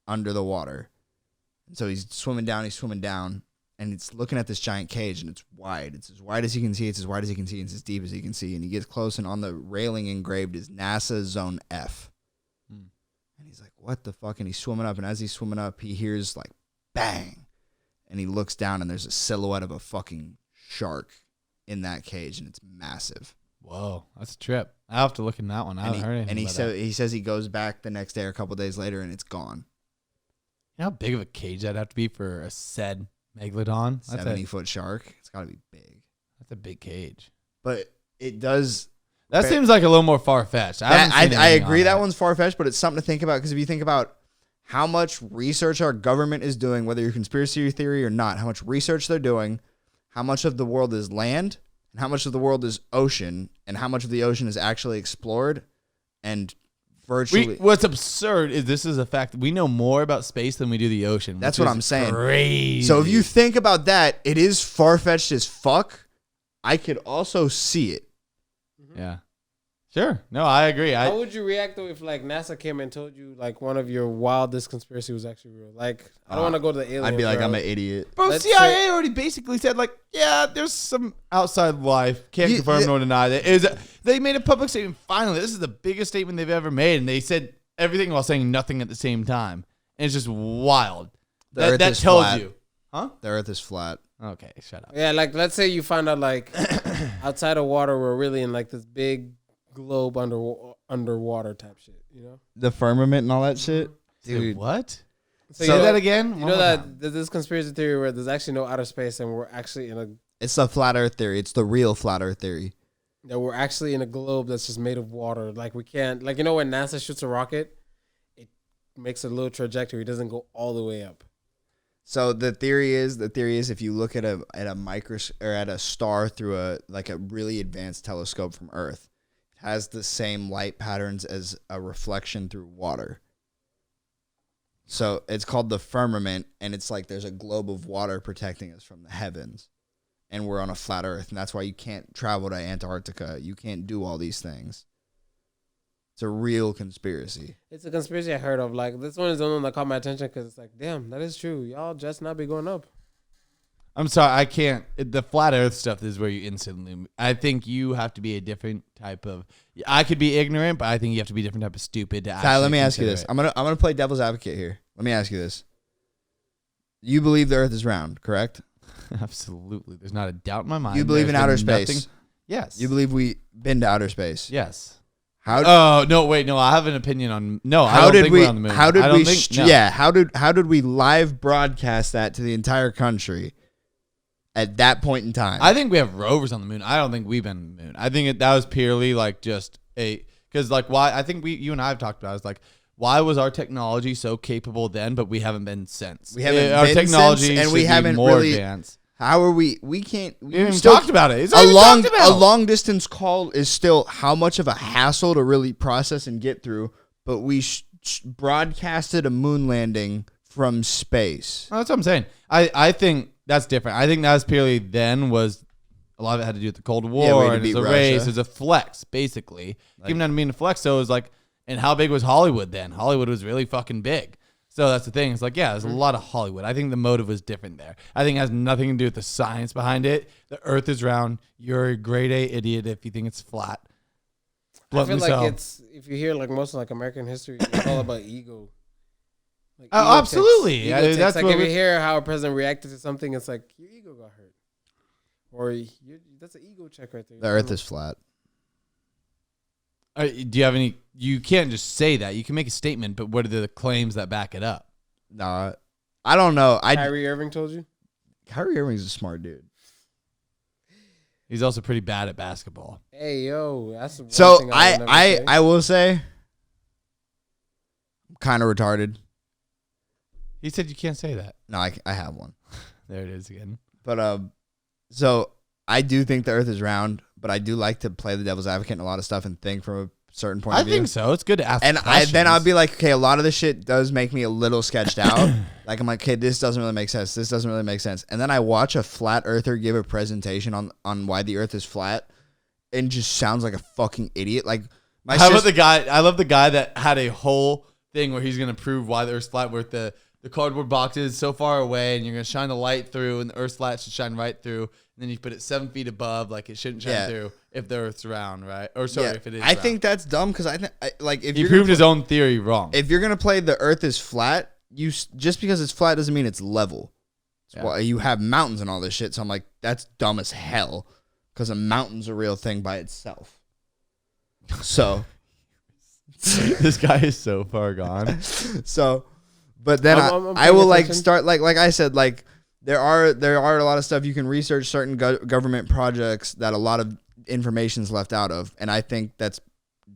under the water. And so he's swimming down, and it's looking at this giant cage, and it's wide. It's as wide as he can see. It's as wide as he can see. It's as deep as he can see. And he gets close, and on the railing engraved is NASA Zone F. And he's like, what the fuck? And he's swimming up, and as he's swimming up, he hears like bang. And he looks down, and there's a silhouette of a fucking shark in that cage, and it's massive. Whoa, that's a trip. I have to look in that one. I haven't heard anything. And about that. he says he goes back the next day or a couple days later, and it's gone. You know how big of a cage that'd have to be for a said megalodon? 70-foot shark. It's got to be big. That's a big cage. But it does. That seems like a little more far fetched. I agree that one's far fetched, but it's something to think about, because if you think about how much research our government is doing, whether you're conspiracy theory or not, how much research they're doing, how much of the world is land, and how much of the world is ocean, and how much of the ocean is actually explored, and virtually. What's absurd is this is a fact that we know more about space than we do the ocean. That's what I'm saying. Crazy. So if you think about that, it is far fetched as fuck. I could also see it. Yeah. Sure. No, I agree. How would you react though if like NASA came and told you like one of your wildest conspiracy was actually real? Like I don't want to go to the alien. I'd be like, I'm an idiot. Bro, Let's CIA already basically said, like, yeah, there's some outside life. Can't confirm nor deny that. They made a public statement. Finally, this is the biggest statement they've ever made, and they said everything while saying nothing at the same time. And it's just wild. That tells flat. you. Huh? The Earth is flat. Okay, shut up. Yeah, like let's say you find out like outside of water we're really in like this big globe underwater type shit, you know? The firmament and all that shit. Dude, what? So Say that again? You know that there's this conspiracy theory where there's actually no outer space and we're actually in a... It's the flat Earth theory. It's the real flat Earth theory. That we're actually in a globe that's just made of water. Like we can't... Like, you know when NASA shoots a rocket, it makes a little trajectory. It doesn't go all the way up. So the theory is if you look at a or at a star through a really advanced telescope from Earth, it has the same light patterns as a reflection through water. So it's called the firmament, and it's like there's a globe of water protecting us from the heavens, and we're on a flat Earth, and that's why you can't travel to Antarctica. You can't do all these things. It's a real conspiracy. It's a conspiracy I heard of. Like, this one is the one that caught my attention because it's like, damn, that is true. Y'all just not be going up. I'm sorry, I can't. The flat Earth stuff is where you instantly. I think you have to be a different type of. I could be ignorant, but I think you have to be a different type of stupid to. Ty, let me ask you consider this. it. I'm gonna play devil's advocate here. Let me ask you this. You believe the Earth is round, correct? Absolutely, there's not a doubt in my mind. You believe in outer space? Yes. You believe we've been to outer space? Yes. How? Oh no! Wait, no. I have an opinion on. No, How I don't did think we? we're on the moon. How did I don't we? think, no. Yeah. How did we live broadcast that to the entire country at that point in time? I think we have rovers on the moon. I don't think we've been on the moon. I think that was purely like just because like why? I think you and I have talked about it. It's like why was our technology so capable then, but we haven't been since. We haven't our been technology since, and should we be haven't more really. advanced. How are we? We can't. We haven't even talked about it. It's not even talked about. A long distance call is still how much of a hassle to really process and get through. But we broadcasted a moon landing from space. Oh, that's what I'm saying. I think that's different. I think that was purely then was a lot of it had to do with the Cold War and it was a race. It was a flex, basically. Even didn't mean to flex. So it was like, and how big was Hollywood then? Hollywood was really fucking big. So that's the thing. It's like, yeah, there's a lot of Hollywood. I think the motive was different there. I think it has nothing to do with the science behind it. The Earth is round. You're a grade A idiot if you think it's flat. I feel like it's if you hear like most of like American history, it's all about ego. Like, ego absolutely. That's like if you hear how a president reacted to something, it's like your ego got hurt, or that's an ego check right there. The Earth is flat. Do you have any? You can't just say that. You can make a statement, but what are the claims that back it up? Nah, I don't know. Kyrie Irving told you? Kyrie Irving's a smart dude. He's also pretty bad at basketball. Hey, yo, that's one So thing I would never say. I will say, I'm kind of retarded. He said you can't say that. No, I have one. There it is again. But so I do think the Earth is round, but I do like to play the devil's advocate in a lot of stuff and think from a certain point I of view. think so. It's good to ask. And questions. then I'll be like, okay, a lot of this shit does make me a little sketched out. Like I'm like, okay, this doesn't really make sense. This doesn't really make sense. And then I watch a flat earther give a presentation on why the Earth is flat, and just sounds like a fucking idiot. Like How about the guy? I love the guy that had a whole thing where he's gonna prove why the Earth's flat, where the cardboard box is so far away, and you're gonna shine the light through, and the Earth's flat should shine right through. And then you put it 7 feet above, like it shouldn't shine through if the Earth's round, right? Or sorry, if it is. I think that's dumb because like if he proved his own theory wrong. If you're gonna play the Earth is flat, just because it's flat doesn't mean it's level. Well, you have mountains and all this shit. So I'm like, that's dumb as hell because a mountain's a real thing by itself. So this guy is so far gone. So, but then I'm I will paying attention. start like I said, like there are a lot of stuff you can research, certain government projects that a lot of information's left out of, and I think that's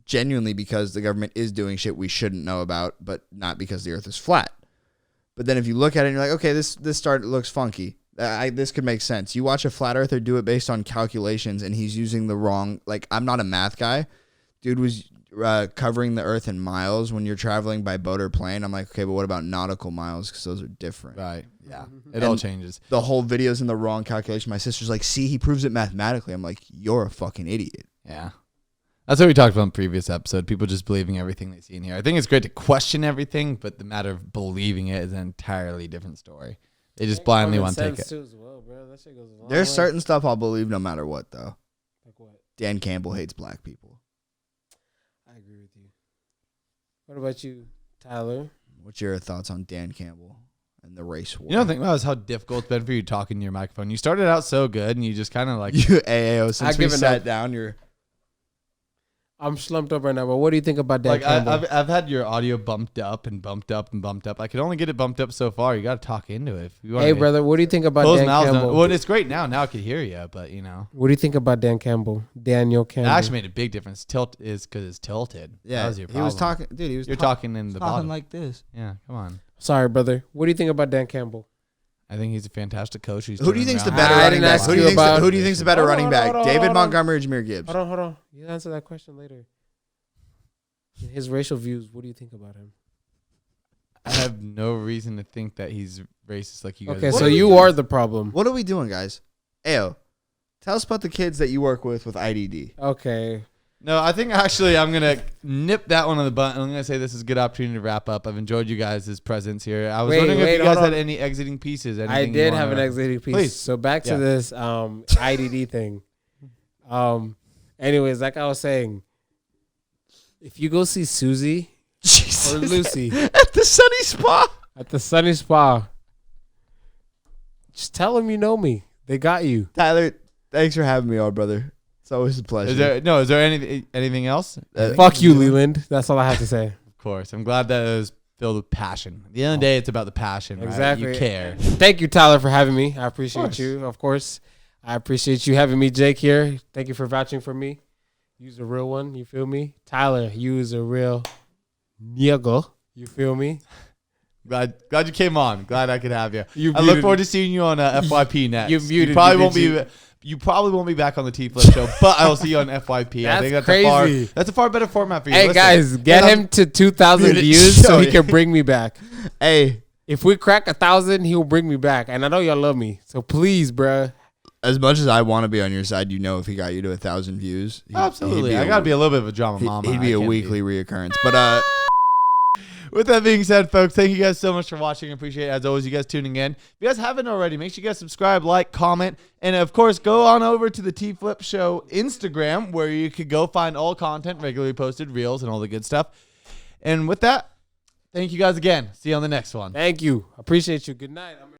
genuinely because the government is doing shit we shouldn't know about, but not because the Earth is flat. But then if you look at it and you're like, okay, this looks funky. This could make sense. You watch a flat earther do it based on calculations, and he's using the wrong. Like, I'm not a math guy. Dude was covering the Earth in miles when you're traveling by boat or plane. I'm like, okay, but what about nautical miles? Because those are different. Right. Yeah. It all changes. The whole video's in the wrong calculation. My sister's like, see, he proves it mathematically. I'm like, you're a fucking idiot. Yeah. That's what we talked about in the previous episode. People just believing everything they see in here. I think it's great to question everything, but the matter of believing it is an entirely different story. They just blindly want to take it. Too as well, bro. That shit goes a long There's way. certain stuff I'll believe no matter what, though. Like what? Dan Campbell hates black people. I agree with you. What about you, Tyler? What's your thoughts on Dan Campbell and the race war? You know, the thing about is how difficult it's been for you talking to your microphone. You started out so good, and you just kind of like... You AAO, since we given sat up. down, you're... I'm slumped up right now, but what do you think about Dan Like Campbell? I've had your audio bumped up and bumped up and bumped up. I can only get it bumped up so far. You got to talk into it. If you want Hey, brother, what do you think about Dan Campbell? Well, it's great now. Now I can hear you, but you know, What do you think about Dan Campbell? Daniel it Campbell. actually made a big difference. Tilt is because it's tilted. Yeah, that was your he problem. was talking... Dude, he was You're talking in the talking bottom. like this. Yeah, come on. Sorry, brother. What do you think about Dan Campbell? I think he's a fantastic coach. Who do you think's the around. better I running didn't back? ask you about- Who do you think's the better Hold on, running back? hold on, David hold on. Montgomery or Jameer Gibbs? Hold on. You answer that question later. His racial views, what do you think about him? I have no reason to think that he's racist like you guys. Okay, do. so you are the problem. What are we doing, guys? Ayo, tell us about the kids that you work with IDD. Okay. No, I think actually I'm going to nip that one on the butt. I'm going to say this is a good opportunity to wrap up. I've enjoyed you guys' presence here. I was wondering if you guys had any exiting pieces. I did have an exiting piece. Please. So back to Yeah. this IDD thing. Anyways, like I was saying, if you go see Susie Jesus. or Lucy At the Sunny Spa. at the Sunny Spa, just tell them you know me. They got you. Tyler, thanks for having me on, brother. It's always a pleasure. Is there anything else? Fuck you, Leland. That's all I have to say. Of course. I'm glad that it was filled with passion. At the end of the day, it's about the passion, right? Exactly. You care. Thank you, Tyler, for having me. I appreciate course. you, of course. I appreciate you having me, Jake, here. Thank you for vouching for me. You's a real one. You feel me? Tyler, you is a real nigga. You feel me? Glad you came on. Glad I could have you. You I look muted- forward to seeing you on FYP next. You muted probably me, won't didn't be. You probably won't be back on the Tflip show, but I will see you on FYP. I think That's that's a far better format for you. Hey, Listen, guys, get and him to 2,000 Muted. views so he Sorry. can bring me back. Hey, If we crack 1,000, he'll bring me back. And I know y'all love me. So please, bruh. as much as I want to be on your side, you know, if he got you to 1,000 views, Absolutely. I gotta be a little bit of a drama mama. He'd be I a can't weekly reoccurrence. But With that being said, folks, thank you guys so much for watching. I appreciate it. As always, you guys tuning in. If you guys haven't already, make sure you guys subscribe, like, comment, and of course, go on over to the Tflip Show Instagram, where you could go find all content, regularly posted, reels, and all the good stuff. And with that, thank you guys again. See you on the next one. Thank you. Appreciate you. Good night.